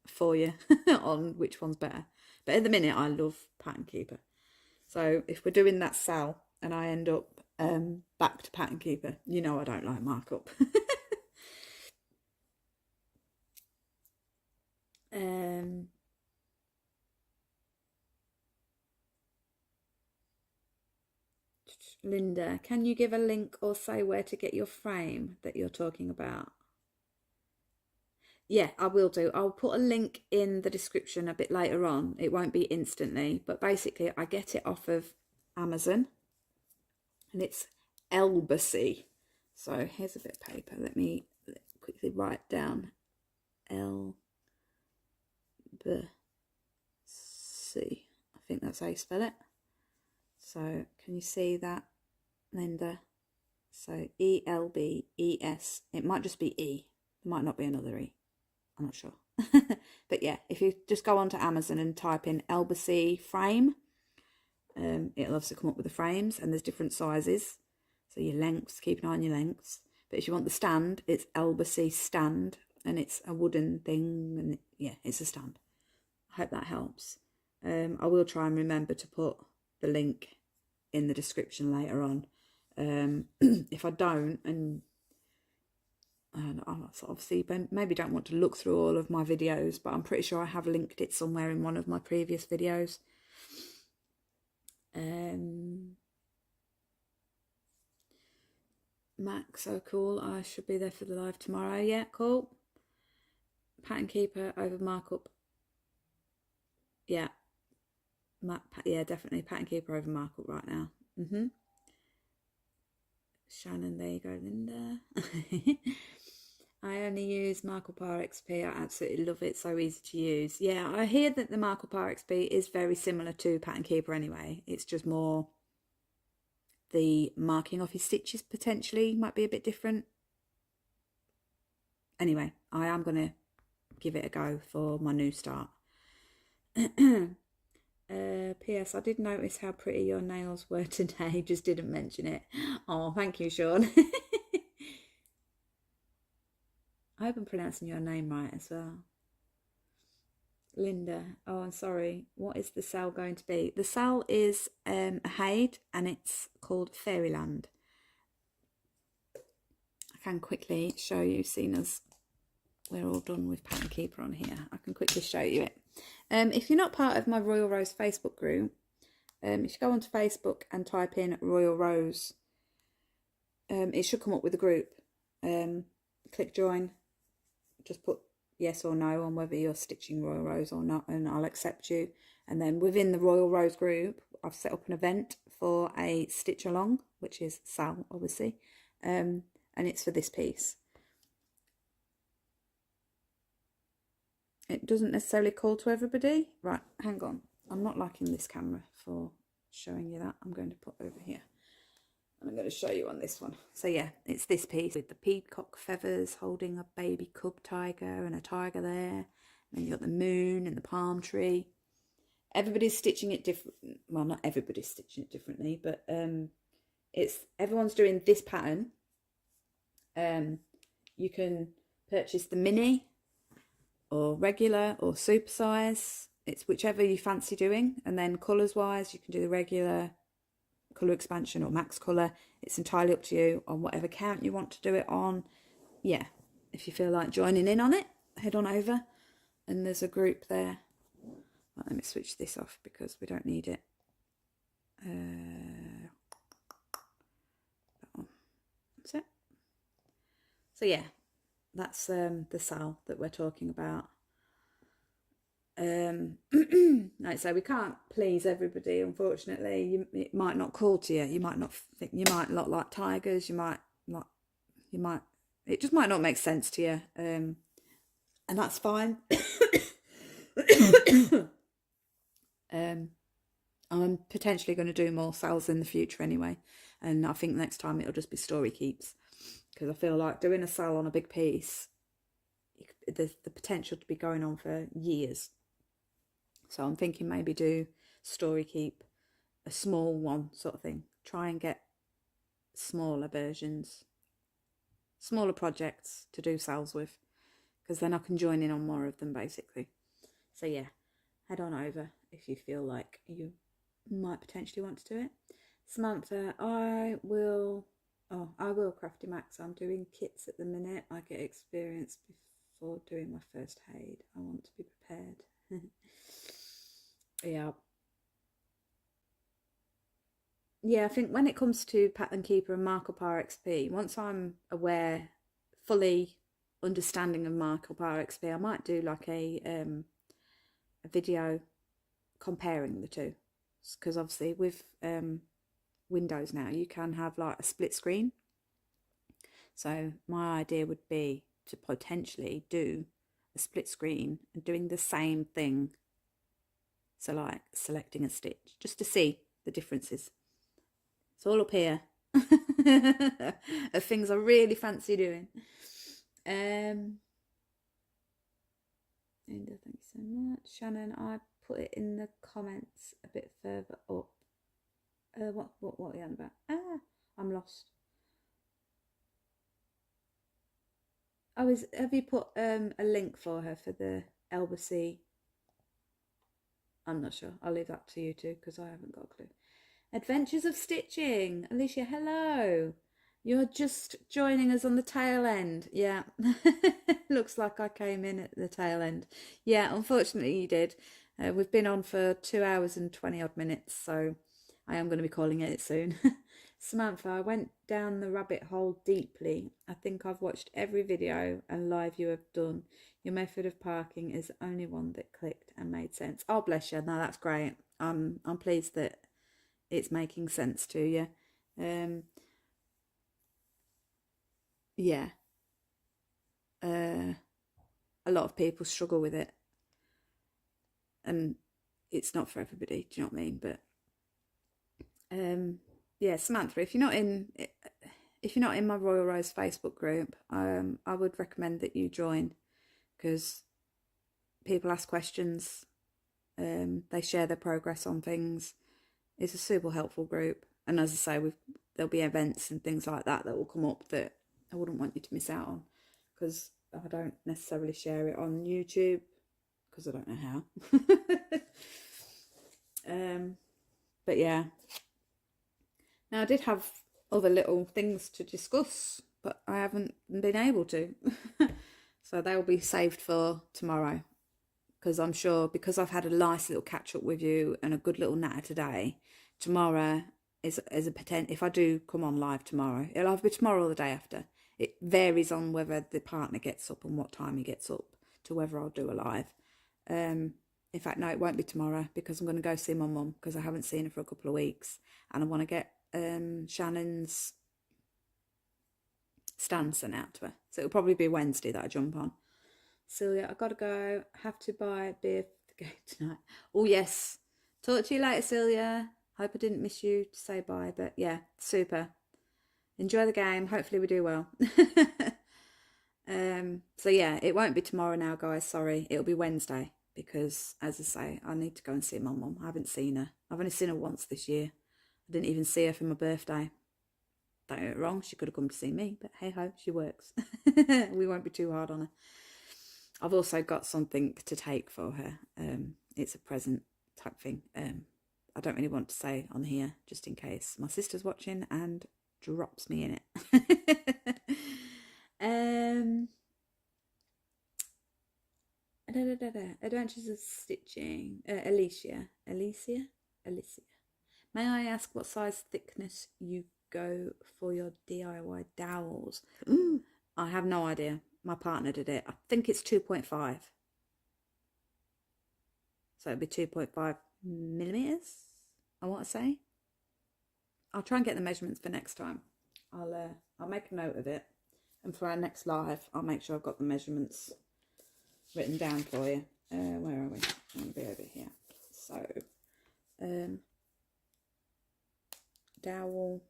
for you on which one's better. But at the minute, I love Pattern Keeper. So if we're doing that sal and I end up back to Pattern Keeper, you know I don't like Markup. Linda, can you give a link or say where to get your frame that you're talking about? Yeah, I will do. I'll put a link in the description a bit later on. It won't be instantly, but basically I get it off of Amazon and it's Elbacy. So here's a bit of paper. Let me quickly write down Elbacy. I think that's how you spell it. So can you see that, Linda? So E-L-B-E-S. It might just be E. There might not be another E. I'm not sure. But yeah, if you just go onto Amazon and type in Elbacy frame, it'll obviously come up with the frames, and there's different sizes. So your lengths, keep an eye on your lengths. But if you want the stand, it's Elbacy stand, and it's a wooden thing, and yeah, it's a stand. I hope that helps. I will try and remember to put the link in the description later on. If I don't, and I obviously maybe don't want to look through all of my videos, but I'm pretty sure I have linked it somewhere in one of my previous videos. Mac, so cool. I should be there for the live tomorrow. Yeah, cool. Pattern keeper over markup. Yeah. Yeah, definitely pattern keeper over markup right now. Shannon, there you go, Linda. I only use Markup RXP. I absolutely love it. So easy to use. Yeah, I hear that the Markup RXP is very similar to Pattern Keeper anyway. It's just more the marking of his stitches potentially might be a bit different. Anyway, I am going to give it a go for my new start. P.S. I did notice how pretty your nails were today. Just didn't mention it. Oh, thank you, Sean. I hope I'm pronouncing your name right as well. Linda, oh, I'm sorry. What is the cell going to be? The cell is a Haid, and it's called Fairyland. I can quickly show you, seeing as we're all done with Pattern Keeper on here. I can quickly show you it. If you're not part of my Royal Rose Facebook group, if you go onto Facebook and type in Royal Rose, it should come up with a group. Click join. Just put yes or no on whether you're stitching Royal Rose or not, and I'll accept you. And then within the Royal Rose group, I've set up an event for a stitch along, which is Sal, obviously, and it's for this piece. It doesn't necessarily call to everybody. Right, hang on. I'm not liking this camera for showing you that. I'm going to put over here. And I'm going to show you on this one. So yeah, it's this piece with the peacock feathers holding a baby cub tiger and a tiger there. And then you've got the moon and the palm tree. Everybody's stitching it different. Well, not everybody's stitching it differently, but everyone's doing this pattern. You can purchase the mini or regular or super size. It's whichever you fancy doing. And then colours wise, you can do the regular, colour expansion or max colour. It's entirely up to you on whatever count you want to do it on. Yeah, if you feel like joining in on it, head on over. And there's a group there. Right, let me switch this off because we don't need it. That one. That's it. So yeah, that's the cell that we're talking about. Like so we can't please everybody, unfortunately. It might not call to you. You might not think, you might not like tigers, it just might not make sense to you, and that's fine. I'm potentially going to do more cells in the future anyway, and I think next time it'll just be story keeps, because I feel like doing a cell on a big piece, there's the potential to be going on for years. So I'm thinking maybe do story keep, a small one sort of thing. Try and get smaller versions, smaller projects to do cells with, because then I can join in on more of them basically. So yeah, head on over if you feel like you might potentially want to do it. Samantha, I will Crafty Max. I'm doing kits at the minute. I get experience before doing my first Haid. I want to be prepared. Yeah. yeah, I think when it comes to Pattern Keeper and Markup RXP, once I'm aware, fully understanding of Markup RXP, I might do like a video comparing the two, because obviously with Windows now you can have like a split screen. So my idea would be to potentially do a split screen and doing the same thing. So like selecting a stitch just to see the differences. It's all up here of things I really fancy doing. Linda, thank you so much. Shannon, I put it in the comments a bit further up. What are you on about? I'm lost. Oh, have you put a link for her for the Elbacy? I'm not sure. I'll leave that to you two because I haven't got a clue. Adventures of Stitching. Alicia, hello. You're just joining us on the tail end. Yeah. Looks like I came in at the tail end. Yeah, unfortunately you did. We've been on for 2 hours and 20 odd minutes, so I am going to be calling it soon. Samantha, I went down the rabbit hole deeply. I think I've watched every video and live you have done. Your method of parking is the only one that clicked and made sense. Oh, bless you. No, that's great. I'm pleased that it's making sense to you. Yeah. A lot of people struggle with it. And it's not for everybody, do you know what I mean? But yeah, Samantha, if you're not in my Royal Rose Facebook group, I would recommend that you join, because people ask questions, they share their progress on things. It's a super helpful group, and as I say, there'll be events and things like that will come up that I wouldn't want you to miss out on, because I don't necessarily share it on YouTube because I don't know how. But yeah. Now, I did have other little things to discuss, but I haven't been able to. So they will be saved for tomorrow, because I'm sure, because I've had a nice little catch up with you and a good little natter today, tomorrow is a potential. If I do come on live tomorrow, it'll either be tomorrow or the day after. It varies on whether the partner gets up and what time he gets up to whether I'll do a live. In fact, no, it won't be tomorrow, because I'm going to go see my mum, because I haven't seen her for a couple of weeks, and I want to get Shannon's stand sent out to her. So it'll probably be Wednesday that I jump on. Celia, I gotta go. Have to buy beer for the game tonight. Oh yes. Talk to you later, Celia. Hope I didn't miss you to say bye, but yeah, super. Enjoy the game. Hopefully we do well. So yeah, it won't be tomorrow now, guys. Sorry, it'll be Wednesday, because as I say, I need to go and see my mum. I haven't seen her. I've only seen her once this year. I didn't even see her for my birthday. Don't get it wrong, she could have come to see me, but hey ho, she works. We won't be too hard on her. I've also got something to take for her. It's a present type thing. I don't really want to say on here, just in case my sister's watching and drops me in it. Adventures of Stitching. Alicia. May I ask what size thickness you go for your DIY dowels? I have no idea. My partner did it. I think it's 2.5. So it'd be 2.5 millimeters, I want to say. I'll try and get the measurements for next time. I'll make a note of it, and for our next live, I'll make sure I've got the measurements written down for you. Where are we? I'm going to be over here. So, dowel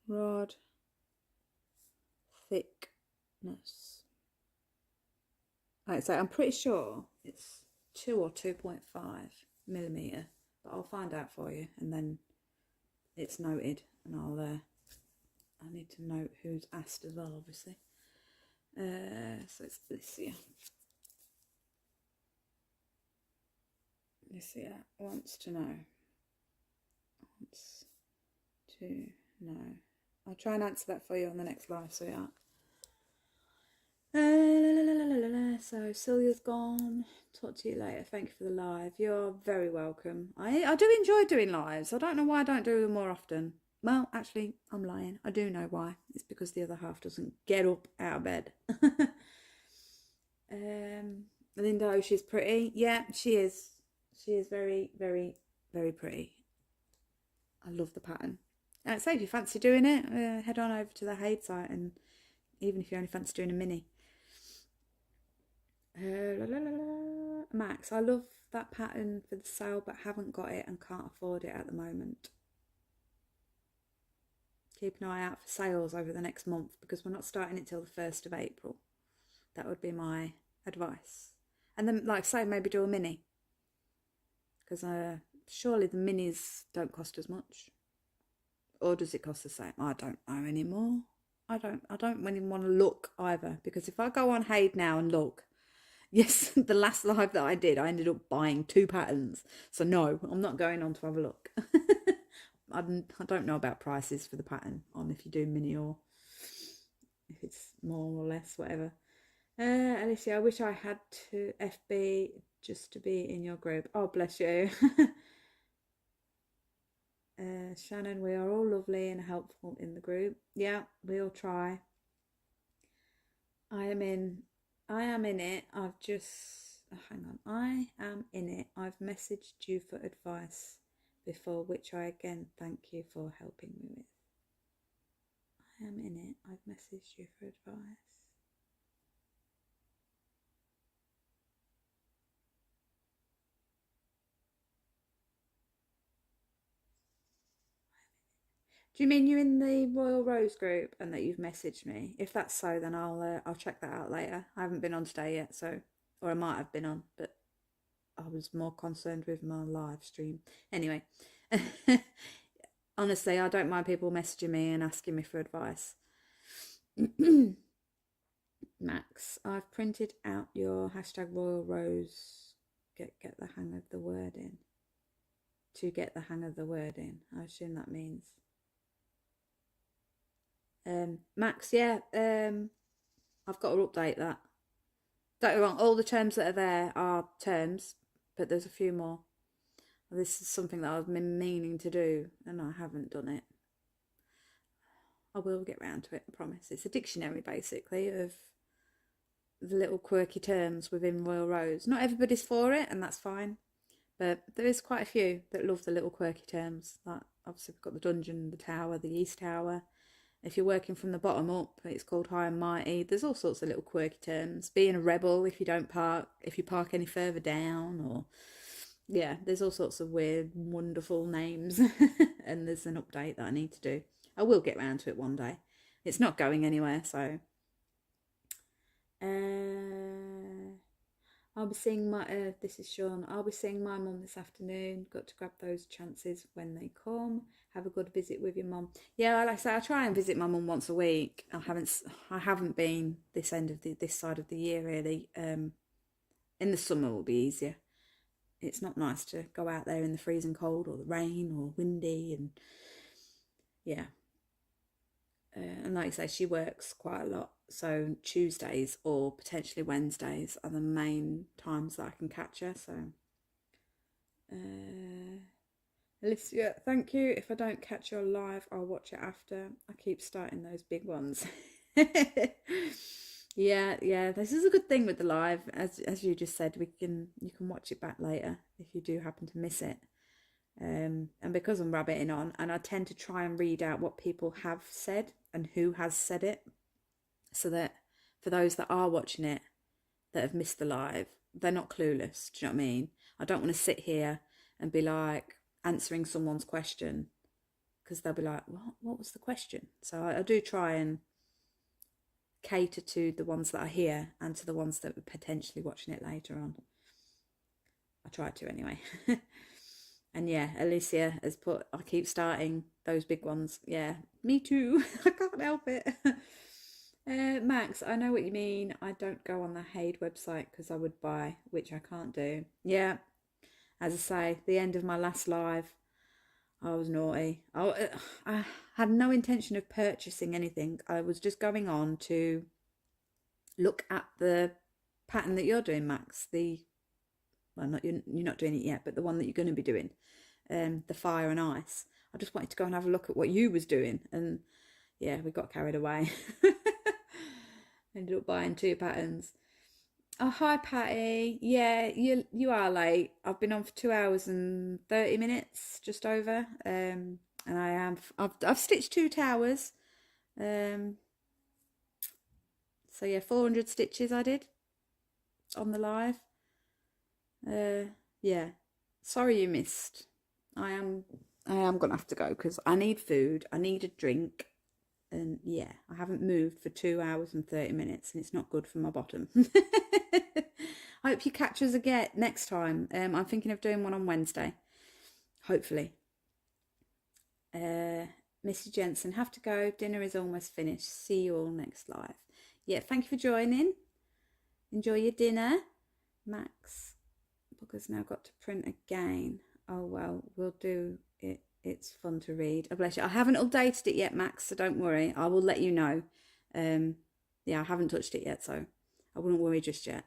rod thickness. Like I say, I'm pretty sure it's 2 or 2.5 millimeter, but I'll find out for you, and then it's noted, and I need to note who's asked as well, obviously. So it's this here. This here wants to know. I'll try and answer that for you on the next live, sweetheart. So Celia's gone. Talk to you later. Thank you for the live. You're very welcome. I do enjoy doing lives. I don't know why I don't do them more often. Well, actually, I'm lying. I do know why. It's because the other half doesn't get up out of bed. Linda, oh, she's pretty. Yeah, she is. She is very, very, very pretty. I love the pattern. So if you fancy doing it, head on over to the Haid site, and even if you only fancy doing a mini. Max, I love that pattern for the sale, but haven't got it and can't afford it at the moment. Keep an eye out for sales over the next month because we're not starting it till the 1st of April. That would be my advice. And then, like I say, maybe do a mini. Because surely the minis don't cost as much. Or does it cost the same? I don't know anymore. I don't really want to look either. Because if I go on Haid now and look, yes, the last live that I did, I ended up buying 2 patterns. So no, I'm not going on to have a look. I don't know about prices for the pattern on if you do mini or if it's more or less, whatever. Alicia, I wish I had to FB just to be in your group. Oh, bless you. Shannon, we are all lovely and helpful in the group. Yeah, we'll try. I am in it. I've just, hang on. I am in it. I've messaged you for advice before, which I again thank you for helping me with. I am in it. I've messaged you for advice. Do you mean you're in the Royal Rose group and that you've messaged me? If that's so, then I'll check that out later. I haven't been on today yet, so, or I might have been on, but I was more concerned with my live stream. Anyway, honestly, I don't mind people messaging me and asking me for advice. Max, I've printed out your hashtag Royal Rose. Get the hang of the wording. To get the hang of the wording. I assume that means. Max, yeah, I've got to update that. Don't get me wrong, all the terms that are there are terms, but there's a few more. This is something that I've been meaning to do, and I haven't done it. I will get round to it, I promise. It's a dictionary, basically, of the little quirky terms within Royal Rose. Not everybody's for it, and that's fine. But there is quite a few that love the little quirky terms. Like, obviously, we've got the dungeon, the tower, the east tower. If you're working from the bottom up, it's called high and mighty. There's all sorts of little quirky terms. Being a rebel if you don't park, if you park any further down, or yeah, there's all sorts of weird, wonderful names. And there's an update that I need to do. I will get round to it one day. It's not going anywhere, so. I'll be seeing my, this is Sean, I'll be seeing my mum this afternoon. Got to grab those chances when they come. Have a good visit with your mum. Yeah, like I say, I try and visit my mum once a week. I haven't been this side of the year really. In the summer will be easier. It's not nice to go out there in the freezing cold or the rain or windy, and yeah. And like I say, she works quite a lot. So Tuesdays or potentially Wednesdays are the main times that I can catch her. So, Alicia, thank you. If I don't catch your live, I'll watch it after. I keep starting those big ones. Yeah. This is a good thing with the live. As you just said, you can watch it back later if you do happen to miss it. And because I'm rabbiting on, and I tend to try and read out what people have said and who has said it, so that for those that are watching it that have missed the live, they're not clueless. Do you know what I mean? I don't want to sit here and be like answering someone's question, because they'll be like, what was the question? So I do try and cater to the ones that are here and to the ones that are potentially watching it later on. I try to anyway. And yeah, Alicia has put, I keep starting those big ones. Yeah, me too. I can't help it. Max, I know what you mean. I don't go on the Haid website because I would buy, which I can't do. Yeah, as I say, the end of my last live, I was naughty. I had no intention of purchasing anything. I was just going on to look at the pattern that you're doing, Max. Well, not you're not doing it yet, but the one that you're going to be doing, the fire and ice. I just wanted to go and have a look at what you was doing, and yeah, we got carried away. Ended up buying 2 patterns. Oh, hi Patty. Yeah, you are late. I've been on for 2 hours and 30 minutes, just over. And I've stitched 2 towers. So yeah, 400 stitches I did on the live. Yeah. Sorry you missed. I am gonna have to go because I need food. I need a drink. And yeah, I haven't moved for 2 hours and 30 minutes, and it's not good for my bottom. I hope you catch us again next time. I'm thinking of doing one on Wednesday, hopefully. Missy Jensen, have to go. Dinner is almost finished. See you all next live. Yeah, thank you for joining. Enjoy your dinner. Max, book has now got to print again. Oh well, we'll do it. It's fun to read. Oh, bless you. I haven't updated it yet, Max, so don't worry. I will let you know. Yeah, I haven't touched it yet, so I wouldn't worry just yet.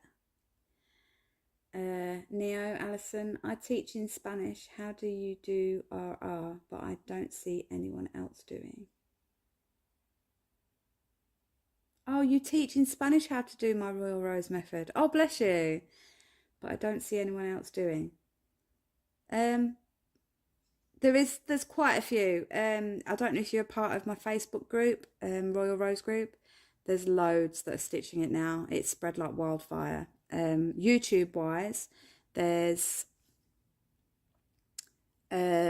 Neo, Alison, I teach in Spanish. How do you do RR? But I don't see anyone else doing. Oh, you teach in Spanish how to do my Royal Rose method. Oh, bless you. But I don't see anyone else doing. There's quite a few. I don't know if you're a part of my Facebook group, Royal Rose group. There's loads that are stitching it now. It's spread like wildfire. YouTube wise, there's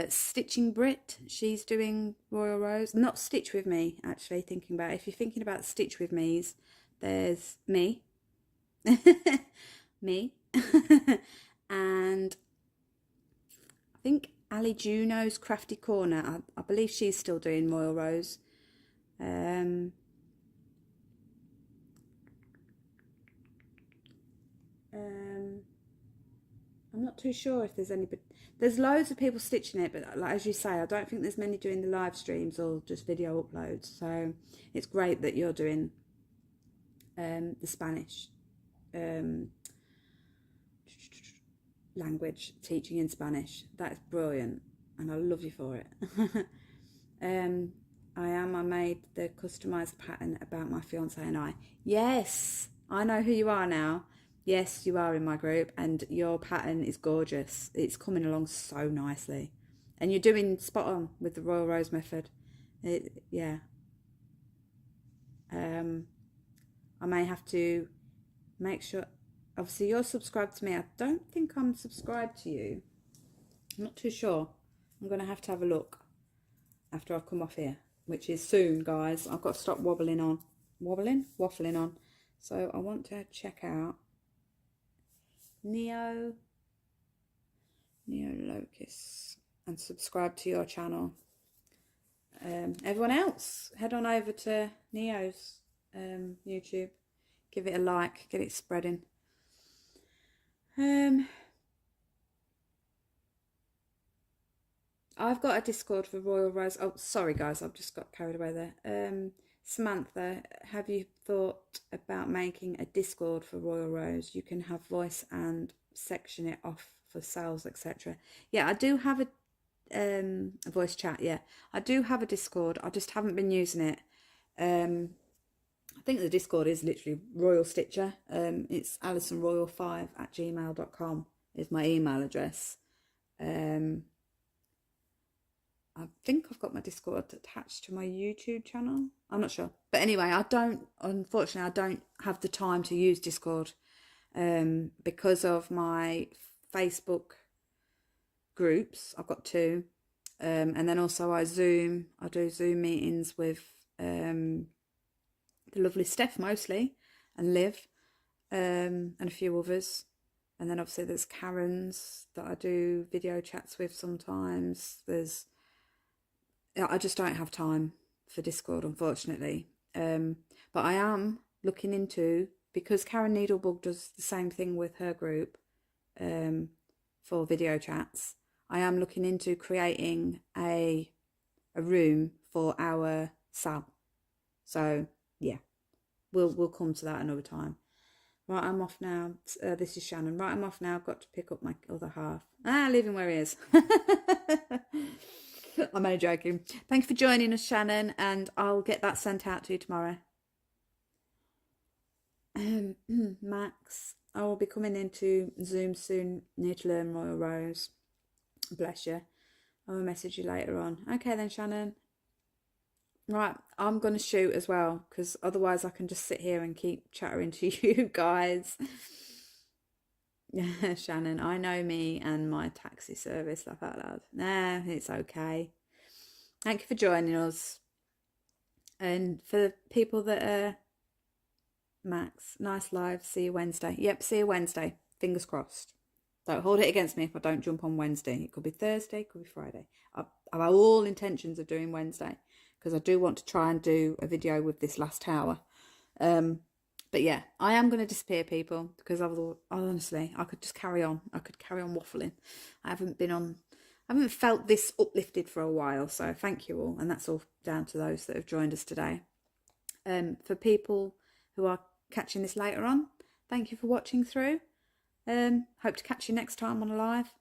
Stitching Brit. She's doing Royal Rose. Not Stitch With Me, actually, thinking about it. If you're thinking about Stitch With Me's, there's me. Me. And I think Ali Juno's Crafty Corner. I believe she's still doing Royal Rose. I'm not too sure if there's any, but there's loads of people stitching it, but like, as you say, I don't think there's many doing the live streams or just video uploads. So it's great that you're doing the Spanish language, teaching in Spanish. That is brilliant, and I love you for it. I made the customized pattern about my fiance and I. Yes, I know who you are now. Yes, you are in my group, and your pattern is gorgeous. It's coming along so nicely, and you're doing spot on with the Royal Rose method. Yeah. I may have to make sure. Obviously, you're subscribed to me. I don't think I'm subscribed to you. I'm not too sure. I'm going to have a look after I come off here, which is soon, guys. I've got to stop waffling on. So I want to check out Neo Locus and subscribe to your channel. Everyone else, head on over to Neo's YouTube. Give it a like, get it spreading. I've got a Discord for Royal Rose. Oh, sorry guys, I've just got carried away there. Samantha, have you thought about making a Discord for Royal Rose? You can have voice and section it off for sales, etc. Yeah, I do have a voice chat. Yeah, I do have a Discord. I just haven't been using it. I think the Discord is literally Royal Stitcher. It's AlisonRoyal5@gmail.com is my email address. I think I've got my Discord attached to my YouTube channel. I'm not sure. But anyway, unfortunately, I don't have the time to use Discord because of my Facebook groups. I've got 2. And then also I do Zoom meetings with the lovely Steph mostly, and Liv, and a few others. And then obviously there's Karen's that I do video chats with sometimes. I just don't have time for Discord, unfortunately. But I am looking into, because Karen Needlebug does the same thing with her group for video chats, I am looking into creating a room for our Sal. So, yeah. we'll come to that another time. Right, I'm off now. This is Shannon. Right, I'm off now. I've got to pick up my other half. Leave him where he is. I'm only joking. Thank you for joining us, Shannon, and I'll get that sent out to you tomorrow. Max, I will be coming into Zoom soon. Need to learn Royal Rows. Bless you. I will message you later on. Okay then, Shannon. Right, I'm going to shoot as well, because otherwise I can just sit here and keep chattering to you guys. Shannon, I know me and my taxi service, laugh out loud. Nah, it's okay. Thank you for joining us. And for the people that are Max, nice live. See you Wednesday. Yep, see you Wednesday. Fingers crossed. Don't hold it against me if I don't jump on Wednesday. It could be Thursday, it could be Friday. I have all intentions of doing Wednesday, because I do want to try and do a video with this last tower. But yeah, I am going to disappear, people, because honestly, I could just carry on. I could carry on waffling. I haven't felt this uplifted for a while, so thank you all. And that's all down to those that have joined us today. For people who are catching this later on, thank you for watching through. Hope to catch you next time on a live.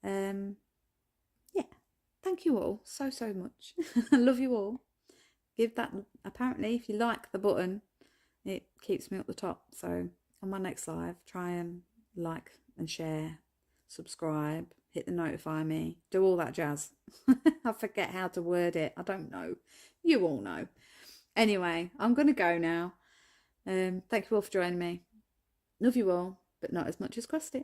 Yeah, thank you all so much. I love you all. Give that, apparently, if you like the button, it keeps me up the top. So on my next live, try and like and share, subscribe, hit the notify me, do all that jazz. I forget how to word it. I don't know. You all know. Anyway, I'm going to go now. Thank you all for joining me. Love you all, but not as much as Cross Stitch.